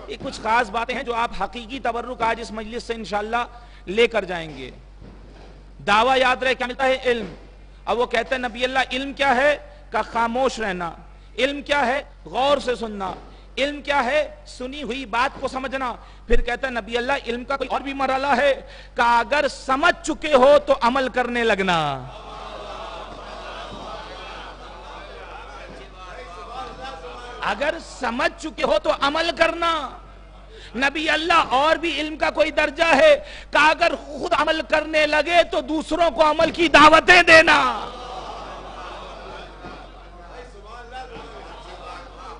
یہ کچھ خاص باتیں ہیں جو آپ حقیقی تبرک آج اس مجلس سے انشاءاللہ لے کر جائیں گے. دعویٰ یاد رہے کیا ملتا ہے؟ علم. اب وہ کہتے ہیں نبی اللہ علم کیا ہے؟ کہ خاموش رہنا. علم کیا ہے؟ غور سے سننا. علم کیا ہے؟ سنی ہوئی بات کو سمجھنا. پھر کہتا ہے نبی اللہ علم کا کوئی اور بھی مرحلہ ہے کہ اگر سمجھ چکے ہو تو عمل کرنے لگنا. اگر سمجھ چکے ہو تو عمل کرنا. نبی اللہ اور بھی علم کا کوئی درجہ ہے کہ اگر خود عمل کرنے لگے تو دوسروں کو عمل کی دعوتیں دینا.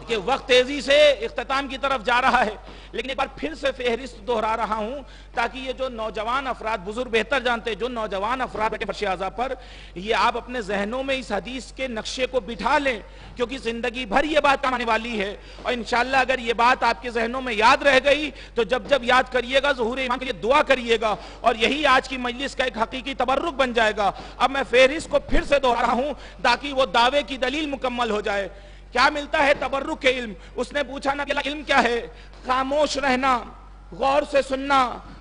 کہ وقت تیزی سے اختتام کی طرف جا رہا ہے لیکن ایک بار پھر سے فہرست دہرا رہا ہوں تاکہ یہ جو نوجوان افراد، بزرگ بہتر جانتے جو نوجوان افراد بیٹھے فرش اعضاء پر، یہ آپ اپنے ذہنوں میں اس حدیث کے نقشے کو بٹھا لیں کیونکہ زندگی بھر یہ بات کام آنے والی ہے. اور انشاءاللہ اگر یہ بات آپ کے ذہنوں میں یاد رہ گئی تو جب جب یاد کریے گا ظہور ایمان کے لیے دعا کریے گا اور یہی آج کی مجلس کا ایک حقیقی تبرک بن جائے گا. اب میں فہرست کو پھر سے دہرا رہا ہوں تاکہ وہ دعوے کی دلیل مکمل ہو جائے. کیا ملتا ہے تبرک کے علم؟ اس نے پوچھا نبی اللہ علم کیا ہے؟ خاموش رہنا، غور سے سننا،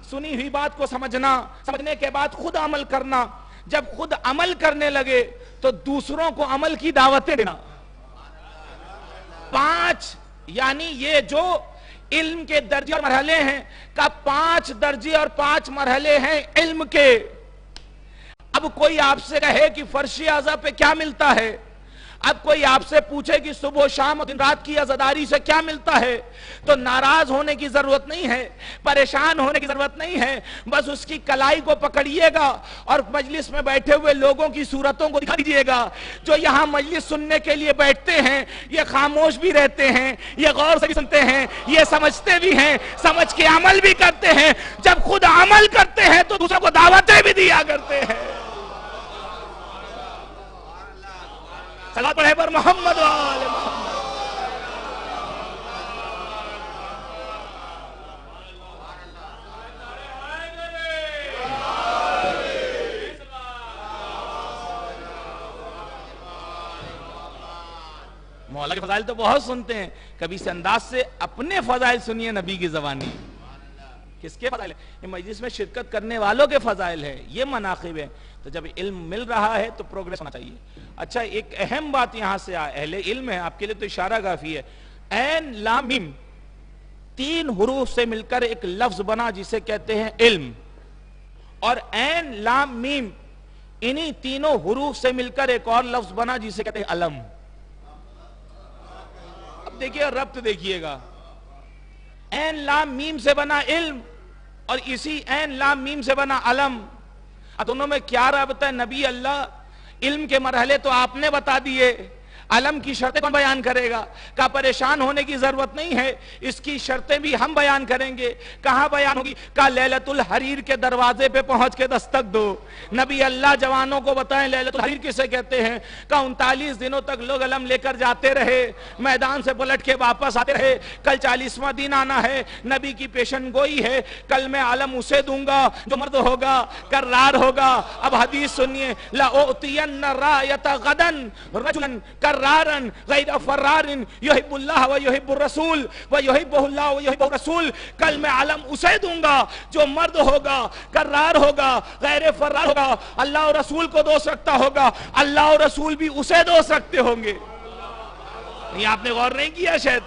سنی ہوئی بات کو سمجھنا، سمجھنے کے بعد خود عمل کرنا. جب خود عمل کرنے لگے تو دوسروں کو عمل کی دعوتیں دینا. 5 یعنی یہ جو علم کے درجے اور مرحلے ہیں کا 5 درجے اور 5 مرحلے ہیں علم کے. اب کوئی آپ سے کہے کہ فرش اعضاء پہ کیا ملتا ہے، اب کوئی آپ سے پوچھے کہ صبح و شام اور دن رات کی عزاداری سے کیا ملتا ہے تو ناراض ہونے کی ضرورت نہیں ہے، پریشان ہونے کی ضرورت نہیں ہے. بس اس کی کلائی کو پکڑیے گا اور مجلس میں بیٹھے ہوئے لوگوں کی صورتوں کو دکھا دیجیے گا. جو یہاں مجلس سننے کے لیے بیٹھتے ہیں یہ خاموش بھی رہتے ہیں، یہ غور سے بھی سنتے ہیں، یہ سمجھتے بھی ہیں، سمجھ کے عمل بھی کرتے ہیں. جب خود عمل کرتے ہیں تو دوسروں کو دعوتیں بھی دیا کرتے ہیں. صلوات پڑھے پر محمد و آل محمد. مولا کے فضائل تو بہت سنتے ہیں، کبھی اس انداز سے اپنے فضائل سنیے نبی کی زبانی. کس کے فضائل ہیں؟ یہ مجلس میں شرکت کرنے والوں کے فضائل ہیں، یہ مناقب ہیں. تو جب علم مل رہا ہے تو پروگریس ہونا چاہیے. اچھا ایک اہم بات یہاں سے اہل علم ہے آپ کے لیے تو اشارہ کافی ہے. عین لام میم 3 حروف سے مل کر ایک لفظ بنا جسے کہتے ہیں علم، اور عین لام میم انہی تینوں حروف سے مل کر ایک اور لفظ بنا جسے کہتے ہیں علم. اب دیکھیے ربط دیکھیے گا، عین لام میم سے بنا علم اور اسی عین لام میم سے بنا علم. اب دونوں میں کیا رابطہ ہے؟ نبی اللہ علم کے مرحلے تو آپ نے بتا دیے، علم کی شرطیں کون بیان کرے گا؟ کہا پریشان ہونے کی ضرورت نہیں ہے، اس کی شرطیں بھی ہم بیان کریں گے. کہاں بیان ہوگی؟ کہا لیلۃ الحریر کے دروازے پہ پہنچ کے دستک دو. نبی اللہ جوانوں کو بتائیں لیلۃ الحریر کسے کہتے ہیں. کہا 39 دنوں تک لوگ علم لے کر جاتے رہے، میدان سے پلٹ کے واپس آتے رہے. کل 40واں دن آنا ہے، نبی کی پیشن گوئی ہے، کل میں علم اسے دوں گا جو مرد ہوگا، کرار ہوگا. اب حدیث سنیے، لَأُعْطِيَنَّ الرَّايَةَ غَدًا رَجُلًا کرارن غیر فرارن یحب اللہ و یحب الرسول و یحبہ اللہ و یحب الرسول. کل میں علم اسے دوں گا جو مرد ہوگا، کرار ہوگا، غیر فرار ہوگا، اللہ اور رسول کو دوست رکھتا ہوگا، اللہ اور رسول بھی اسے دوست رکھتے ہوں گے. نہیں آپ نے غور نہیں کیا شاید.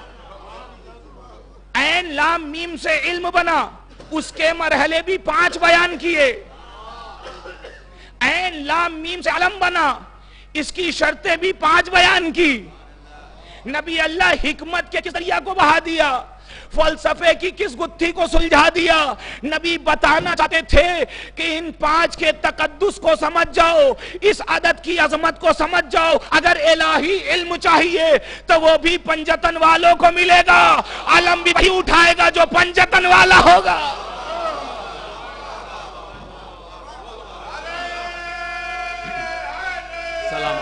عین لام میم سے علم بنا، اس کے مرحلے بھی 5 بیان کیے. عین لام میم سے علم بنا، اس کی شرطیں بھی 5 بیان کی. نبی اللہ حکمت کے کس دریا کو بہا دیا، فلسفے کی کس گتھی کو سلجھا دیا. نبی بتانا چاہتے تھے کہ ان 5 کے تقدس کو سمجھ جاؤ، اس عدد کی عظمت کو سمجھ جاؤ. اگر الہی علم چاہیے تو وہ بھی پنجتن والوں کو ملے گا، علم بھی وہی اٹھائے گا جو پنجتن والا ہوگا. سلام.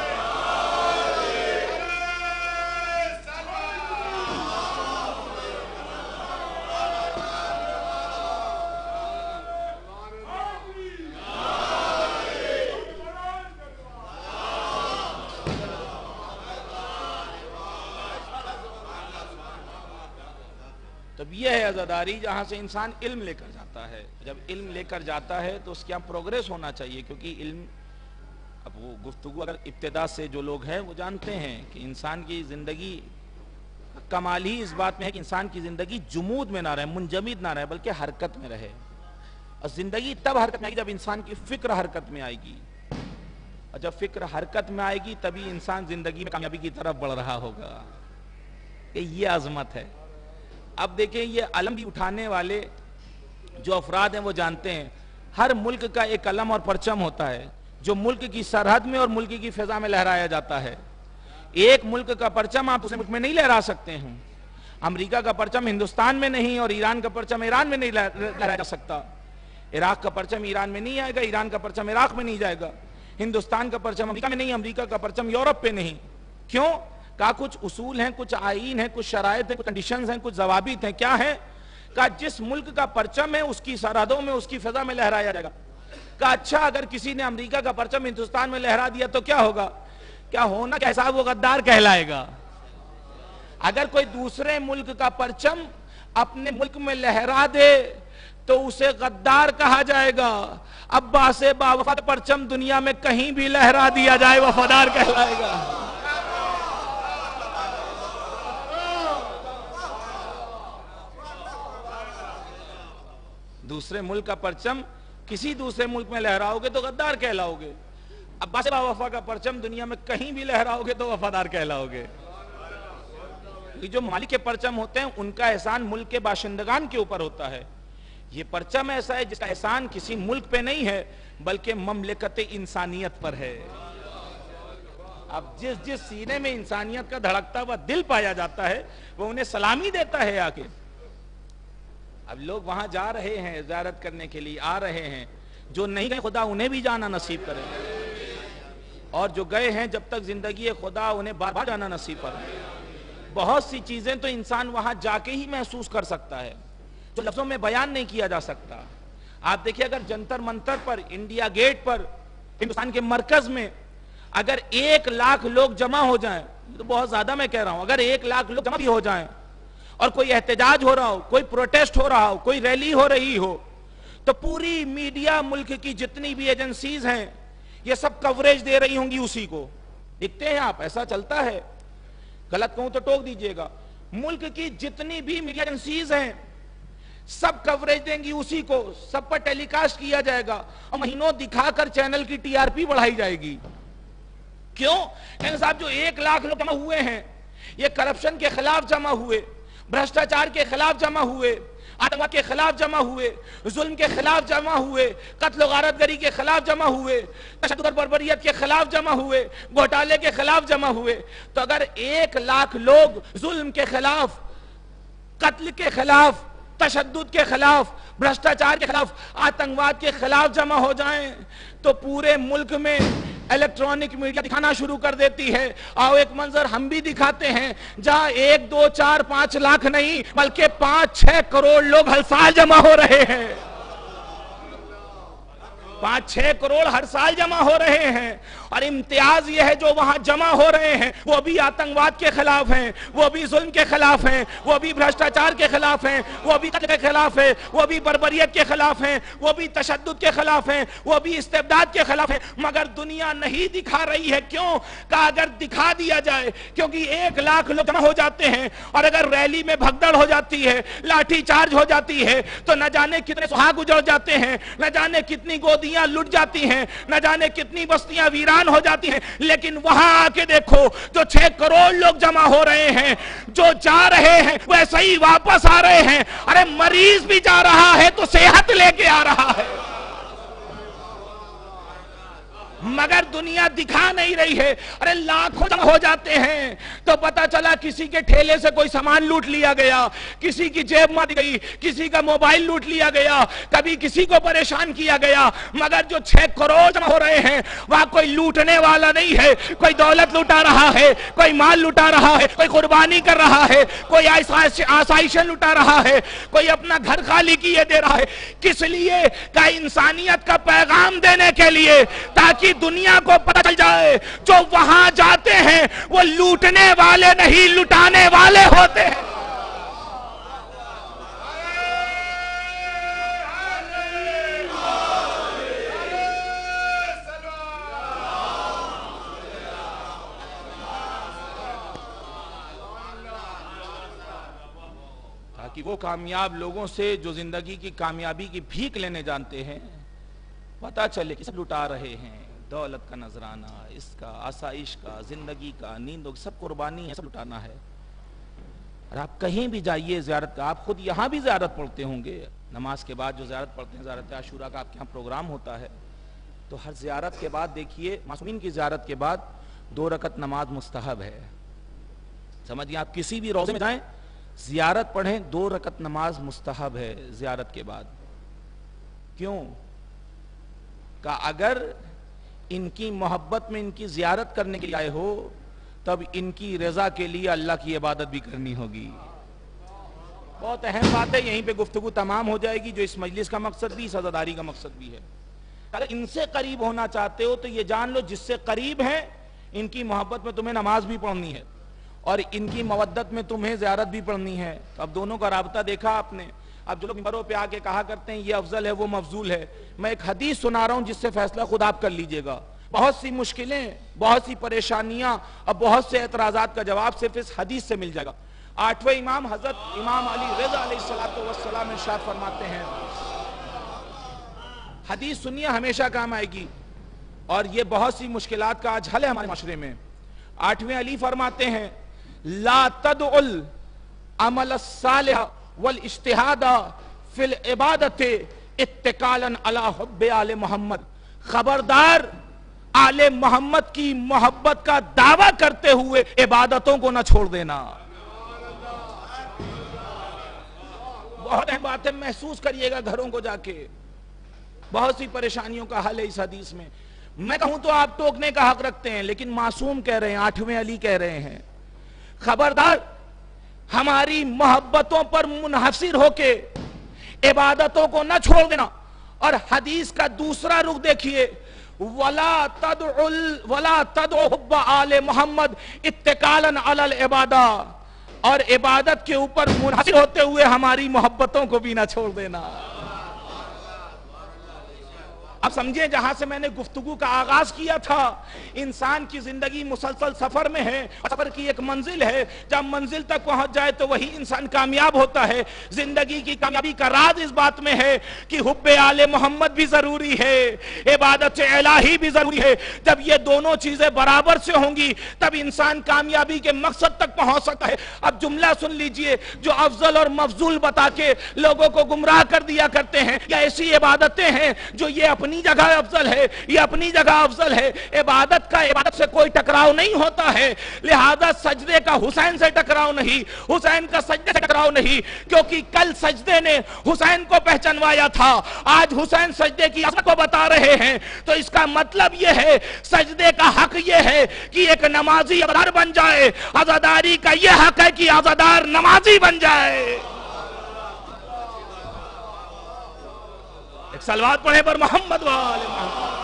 یہ ہے عزاداری جہاں سے انسان علم لے کر جاتا ہے. جب علم لے کر جاتا ہے تو اس کے یہاں پروگریس ہونا چاہیے, کیونکہ علم, اب وہ گفتگو اگر ابتدا سے جو لوگ ہیں وہ جانتے ہیں کہ انسان کی زندگی کمال ہی اس بات میں ہے کہ انسان کی زندگی جمود میں نہ رہے, منجمد نہ رہے, بلکہ حرکت میں رہے. اور زندگی تب حرکت میں آئے گی جب انسان کی فکر حرکت میں آئے گی, اور جب فکر حرکت میں آئے گی تبھی انسان زندگی میں کامیابی کی طرف بڑھ رہا ہوگا. کہ یہ عظمت ہے. اب دیکھیں یہ علم بھی اٹھانے والے جو افراد ہیں وہ جانتے ہیں ہر ملک کا ایک علم اور پرچم ہوتا ہے جو ملک کی سرحد میں اور ملک کی فضا میں لہرایا جاتا ہے. ایک ملک کا پرچم آپ دوسرے ملک میں نہیں لہرا سکتے ہیں. امریکہ کا پرچم ہندوستان میں نہیں اور ایران کا پرچم ایران میں نہیں لہرایا جا سکتا. عراق کا پرچم ایران میں نہیں آئے گا, ایران کا پرچم عراق میں نہیں جائے گا. ہندوستان کا پرچم امریکہ میں نہیں, امریکہ کا پرچم یورپ پہ نہیں. کیوں؟ کہا کچھ اصول ہیں, کچھ آئین ہیں, کچھ شرائط ہیں, کچھ کنڈیشنز ہیں, کچھ ضوابط ہیں. کیا ہیں؟ کہا جس ملک کا پرچم ہے اس کی سرحدوں میں, اس کی فضا میں لہرایا جائے گا. کہا اچھا اگر کسی نے امریکہ کا پرچم ہندوستان میں لہرا دیا تو کیا ہوگا؟ کیا ہونا کیا حساب, وہ غدار کہلائے گا. اگر کوئی دوسرے ملک کا پرچم اپنے ملک میں لہرا دے تو اسے غدار کہا جائے گا. عباس باوفا پرچم دنیا میں کہیں بھی لہرا دیا جائے وفادار کہلائے گا. دوسرے ملک کا پرچم کسی دوسرے ملک میں لہراؤ گے تو غدار کہلاؤ گے. عباس باوفا کا پرچم دنیا میں کہیں بھی لہراؤ گے تو وفادار کہلاؤ گے. جو ممالک کے پرچم ہوتے ہیں ان کا احسان ملک کے باشندگان کے اوپر ہوتا ہے. یہ پرچم ایسا ہے جس کا احسان کسی ملک پہ نہیں ہے بلکہ مملکت انسانیت پر ہے. اب جس سینے میں انسانیت کا دھڑکتا ہوا دل پایا جاتا ہے وہ انہیں سلامی دیتا ہے آ کے. اب لوگ وہاں جا رہے ہیں زیارت کرنے کے لیے, آ رہے ہیں. جو نہیں گئے خدا انہیں بھی جانا نصیب کرے, اور جو گئے ہیں جب تک زندگی ہے خدا انہیں بار بار جانا نصیب کرے. بہت سی چیزیں تو انسان وہاں جا کے ہی محسوس کر سکتا ہے جو لفظوں میں بیان نہیں کیا جا سکتا. آپ دیکھیں اگر جنتر منتر پر, انڈیا گیٹ پر, ہندوستان کے مرکز میں اگر 1 لاکھ لوگ جمع ہو جائیں, تو بہت زیادہ میں کہہ رہا ہوں, اگر 1 لاکھ لوگ جمع بھی ہو جائیں اور کوئی احتجاج ہو رہا ہو, کوئی پروٹیسٹ ہو رہا ہو, کوئی ریلی ہو رہی ہو, تو پوری میڈیا ملک کی جتنی بھی ایجنسیز ہیں یہ سب کوریج دے رہی ہوں گی اسی کو. دیکھتے ہیں آپ, ایسا چلتا ہے, غلط کہوں تو ٹوک دیجئے گا. ملک کی جتنی بھی میڈیا ایجنسیز ہیں سب کوریج دیں گی اسی کو, سب پر ٹیلی کاسٹ کیا جائے گا اور مہینوں دکھا کر چینل کی ٹی آر پی بڑھائی جائے گی. کیوں؟ کہ صاحب جو 1 لاکھ لوگ جمع ہوئے ہیں یہ کرپشن کے خلاف جمع ہوئے, بھرشٹاچار کے خلاف جمع ہوئے, آتنکواد کے خلاف جمع ہوئے, ظلم کے خلاف جمع ہوئے, قتل و غارت گری کے خلاف جمع ہوئے, تشدد اور بربریت کے خلاف جمع ہوئے, گھوٹالے کے خلاف جمع ہوئے. تو اگر 1 لاکھ لوگ ظلم کے خلاف, قتل کے خلاف, تشدد کے خلاف, بھرشٹاچار کے خلاف, آتنکواد کے خلاف جمع ہو جائیں تو پورے ملک میں الیکٹرانک میڈیا دکھانا شروع کر دیتی ہے. آؤ ایک منظر ہم بھی دکھاتے ہیں جہاں 1 2 4 5 لاکھ نہیں بلکہ 5 6 کروڑ لوگ ہر سال جمع ہو رہے ہیں. 5 6 کروڑ ہر سال جمع ہو رہے ہیں. اور امتیاز یہ ہے جو وہاں جمع ہو رہے ہیں وہ بھی آتنکواد کے خلاف ہیں, وہ بھی ظلم کے خلاف ہیں, وہ بھی بھرشٹاچار کے خلاف ہیں, وہ بھی قتل کے خلاف ہیں, وہ بھی بربریت کے خلاف ہیں, وہ بھی تشدد کے خلاف ہیں, وہ بھی استبداد کے خلاف ہیں. مگر دنیا نہیں دکھا رہی ہے. کیوں؟ کہ اگر دکھا دیا جائے, کیونکہ 1 لاکھ لوگ جمع ہو جاتے ہیں اور اگر ریلی میں بھگدڑ ہو جاتی ہے, لاٹھی چارج ہو جاتی ہے تو نہ جانے کتنے سہاگ اجڑ جاتے ہیں, نہ جانے کتنی گودیاں لٹ جاتی ہیں, نہ جانے کتنی بستیاں ویران ہو جاتی ہیں. لیکن وہاں آ کے دیکھو جو 6 کروڑ لوگ جمع ہو رہے ہیں, جو جا رہے ہیں وہ ایسے ہی واپس آ رہے ہیں. ارے مریض بھی جا رہا ہے تو صحت لے کے آ رہا ہے. مگر دنیا دکھا نہیں رہی ہے. ارے لاکھوں جمع ہو جاتے ہیں تو پتا چلا کسی کے ٹھیلے سے کوئی سامان لوٹ لیا گیا, کسی کی جیب مار دی گئی, کسی کا موبائل لوٹ لیا گیا, کبھی کسی کو پریشان کیا گیا. مگر جو 6 کروڑ جمع ہو رہے ہیں وہاں کوئی لوٹنے والا نہیں ہے. کوئی دولت لوٹا رہا ہے, کوئی مال لوٹا رہا ہے, کوئی قربانی کر رہا ہے, کوئی آسائشیں لوٹا رہا ہے, کوئی اپنا گھر خالی کیے دے رہا ہے. کس لیے؟ کہ انسانیت کا پیغام دینے کے لیے, تاکہ دنیا کو پتہ چل جائے جو وہاں جاتے ہیں وہ لوٹنے والے نہیں لٹانے والے ہوتے ہیں. وہ کامیاب لوگوں سے جو زندگی کی کامیابی کی بھیک لینے جانتے ہیں، پتہ چلے کہ سب لٹا رہے ہیں، دولت کا نذرانہ، اس کا، آسائش کا، زندگی کا، نیندوں کی، سب قربانی ہے، سب لٹانا ہے۔ اور آپ کہیں بھی جائیے زیارت کا، آپ خود یہاں بھی زیارت پڑھتے ہوں گے، نماز کے بعد جو زیارت پڑھتے ہیں، زیارت عاشوراء کا آپ کے یہاں پروگرام ہوتا ہے، تو ہر زیارت کے بعد دیکھیے، معصومین کی زیارت کے بعد 2 رکعت نماز مستحب ہے۔ سمجھیے آپ کسی بھی روزے میں جائیں، زیارت پڑھیں، 2 رکعت نماز مستحب ہے زیارت کے بعد۔ کیوں؟ کہ اگر ان کی محبت میں ان کی زیارت کرنے کے لیے آئے ہو، تب ان کی رضا کے لیے اللہ کی عبادت بھی کرنی ہوگی۔ بہت اہم بات ہے، یہیں پہ گفتگو تمام ہو جائے گی، جو اس مجلس کا مقصد بھی، اس عزاداری کا مقصد بھی ہے۔ اگر ان سے قریب ہونا چاہتے ہو تو یہ جان لو، جس سے قریب ہیں ان کی محبت میں تمہیں نماز بھی پڑھنی ہے، اور ان کی مودت میں تمہیں زیارت بھی پڑھنی ہے۔ تو اب دونوں کا رابطہ دیکھا آپ نے۔ اب جو لوگ ممبروں پہ آ کے کہا کرتے ہیں یہ افضل ہے وہ مفضول ہے، میں ایک حدیث سنا رہا ہوں جس سے فیصلہ خود آپ کر لیجئے گا۔ بہت سی مشکلیں، بہت سی پریشانیاں اور بہت سے اعتراضات کا جواب صرف اس حدیث سے مل جائے گا۔ 8ویں امام حضرت امام علی رضا علیہ السلام ارشاد فرماتے ہیں، حدیث سنیے، ہمیشہ کام آئے گی، اور یہ بہت سی مشکلات کا آج حل ہے ہمارے معاشرے میں۔ 8ویں علی فرماتے ہیں، لا تدع العمل الصالح والاجتہاد فی العبادت اتکالا علی حب آل محمد، خبردار آل محمد کی محبت کا دعویٰ کرتے ہوئے عبادتوں کو نہ چھوڑ دینا۔ بہت اہم بات ہے، محسوس کریے گا گھروں کو جا کے، بہت سی پریشانیوں کا حل ہے اس حدیث میں۔ میں کہوں تو آپ ٹوکنے کا حق رکھتے ہیں، لیکن معصوم کہہ رہے ہیں، 8ویں علی کہہ رہے ہیں، خبردار ہماری محبتوں پر منحصر ہو کے عبادتوں کو نہ چھوڑ دینا۔ اور حدیث کا دوسرا رخ دیکھیے، وَلَا تَدْعُ حُبَّ آلِ محمد اتقالاً علی العبادہ، اور عبادت کے اوپر منحصر ہوتے ہوئے ہماری محبتوں کو بھی نہ چھوڑ دینا۔ اب سمجھیں، جہاں سے میں نے گفتگو کا آغاز کیا تھا، انسان کی زندگی مسلسل سفر میں ہے، سفر کی ایک منزل ہے، جب منزل تک پہنچ جائے تو وہی انسان کامیاب ہوتا ہے۔ زندگی کی کامیابی کا راز اس بات میں ہے کہ حب آل محمد بھی ضروری ہے، عبادت الہی بھی ضروری ہے۔ جب یہ دونوں چیزیں برابر سے ہوں گی تب انسان کامیابی کے مقصد تک پہنچ سکتا ہے۔ اب جملہ سن لیجئے، جو افضل اور مفضول بتا کے لوگوں کو گمراہ کر دیا کرتے ہیں، یا ایسی عبادتیں ہیں جو یہ اپنی جگہ افضل ہے، یہ اپنی جگہ افضل ہے۔ عبادت کا عبادت سے کوئی ٹکراؤ نہیں ہوتا ہے، لہذا سجدے کا حسین سے ٹکراؤ نہیں، حسین کا سجدے سے ٹکراؤ نہیں، کیونکہ کل سجدے نے حسین کو پہچانوایا تھا، آج حسین سجدے کی عظمت کو بتا رہے ہیں۔ تو اس کا مطلب یہ ہے، سجدے کا حق یہ ہے کہ ایک نمازی عزادار بن جائے، عزاداری کا یہ حق ہے کہ عزادار نمازی بن جائے۔ ایک صلوات پڑھیں پر محمد و آل محمد۔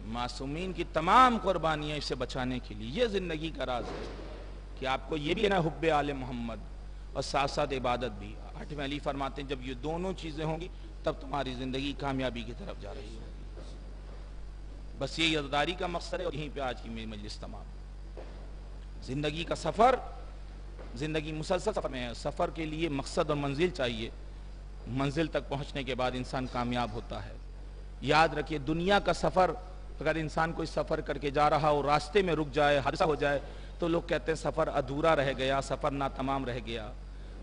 معصومین کی تمام قربانیاں اسے بچانے کے لیے، یہ زندگی کا راز ہے کہ آپ کو یہ بھی ہے نا، حب آل محمد اور ساتھ ساتھ عبادت بھی۔ 8ویں علی فرماتے ہیں، جب یہ دونوں چیزیں ہوں گی تب تمہاری زندگی کامیابی کی طرف جا رہی ہوگی۔ بس یہی عزاداری کا مقصد ہے، اور یہیں پہ آج کی میری مجلس تمام۔ زندگی کا سفر، زندگی مسلسل سفر میں ہے، سفر کے لیے مقصد اور منزل چاہیے، منزل تک پہنچنے کے بعد انسان کامیاب ہوتا ہے۔ یاد رکھیے، دنیا کا سفر، اگر انسان کوئی سفر کر کے جا رہا ہو، راستے میں رک جائے، حادثہ ہو جائے، تو لوگ کہتے ہیں سفر ادھورا رہ گیا، سفر ناتمام رہ گیا۔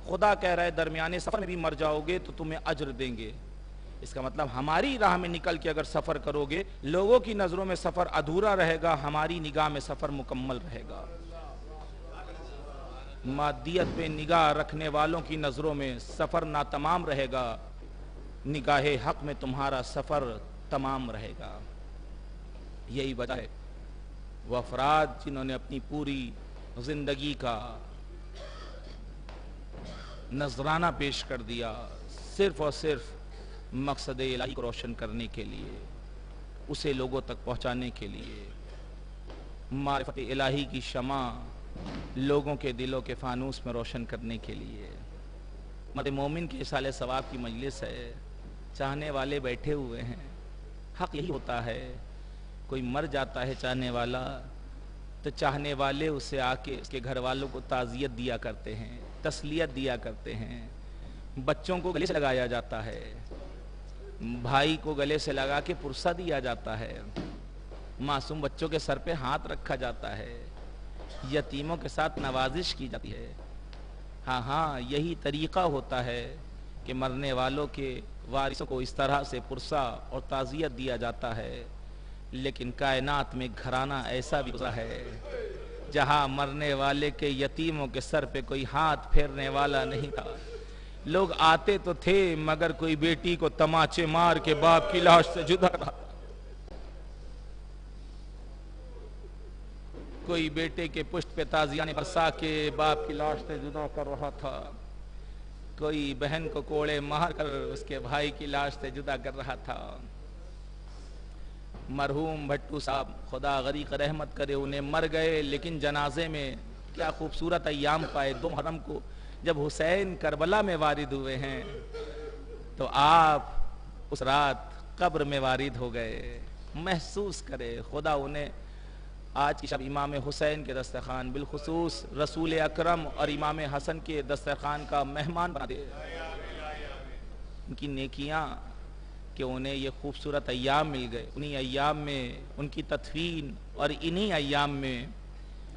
خدا کہہ رہا ہے درمیانے سفر میں بھی مر جاؤ گے تو تمہیں اجر دیں گے۔ اس کا مطلب ہماری راہ میں نکل کے اگر سفر کرو گے، لوگوں کی نظروں میں سفر ادھورا رہے گا، ہماری نگاہ میں سفر مکمل رہے گا۔ مادیت پہ نگاہ رکھنے والوں کی نظروں میں سفر ناتمام رہے گا، نگاہ حق میں تمہارا سفر تمام رہے گا۔ یہی وجہ ہے وہ افراد جنہوں نے اپنی پوری زندگی کا نذرانہ پیش کر دیا صرف اور صرف مقصد الہی کو روشن کرنے کے لیے، اسے لوگوں تک پہنچانے کے لیے، معرفت الہی کی شمع لوگوں کے دلوں کے فانوس میں روشن کرنے کے لیے۔ مد مومن کے اصالہ ثواب کی مجلس ہے، چاہنے والے بیٹھے ہوئے ہیں۔ حق یہی ہوتا ہے، کوئی مر جاتا ہے چاہنے والا تو چاہنے والے اسے آ کے اس کے گھر والوں کو تعزیت دیا کرتے ہیں، تسلیت دیا کرتے ہیں، بچوں کو گلے سے لگایا جاتا ہے، بھائی کو گلے سے لگا کے پرسہ دیا جاتا ہے، معصوم بچوں کے سر پہ ہاتھ رکھا جاتا ہے، یتیموں کے ساتھ نوازش کی جاتی ہے۔ ہاں یہی طریقہ ہوتا ہے کہ مرنے والوں کے وارثوں کو اس طرح سے پرسہ اور تعزیت دیا جاتا ہے۔ لیکن کائنات میں گھرانہ ایسا بھی گزرا ہے جہاں مرنے والے کے یتیموں کے سر پہ کوئی ہاتھ پھیرنے والا نہیں تھا۔ لوگ آتے تو تھے مگر کوئی بیٹی کو تماچے مار کے باپ کی لاش سے جدا رہا، کوئی بیٹے کے پشت پہ تازیانے برسا کے باپ کی لاش سے جدا کر رہا تھا، کوئی بہن کو کوڑے مار کر اس کے بھائی کی لاش سے جدا کر رہا تھا۔ مرحوم بھٹو صاحب خدا غریق رحمت کرے، انہیں مر گئے لیکن جنازے میں کیا خوبصورت ایام پائے۔ 2 محرم کو جب حسین کربلا میں وارد ہوئے ہیں تو آپ اس رات قبر میں وارد ہو گئے۔ محسوس کرے خدا انہیں آج کی شب امام حسین کے دسترخوان، بالخصوص رسول اکرم اور امام حسن کے دسترخوان کا مہمان بنا دے۔ ان کی نیکیاں کہ انہیں یہ خوبصورت ایام مل گئے، انہی ایام میں ان کی تدفین اور انہی ایام میں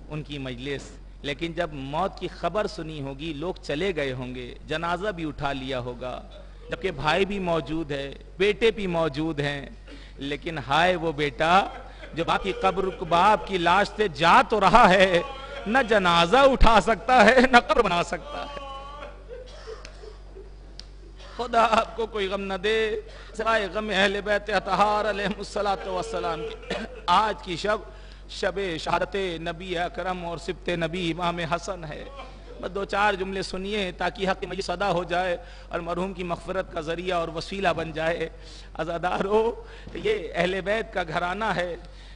ان کی مجلس۔ لیکن جب موت کی خبر سنی ہوگی، لوگ چلے گئے ہوں گے، جنازہ بھی اٹھا لیا ہوگا، جبکہ بھائی بھی موجود ہے، بیٹے بھی موجود ہیں، لیکن ہائے وہ بیٹا جو باپ کی قبر باپ کی لاش سے جا تو رہا ہے، نہ جنازہ اٹھا سکتا ہے نہ قبر بنا سکتا ہے۔ خدا آپ کو کوئی غم نہ دے سوائے غم اہل بیت اطہار علیہم السلام کی۔ آج کی شب شہادت نبی اکرم اور سبط نبی امام حسن ہے۔ بس 2-4 جملے سنیے تاکہ حق مجلس ادا ہو جائے اور مرحوم کی مغفرت کا ذریعہ اور وسیلہ بن جائے۔ عزادارو، یہ اہل بیت کا گھرانہ ہے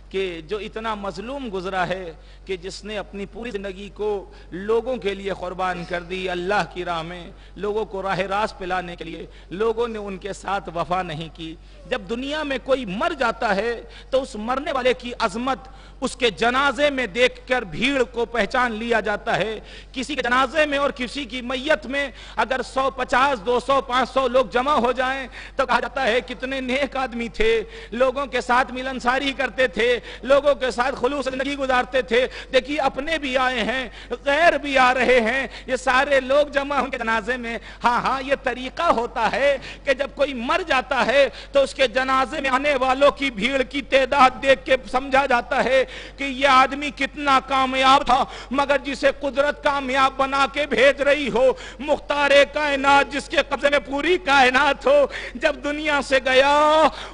کہ جو اتنا مظلوم گزرا ہے کہ جس نے اپنی پوری زندگی کو لوگوں کے لیے قربان کر دی، اللہ کی راہ میں لوگوں کو راہ راست پہ لانے کے لیے۔ لوگوں نے ان کے ساتھ وفا نہیں کی۔ جب دنیا میں کوئی مر جاتا ہے تو اس مرنے والے کی عظمت اس کے جنازے میں دیکھ کر بھیڑ کو پہچان لیا جاتا ہے۔ کسی کے جنازے میں اور کسی کی میت میں اگر 100 50 200 500 لوگ جمع ہو جائیں تو کہا جاتا ہے کتنے نیک آدمی تھے، لوگوں کے ساتھ ملنساری کرتے تھے، لوگوں کے ساتھ خلوص زندگی گزارتے تھے۔ دیکھیے اپنے بھی آئے ہیں، غیر بھی آ رہے ہیں، یہ سارے لوگ جمع ہوں گے جنازے میں۔ ہاں یہ طریقہ ہوتا ہے کہ جب کوئی مر جاتا ہے تو اس کے جنازے میں آنے والوں کی بھیڑ کی تعداد دیکھ کے سمجھا جاتا ہے کہ یہ آدمی کتنا کامیاب تھا، مگر جسے قدرت کامیاب بنا کے بھیج رہی ہو، مختار کائنات جس کے قبضے میں پوری کائنات ہو، جب دنیا سے گیا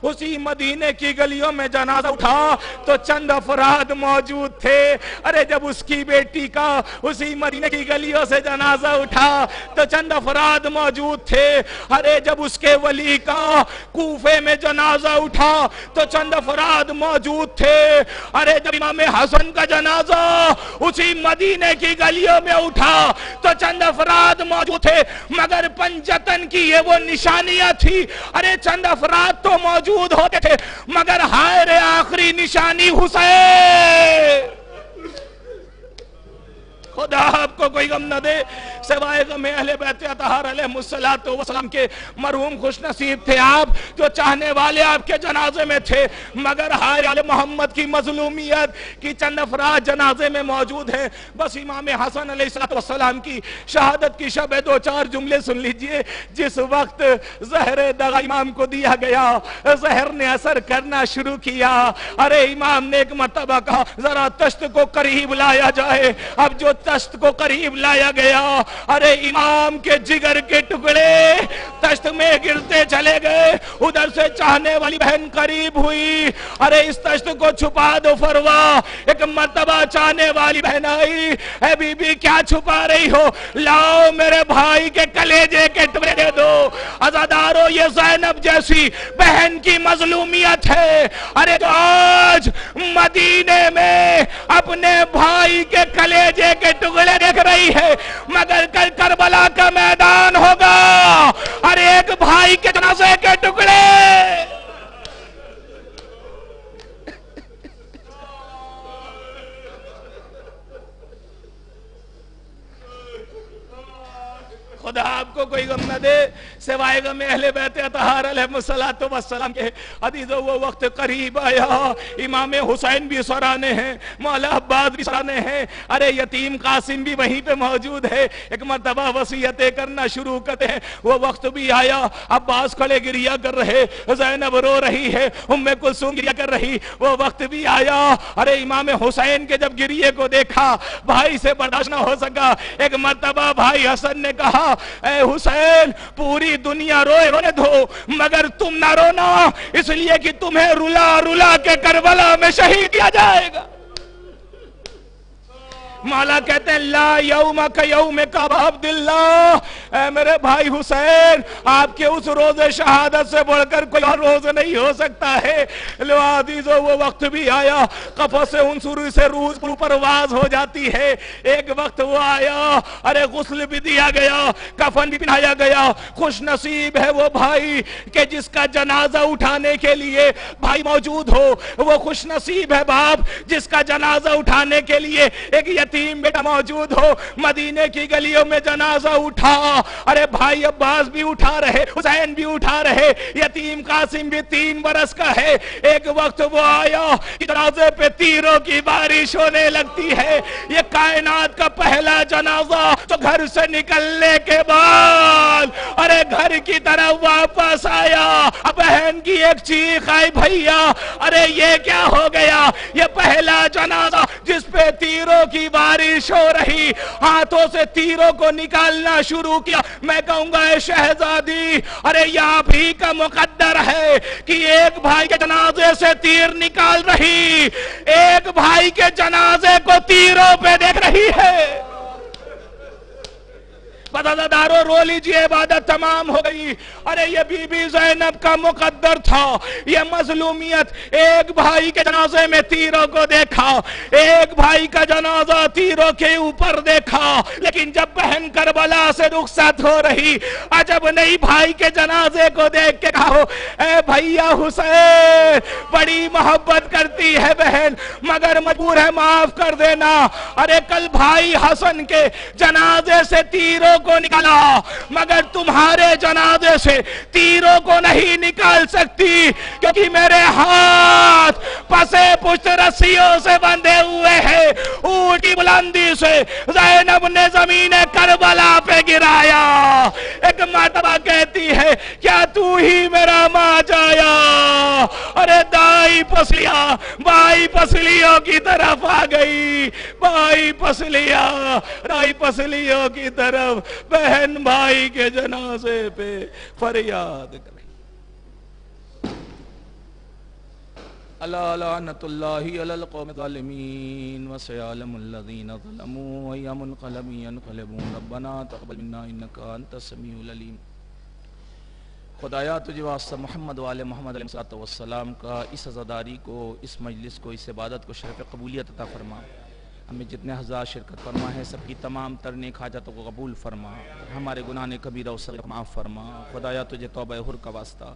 اسی مدینے کی گلیوں میں جنازہ اٹھا تو چند افراد موجود تھے۔ ارے جب اس کی بیٹی کا اسی مدینے کی گلیوں سے جنازہ اٹھا تو چند افراد موجود تھے۔ ارے جب اس کے ولی کا کوفے میں جنازہ اٹھا تو چند افراد موجود تھے۔ ارے جب امام حسن کا جنازہ اسی مدینے کی گلیوں میں اٹھا تو چند افراد موجود تھے، مگر پنجتن کی یہ وہ نشانیاں تھی۔ ارے چند افراد تو موجود ہوتے تھے مگر ہائے رے آخری نشانی حسین۔ خدا آپ کو کوئی غم نہ دے سوائے غم اہل بیت اطہار علیہم السلام کے۔ مرحوم خوش نصیب تھے آپ جو چاہنے والے آپ کے جنازے میں تھے، مگر ہائے آل محمد کی مظلومیت کی چند افراد جنازے میں موجود ہیں۔ بس امام حسن علیہ السلام کی شہادت کی شب 2-4 جملے سن لیجئے۔ جس وقت زہر دغا امام کو دیا گیا، زہر نے اثر کرنا شروع کیا۔ ارے امام نے ایک مرتبہ کہا ذرا تشت کو قریب لایا جائے۔ اب جو تشت کو قریب لایا گیا، ارے امام کے جگر کے ٹکڑے تشت میں گرتے چلے گئے۔ ادھر سے چاہنے والی بہن قریب ہوئی، ارے اس تشت کو چھپا دو فروا۔ ایک مرتبہ چاہنے والی بہن آئی، اے بی بی کیا چھپا رہی ہو؟ لاؤ میرے بھائی کے کلیجے کے ٹکڑے دے دو۔ عزادارو، یہ زینب جیسی بہن کی مظلومیت ہے۔ ارے آج مدینے میں اپنے بھائی کے کلیجے کے ٹکڑے دیکھ رہی ہے، مگر کل کربلا کا میدان ہوگا اور ایک بھائی کے جنازے کے ٹکڑے۔ خدا آپ کو کوئی غم نہ دے سوائے غم اہل بیت اطہار علیہ السلام کے۔ عزیزو وہ وقت قریب آیا، امام حسین بھی سرانے ہیں، مولا عباس بھی سرانے ہیں، ارے یتیم قاسم بھی وہیں پہ موجود ہے، ایک مرتبہ وصیتیں کرنا شروع کرتے ہیں۔ وہ وقت بھی آیا، عباس کھڑے گریہ کر رہے، زینب رو رہی ہے، ام کلثوم گریہ کر رہی۔ وہ وقت بھی آیا، ارے امام حسین کے جب گریہ کو دیکھا بھائی سے برداشت نہ ہو سکا۔ ایک مرتبہ بھائی حسن نے کہا اے حسین پوری دنیا روئے رونے دو مگر تم نہ رونا، اس لیے کہ تمہیں رلا رلا کے کربلا میں شہید کیا جائے گا۔ مولا کہتے ہیں لا یوم کا یوم کا عبداللہ، اے میرے بھائی حسین آپ کے اس روز شہادت سے بڑھ کر کوئی اور روز نہیں ہو سکتا ہے۔ لو عزیزو وہ وقت بھی آیا، قفص انصری سے روح پرواز ہو جاتی ہے۔ ایک وقت وہ آیا، ارے غسل بھی دیا گیا، کفن بھی پہنایا گیا۔ خوش نصیب ہے وہ بھائی کہ جس کا جنازہ اٹھانے کے لیے بھائی موجود ہو، وہ خوش نصیب ہے باپ جس کا جنازہ اٹھانے کے لیے ایک یتیم بیٹا موجود ہو۔ مدینے کی گلیوں میں جنازہ اٹھا، ارے بھائی عباس بھی اٹھا رہے، حسین بھی اٹھا رہے، یتیم قاسم بھی 3 برس کا ہے۔ ایک وقت وہ آیا کہ جنازے پہ تیروں کی بارش ہونے لگتی ہے۔ یہ کائنات کا پہلا جنازہ تو گھر سے نکلنے کے بعد ارے گھر کی طرف واپس آیا، بہن کی ایک چیخ آئی بھائیا ارے یہ کیا ہو گیا؟ یہ پہلا جنازہ جس پہ تیروں کی بارش ہو رہی، ہاتھوں سے تیروں کو نکالنا شروع کیا۔ میں کہوں گا اے شہزادی ارے یہ بھی کا مقدر ہے کہ ایک بھائی کے جنازے سے تیر نکال رہی، ایک بھائی کے جنازے کو تیروں پہ دیکھ رہی ہے۔ بداداروں رو لیجئے، عبادت تمام ہو گئی۔ ارے یہ بی بی زینب کا مقدر تھا، یہ مظلومیت۔ ایک بھائی کے جنازے میں تیروں کو دیکھا، ایک بھائی کا جنازہ تیروں کے اوپر دیکھا، لیکن جب بہن کربلا سے رخصت ہو رہی عجب نہیں بھائی کے جنازے کو دیکھ کے کہو اے بھائیا حسین بڑی محبت کرتی ہے بہن مگر مجبور ہے معاف کر دینا۔ ارے کل بھائی حسن کے جنازے سے تیروں کو نکالا مگر تمہارے جنازے سے تیروں کو نہیں نکال سکتی، کیونکہ میرے ہاتھ پسے پشت رسیوں سے بندھے ہوئے ہیں۔ اونٹ کی بلندی سے زینب نے زمین کربلا پہ گرایا۔ ایک مرتبہ کہتی ہے کیا تو ہی میرا ماں جایا؟ ارے دائی پسلیاں بائی پسلیوں کی طرف آ گئی، بائی پسلیاں دائی پسلیوں کی طرف، بہن بھائی کے جنازے پہ فریاد کر رہی۔ اللہ لعنت اللہ علی القوم الظالمین وسيعلم الذین ظلموا أي منقلب ينقلبون ربنا تقبل منا انک انت السمیع العلیم۔ خدایا تجھے واسطہ محمد وآل محمد علیہ السلام کا اس عزاداری کو، اس مجلس کو، اس عبادت کو شرف قبولیت عطا فرما۔ ہمیں جتنے حضرات شرکت فرما ہے سب کی تمام تر نیک حاجتوں کو قبول فرما، ہمارے گناہ کبیرہ و صغیرہ معاف فرما۔ خدایا تجھے توبہ حر کا واسطہ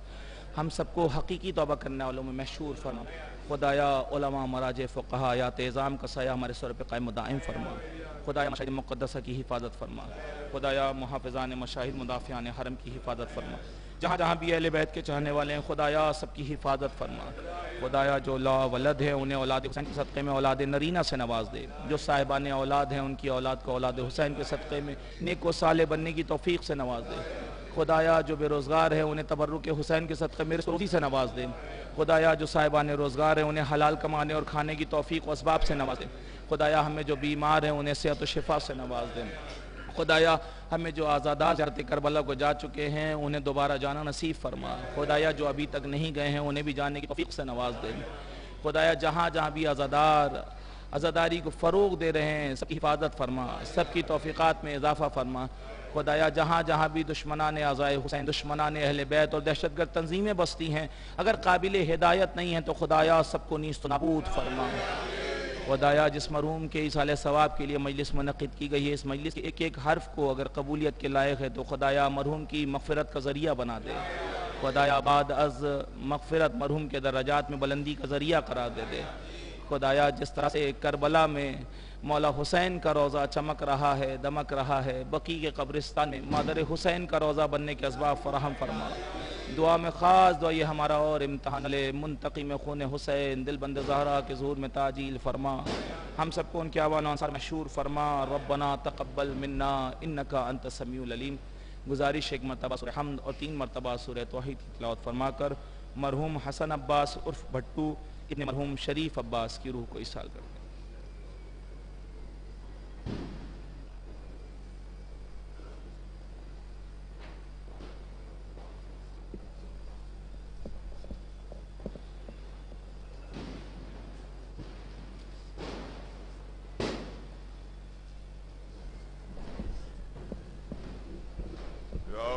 ہم سب کو حقیقی توبہ کرنے والوں میں محشور فرما۔ خدایا علماء مراجع فقہا آیات اعظام کا سایہ ہمارے سر پہ قائم و دائم فرما۔ خدایا مشاہد مقدسہ کی حفاظت فرما۔ خدایا محافظان مشاہد مدافعان حرم کی حفاظت فرما۔ جہاں جہاں بھی اہل بیت کے چاہنے والے ہیں خدایا سب کی حفاظت فرما۔ خدایا جو لا ولد ہے انہیں اولاد حسین کے صدقے میں اولاد نرینہ سے نواز دے، جو صاحبان اولاد ہیں ان کی اولاد کو اولاد حسین کے صدقے میں نیک و صالح بننے کی توفیق سے نواز دے۔ خدایا جو بے روزگار ہیں انہیں تبرک حسین کے صدقے میں روزی سے نواز دے۔ خدایا جو صاحبان روزگار ہیں انہیں حلال کمانے اور کھانے کی توفیق و اسباب سے نواز دے۔ خدایا ہمیں جو بیمار ہیں انہیں صحت و شفا سے نواز دے۔ خدایا ہمیں جو آزادار زیارت کربلا کو جا چکے ہیں انہیں دوبارہ جانا نصیب فرما۔ خدایا جو ابھی تک نہیں گئے ہیں انہیں بھی جانے کی توفیق سے نواز دے۔ خدایا جہاں جہاں بھی عزاداری کو فروغ دے رہے ہیں سب کی حفاظت فرما، سب کی توفیقات میں اضافہ فرما۔ خدایا جہاں جہاں بھی دشمنان اعضائے حسین، دشمنان اہل بیت اور دہشت گرد تنظیمیں بستی ہیں، اگر قابل ہدایت نہیں ہیں تو خدایا سب کو نیست و نابود فرما۔ خدایا جس مرحوم کے ایصال ثواب کے لیے مجلس منعقد کی گئی ہے، اس مجلس کے ایک ایک حرف کو اگر قبولیت کے لائق ہے تو خدایا مرحوم کی مغفرت کا ذریعہ بنا دے۔ خدایا بعد از مغفرت مرحوم کے درجات میں بلندی کا ذریعہ قرار دے۔ خدایا جس طرح سے کربلا میں مولا حسین کا روضہ چمک رہا ہے، دمک رہا ہے، بقیع کے قبرستان میں مادر حسین کا روضہ بننے کے اسباب فراہم فرما۔ دعا میں خاص دعا یہ ہمارا اور امتحان لے، منتقم خون حسین دل بند زہرا کے ظہور میں تعجیل فرما، ہم سب کو ان کے آوان و انصار مشہور فرما۔ ربنا تقبل منا انکا انت السمیع العلیم۔ گزارش ایک مرتبہ سورہ حمد اور 3 مرتبہ سورہ توحید کی تلاوت فرما کر مرحوم حسن عباس عرف بھٹو ابن مرحوم شریف عباس کی روح کو ایصال کر دیں۔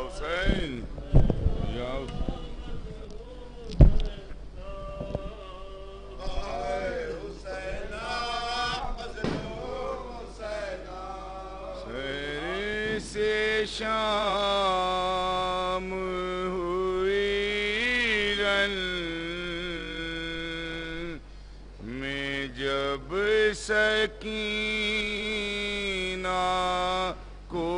حسین سیر سے شام ہوئی رن میں جب سکینہ کو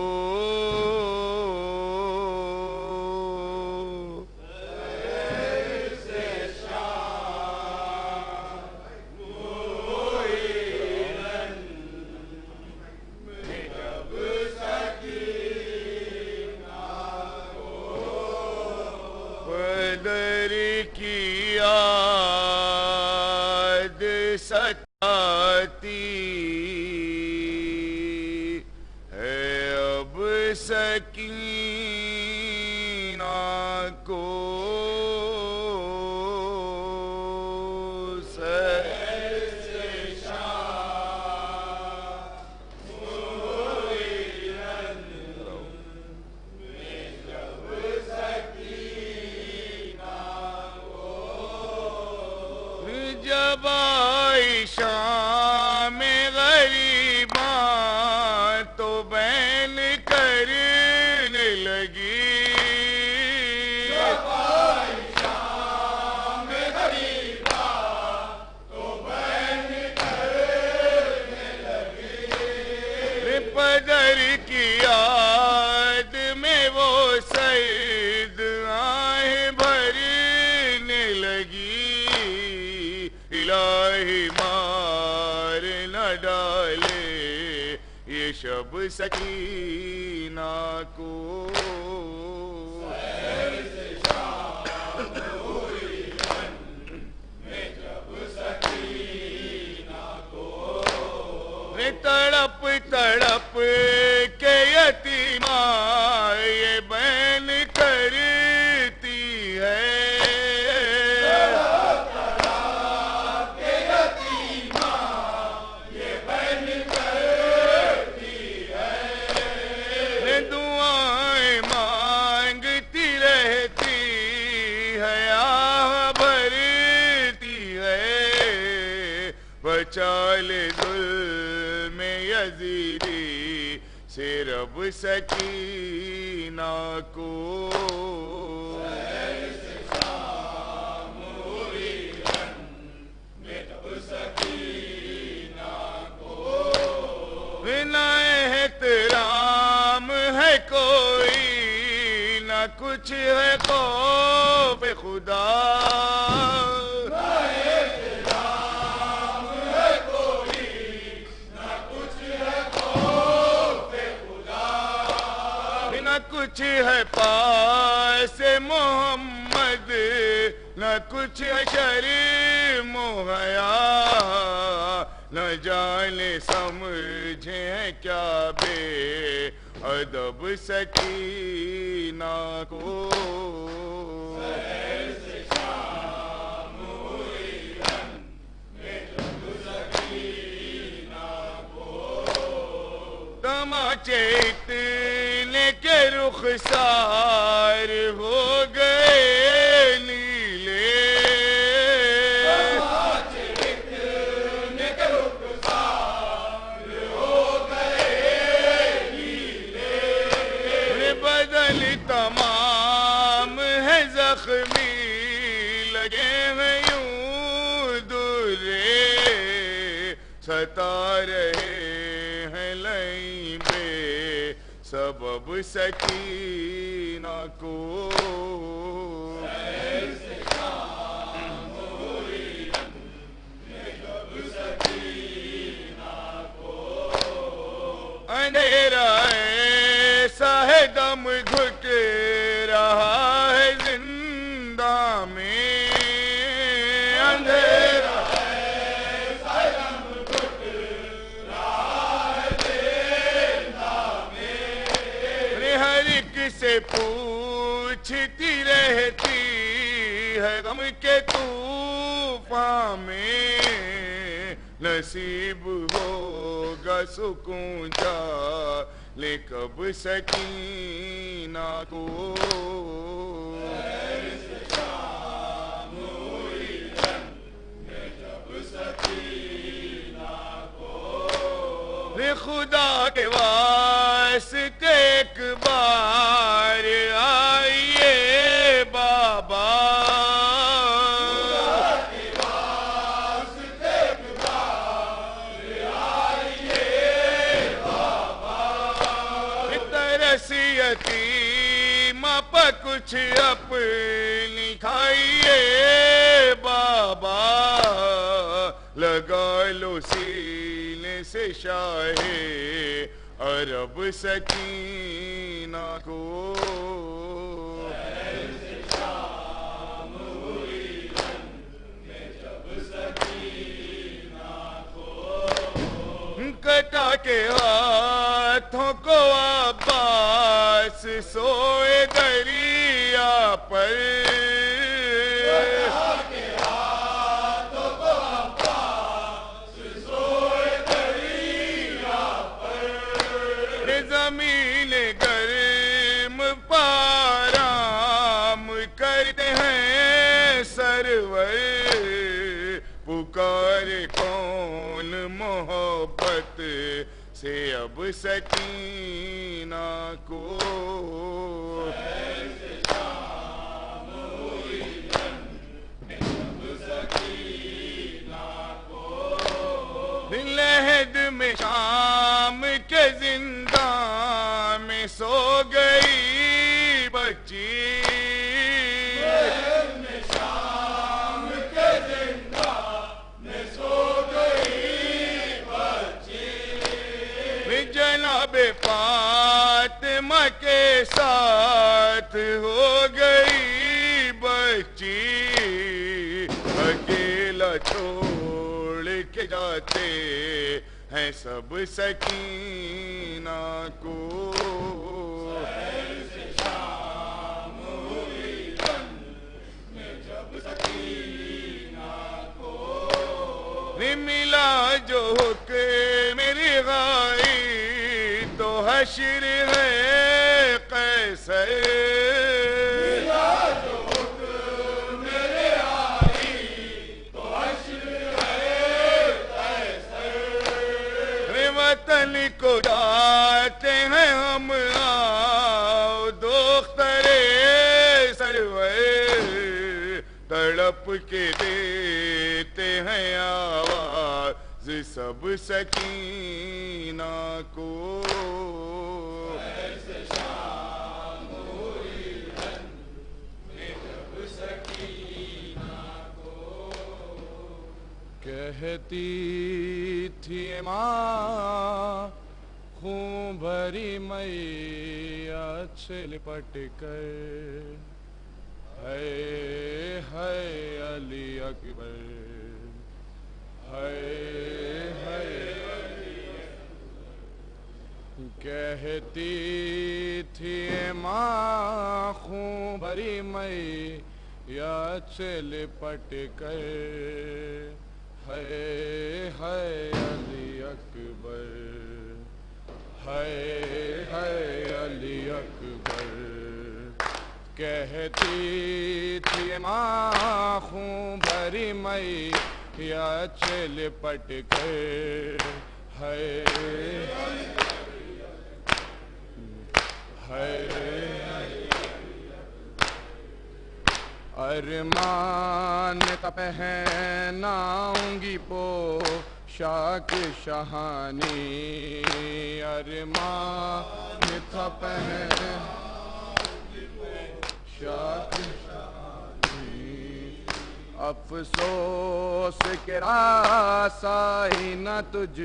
سکینہ کو سیر سے شام ہوئی رن میں جب سکینہ کو جب آئی شام غریباں تو بین کرنے لگی، جب آئی شام غریباں تو بین کرنے لگی، پدر کی یاد میں وہ سید آہیں بھرنے لگی، الہی مار نہ ڈالے یہ شب سکینہ کو، سیر سے شام ہوئی رن میں جب سکینہ کو، تڑپ تڑپ کے یتیماں یہ بین کرتی ہے، چال ظلم یزیدی سے رب سکینہ کو، سیر سے شام ہوئی رن میں جب سکینہ کو، بنا احترام ہے کوئی نہ کچھ ہے خوف خدا، کچھ ہے پاس محمد نہ کچھ ہے شرم و حیا، نہ جانے سمجھے ہیں کیا بے ادب سکینہ کو، سیر سے شام ہوئی رن میں جب سکینہ کو، تماچے اتنے کے رخسار ہو گئے نیلے، تماچے اتنے کے رخسار ہو گئے نیلے، بدن تمام ہے زخمی لگے ہیں یوں درے، رہے ہیں لیں بے سبب سکینہ کو اندھیرا ایسا ہے دم گھٹ رہا ہے زندہ میں اندھیرا ایسا دم گھٹ رہا ہے زندہ میں ہر ایک سے پوچھتی رہتی ہے غم کے طوفان میں نصیب ہوگا سکون جا لے کب سکینہ کو خدا کے واسطے ایک بار آئیے بابا یتیم پہ کچھ اپنی کھائیے بابا لگا لو سینے سے شاہ عرب سکینہ کو کٹا کے ہاتھوں کو عباس سوئے دریا پر کٹا کے ہاتھوں کو عباس سوئے دریا پر زمین گرم پارام کرتے ہیں سرور پکار کون محبت سے اب سکینہ کو لحد میں شام کے زندان میں سو گئی بچی جناب فاطمہ کے ساتھ ہو گئی بچی اکیلا چھوڑ کے جاتے ہیں سب سکینہ کو ملا جو حکم میری غائی تو حشر ہے قیصر ملا جو حکم میری غائی تو حشر ہے قیصر وطن کو جاتے ہیں ہم آؤ دختر سرور تڑپ کے دیتے ہیں آواز سب سکینہ کو کہتی تھی ماں خون بھری میاں سے لپٹ کر ہے علی اکبر ہے کہتی تھی ماں خون بھری میاں سے لپٹ کر ہے علی اکبر ہے علی اکبر کہتی تھی ماں خون بھری میاں سے لپٹ کر ہے ارمان کا پہناؤں گی شاک شہانی ارمان تھا پہن شاک شہانی افسوس کہ رسائی نہ تجھ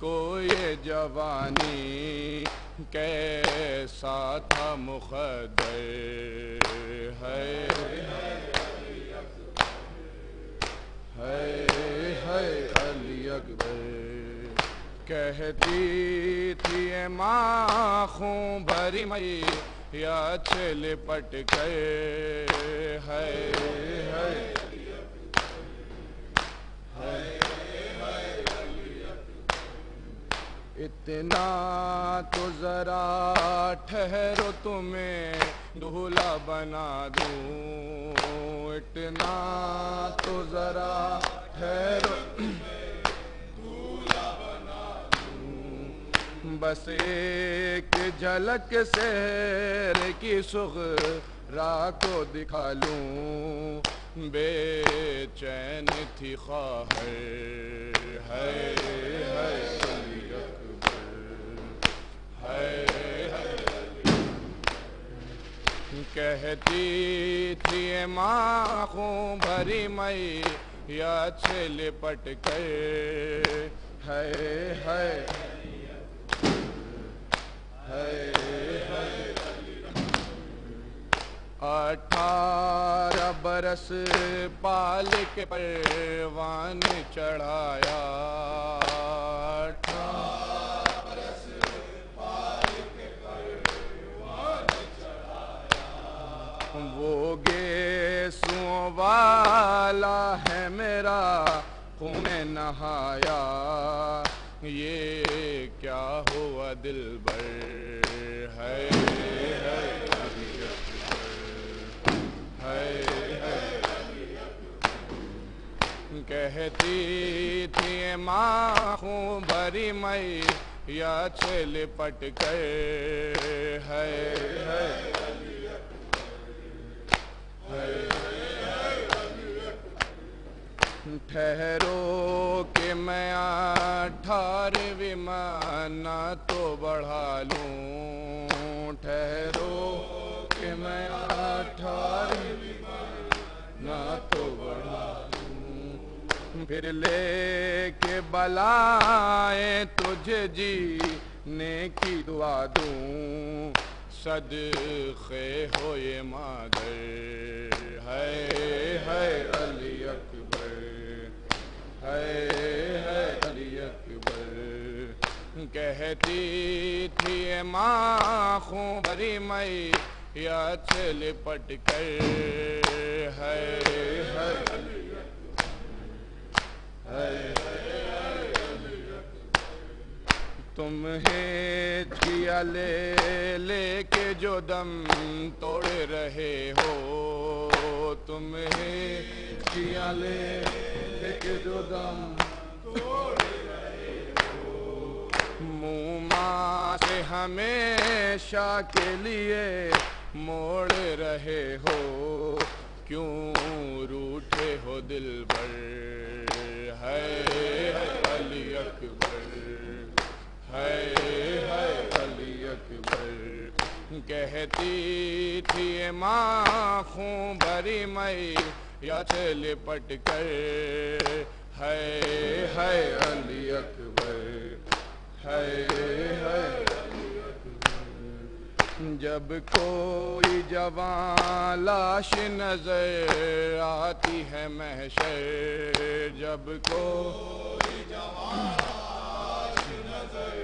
کو یہ جوانی کیسا تھا مقدر ہے علی اکبر کہتی تھی اے ماں خون بھری مئی یا چل پٹ کر ہے اتنا تو ذرا ٹھہرو تمہیں دولہا بنا دوں اتنا تو ذرا ٹھہرو دولہا بنا دوں بس ایک جھلک سحر کی صغرا کو دکھا لوں بے چین تھی خواہر ہے کہتی تھی اے ماں خون بھری مئی یا چل پٹ کر ہے 18 برس پال کے پروان چڑھایا 18 برس پال کے پروان چڑھایا وہ گیسوں والا ہے میرا خون نہایا یہ کیا ہوا دلبر ہے کہتی تھی ماں خون بھری مئی یا چل پٹ کر ہے ٹھہرو کہ میں 18ویں مانا تو بڑھا لوں ٹھہرو کہ میں 18ویں مانا تو بڑھا لوں پھر لے کے بلائیں تجھے جینے کی دعا دوں صدقے ہو یہ مادر ہے علی اکبر ہے علی اکبر کہتی تھی اے ماں خون بھری مئی یا چل پٹ کر ہے تمہیں کیا لے کے جو دم توڑ رہے ہو تمہیں کیا لے کے جو دم توڑ رہے ہو منہ ماں سے ہمیشہ کے لیے موڑ رہے ہو کیوں روٹھے ہو دلبر ہے علی اکبر ہے علی اکبر کہتی تھی ماں خون بھری مئی یا چل پٹ کر ہے علی اکبر ہے جب کوئی جوان لاش نظر آتی ہے محشر جب کوئی جوان لاش نظر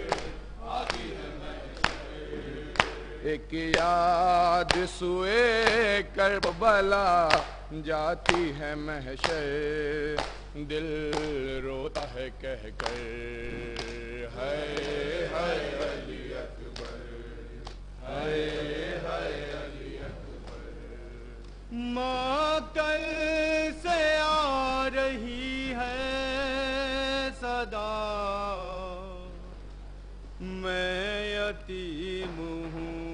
آتی ہے محشر ایک یاد سوئے کربلا جاتی ہے محشر دل روتا ہے کہہ کر ہے علی اکبر ماں کل سے آ رہی ہے صدا میں یتیم ہوں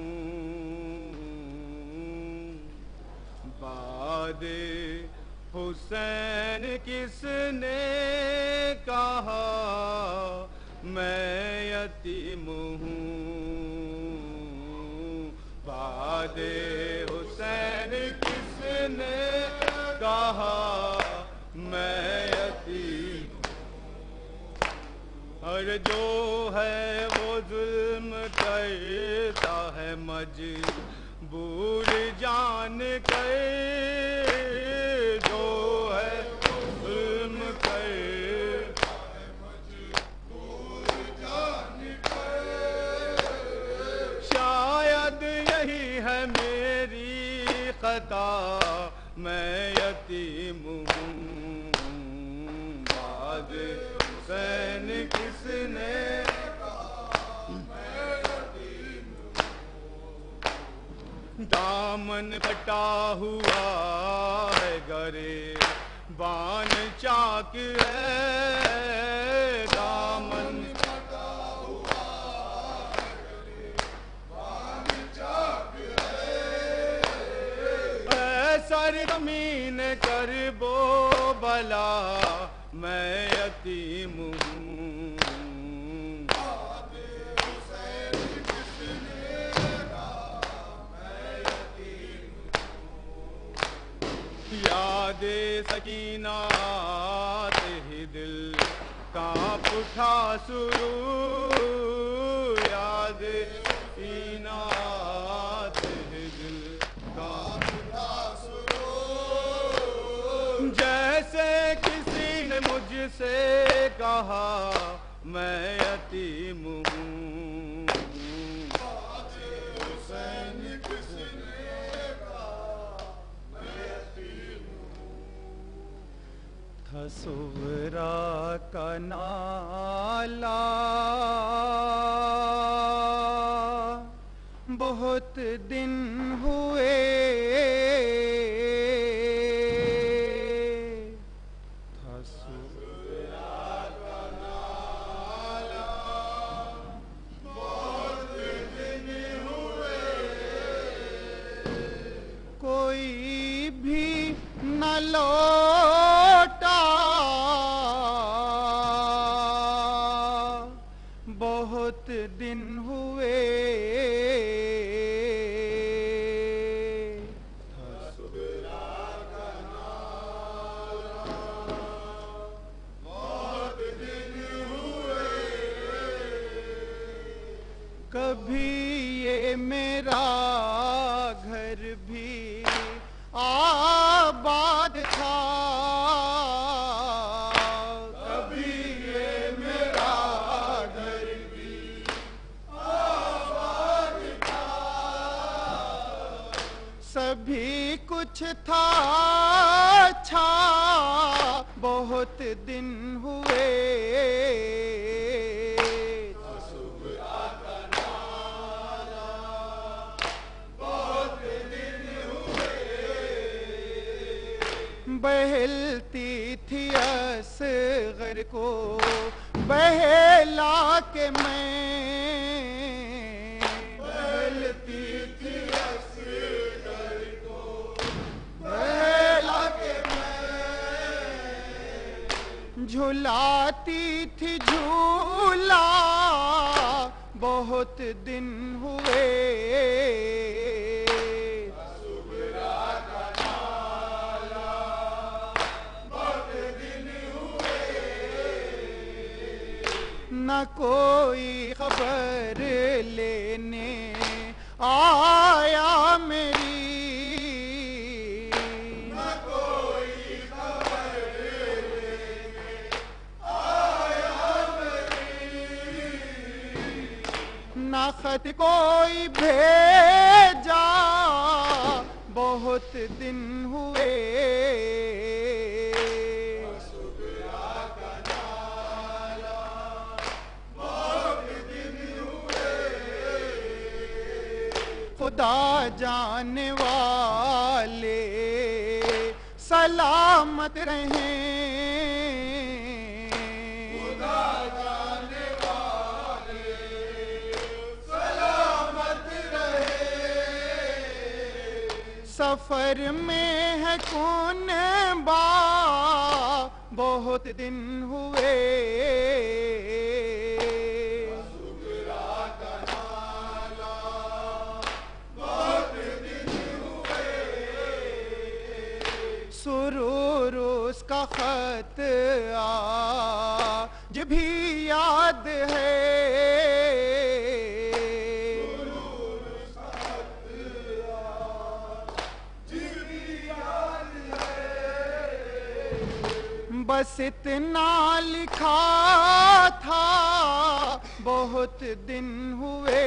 بعد حسین کس نے کہا کہا میں یتیم ہوں، بعد حسین کس نے کہا میں یتیم ہوں، اور جو ہے وہ ظلم کرتا ہے مجبور جان کر، جو ہے ظلم کرتا ہے مجبور جان کر، شاید یہی ہے میری خطا میں یتیم ہوں، بعد حسین کس نے دامن پھٹا ہوا ہے گرے بان چاک ہے، دامن پھٹا ہوا ہے گرے بان چاک ہے، اے سر زمین کرب و بلا میں یتیم ہوں، یاد سکینہ آتے ہی دل کانپ اٹھا سرور، یاد سکینہ آتے ہی دل کانپ اٹھا سرور، جیسے کسی نے مجھ سے کہا میں یتیم ہوں، حسین کس نے صغرا کا نالا بہت دن ہوئے، صغرا کا نالا بہت دن ہوئے، کوئی بھی نہ لوٹا، بہت دن ہوئے، صغرا کا نالا بہت دن ہوئے، کبھی یہ میرا گھر بھی آباد تھا، کبھی یہ میرا گھر بھی آباد تھا، سبھی کچھ تھا اچھا، بہت دن ہوئے، صغرا کا نالا بہت دن ہوئے، بہلتی تھی اصغر کو بہلا کے میں، بہلتی تھی اصغر کو بہلا کے میں، جھلاتی تھی جھولا، بہت دن ہوئے، صغرا کا نالا بہت دن ہوئے، نہ کوئی خبر لینے آیا میری، نہ کوئی خبر لینے آیا میری، نہ خط کوئی بھیجا، بہت دن ہوئے، صغرا کا نالا بہت دن ہوئے، خدا جانے والے سلامت رہیں، خدا جانے والے سلامت رہیں، سفر میں ہے کون با بہت دن ہوئے سرور اس کا خط آج بھی یاد ہے بس اتنا لکھا تھا بہت دن ہوئے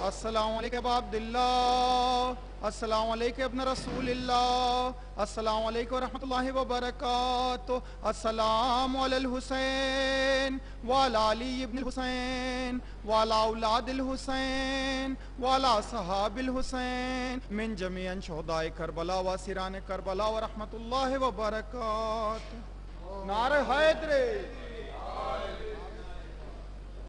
السلام علیکم ابا عبداللہ، السلام علیکم ابن رسول اللہ، السلام علیکم ورحمۃ اللہ وبرکاتہ، السلام علی الحسین وعلی علی ابن الحسین وعلی اولاد الحسین وعلی صحاب الحسین من جمیع شہداء کربلا و اسیران کربلا ورحمۃ اللہ وبرکاتہ۔ نعرہ حیدر